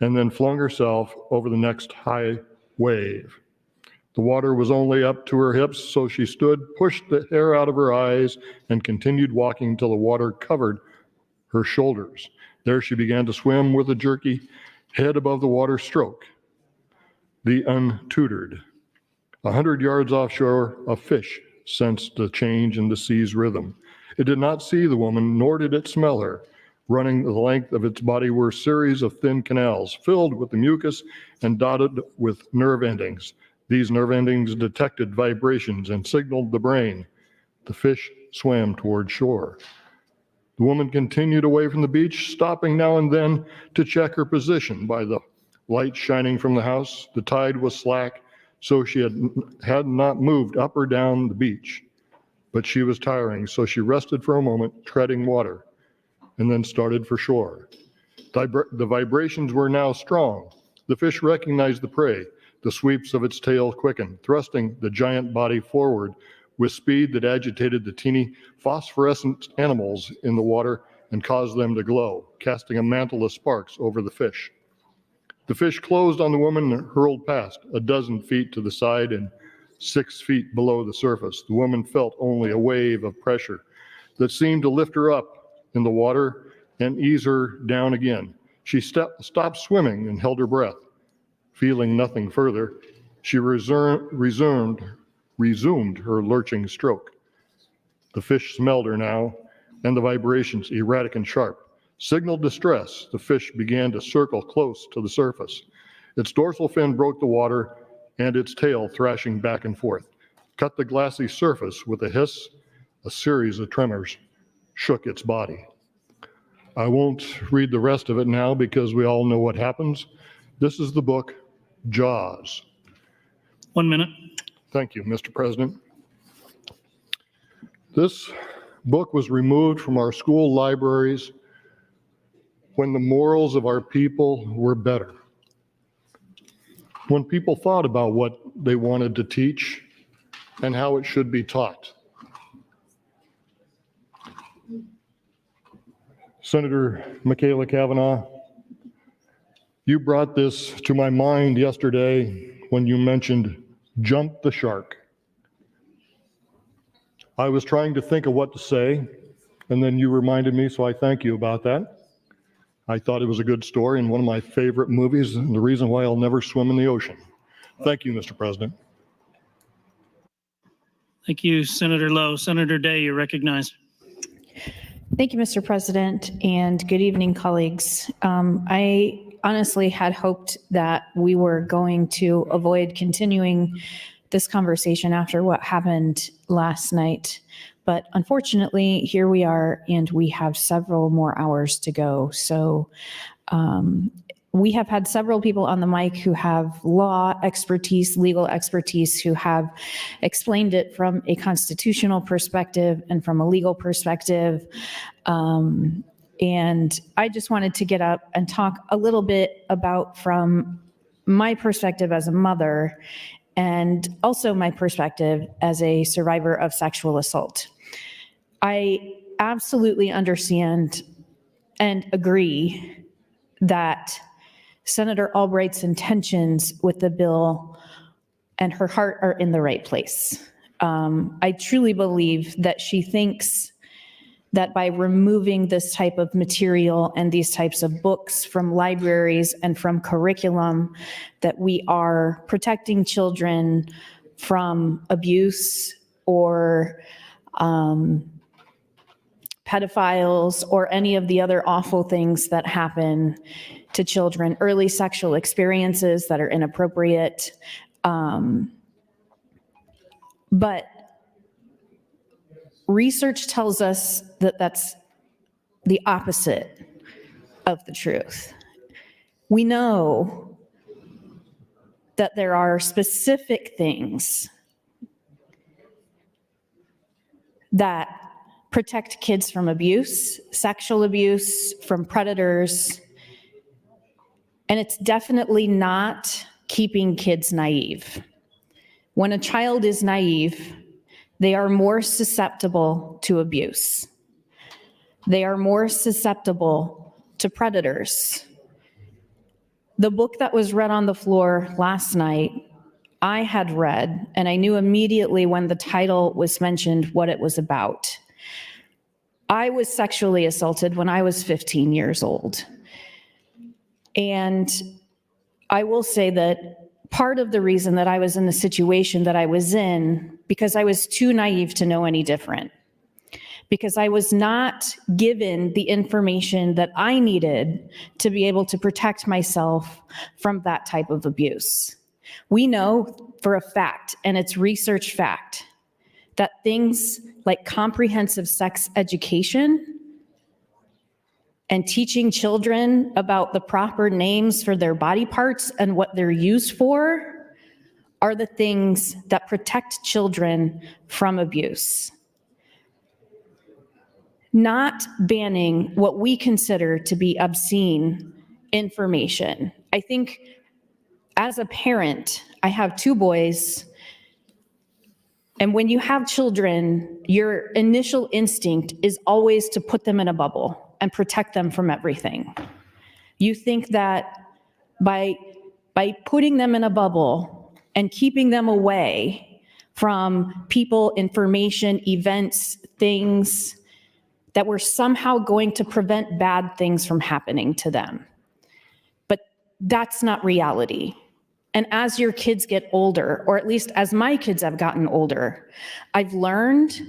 and then flung herself over the next high wave. The water was only up to her hips, so she stood, pushed the hair out of her eyes, and continued walking till the water covered her shoulders. There she began to swim with a jerky, head above the water stroke. The untutored. 100 yards offshore, a fish sensed the change in the sea's rhythm. It did not see the woman, nor did it smell her. Running the length of its body were a series of thin canals, filled with the mucus and dotted with nerve endings. These nerve endings detected vibrations and signaled the brain. The fish swam toward shore. The woman continued away from the beach, stopping now and then to check her position by the light shining from the house. The tide was slack, so she had not moved up or down the beach. But she was tiring, so she rested for a moment, treading water, and then started for shore. The vibrations were now strong. The fish recognized the prey. The sweeps of its tail quickened, thrusting the giant body forward with speed that agitated the teeny phosphorescent animals in the water and caused them to glow, casting a mantle of sparks over the fish. The fish closed on the woman and hurled past, a dozen feet to the side and 6 feet below the surface. The woman felt only a wave of pressure that seemed to lift her up in the water and ease her down again. She stopped swimming and held her breath. Feeling nothing further, she resumed her lurching stroke. The fish smelled her now, and the vibrations, erratic and sharp, signaled distress. The fish began to circle close to the surface. Its dorsal fin broke the water, and its tail, thrashing back and forth, cut the glassy surface with a hiss. A series of tremors shook its body. I won't read the rest of it now because we all know what happens. This is the book, Jaws. 1 minute. Thank you, Mr. President. This book was removed from our school libraries when the morals of our people were better. When people thought about what they wanted to teach and how it should be taught. Senator Michaela Kavanaugh, you brought this to my mind yesterday when you mentioned jump the shark. I was trying to think of what to say, and then you reminded me, so I thank you about that. I thought it was a good story and one of my favorite movies, and the reason why I'll never swim in the ocean. Thank you, Mr. President. Thank you, Senator Lowe. Senator Day, you're recognized. Thank you, Mr. President, and good evening, colleagues. I honestly had hoped that we were going to avoid continuing this conversation after what happened last night. But unfortunately, here we are, and we have several more hours to go. So we have had several people on the mic who have law expertise, legal expertise, who have explained it from a constitutional perspective and from a legal perspective. And I just wanted to get up and talk a little bit about from my perspective as a mother and also my perspective as a survivor of sexual assault. I absolutely understand and agree that Senator Albright's intentions with the bill and her heart are in the right place. I truly believe that she thinks that by removing this type of material and these types of books from libraries and from curriculum, that we are protecting children from abuse or pedophiles or any of the other awful things that happen to children, early sexual experiences that are inappropriate. But research tells us that that's the opposite of the truth. We know that there are specific things that protect kids from abuse, sexual abuse, from predators, and it's definitely not keeping kids naive. When a child is naive, they are more susceptible to abuse. They are more susceptible to predators. The book that was read on the floor last night, I had read, and I knew immediately when the title was mentioned what it was about. I was sexually assaulted when I was 15 years old. And I will say that part of the reason that I was in the situation that I was in, because I was too naive to know any different, because I was not given the information that I needed to be able to protect myself from that type of abuse. We know for a fact, and it's research fact, that things like comprehensive sex education and teaching children about the proper names for their body parts and what they're used for are the things that protect children from abuse. Not banning what we consider to be obscene information. I think as a parent, I have 2 boys, and when you have children, your initial instinct is always to put them in a bubble and protect them from everything. You think that by putting them in a bubble and keeping them away from people, information, events, things, that we're somehow going to prevent bad things from happening to them. But that's not reality. And as your kids get older, or at least as my kids have gotten older, I've learned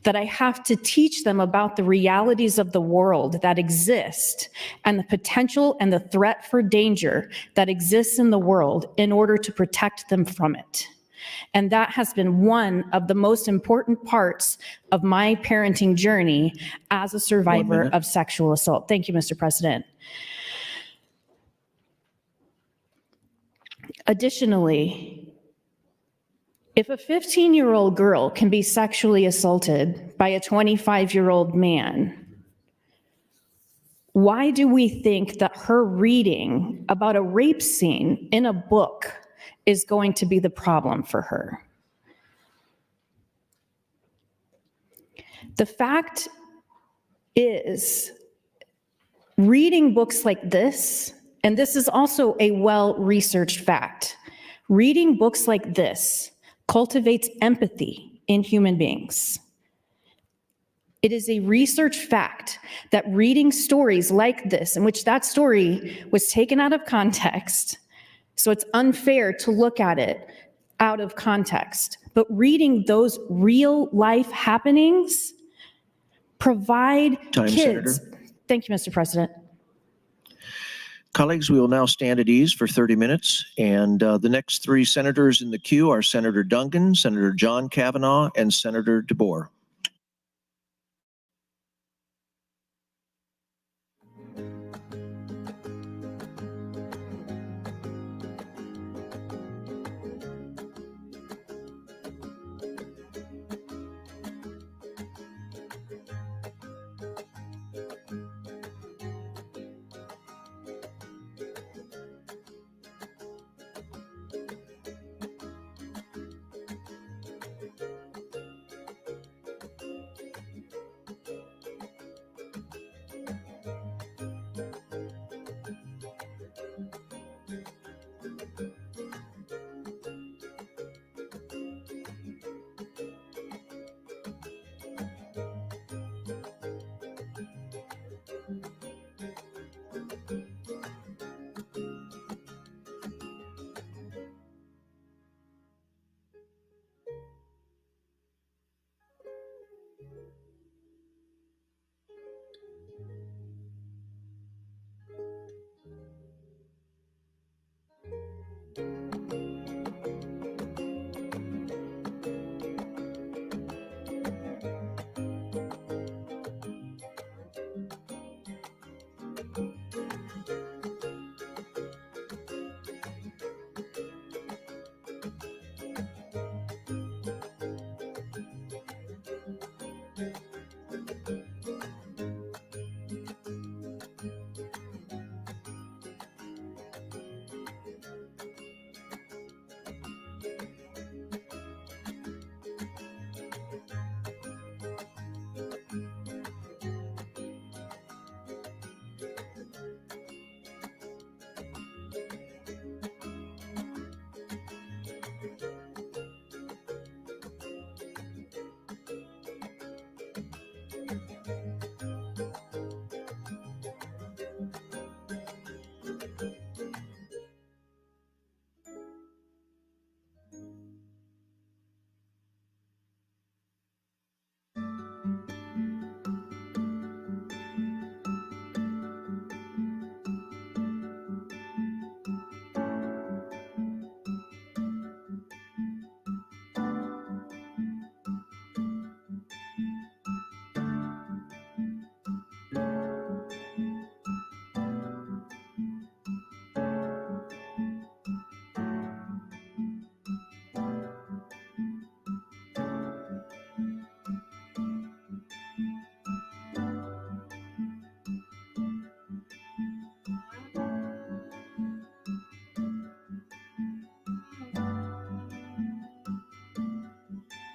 that I have to teach them about the realities of the world that exist and the potential and the threat for danger that exists in the world in order to protect them from it. And that has been one of the most important parts of my parenting journey as a survivor of sexual assault. Thank you, Mr. President. Additionally, if a 15-year-old girl can be sexually assaulted by a 25-year-old man, why do we think that her reading about a rape scene in a book is going to be the problem for her? The fact is, reading books like this, and this is also a well-researched fact, reading books like this cultivates empathy in human beings. It is a research fact that reading stories like this, in which that story was taken out of context, so it's unfair to look at it out of context, but reading those real life happenings provide kids. Thank you, Mr. President. Colleagues, we will now stand at ease for 30 minutes. And the next 3 senators in the queue are Senator Duncan, Senator John Kavanaugh, and Senator DeBoer.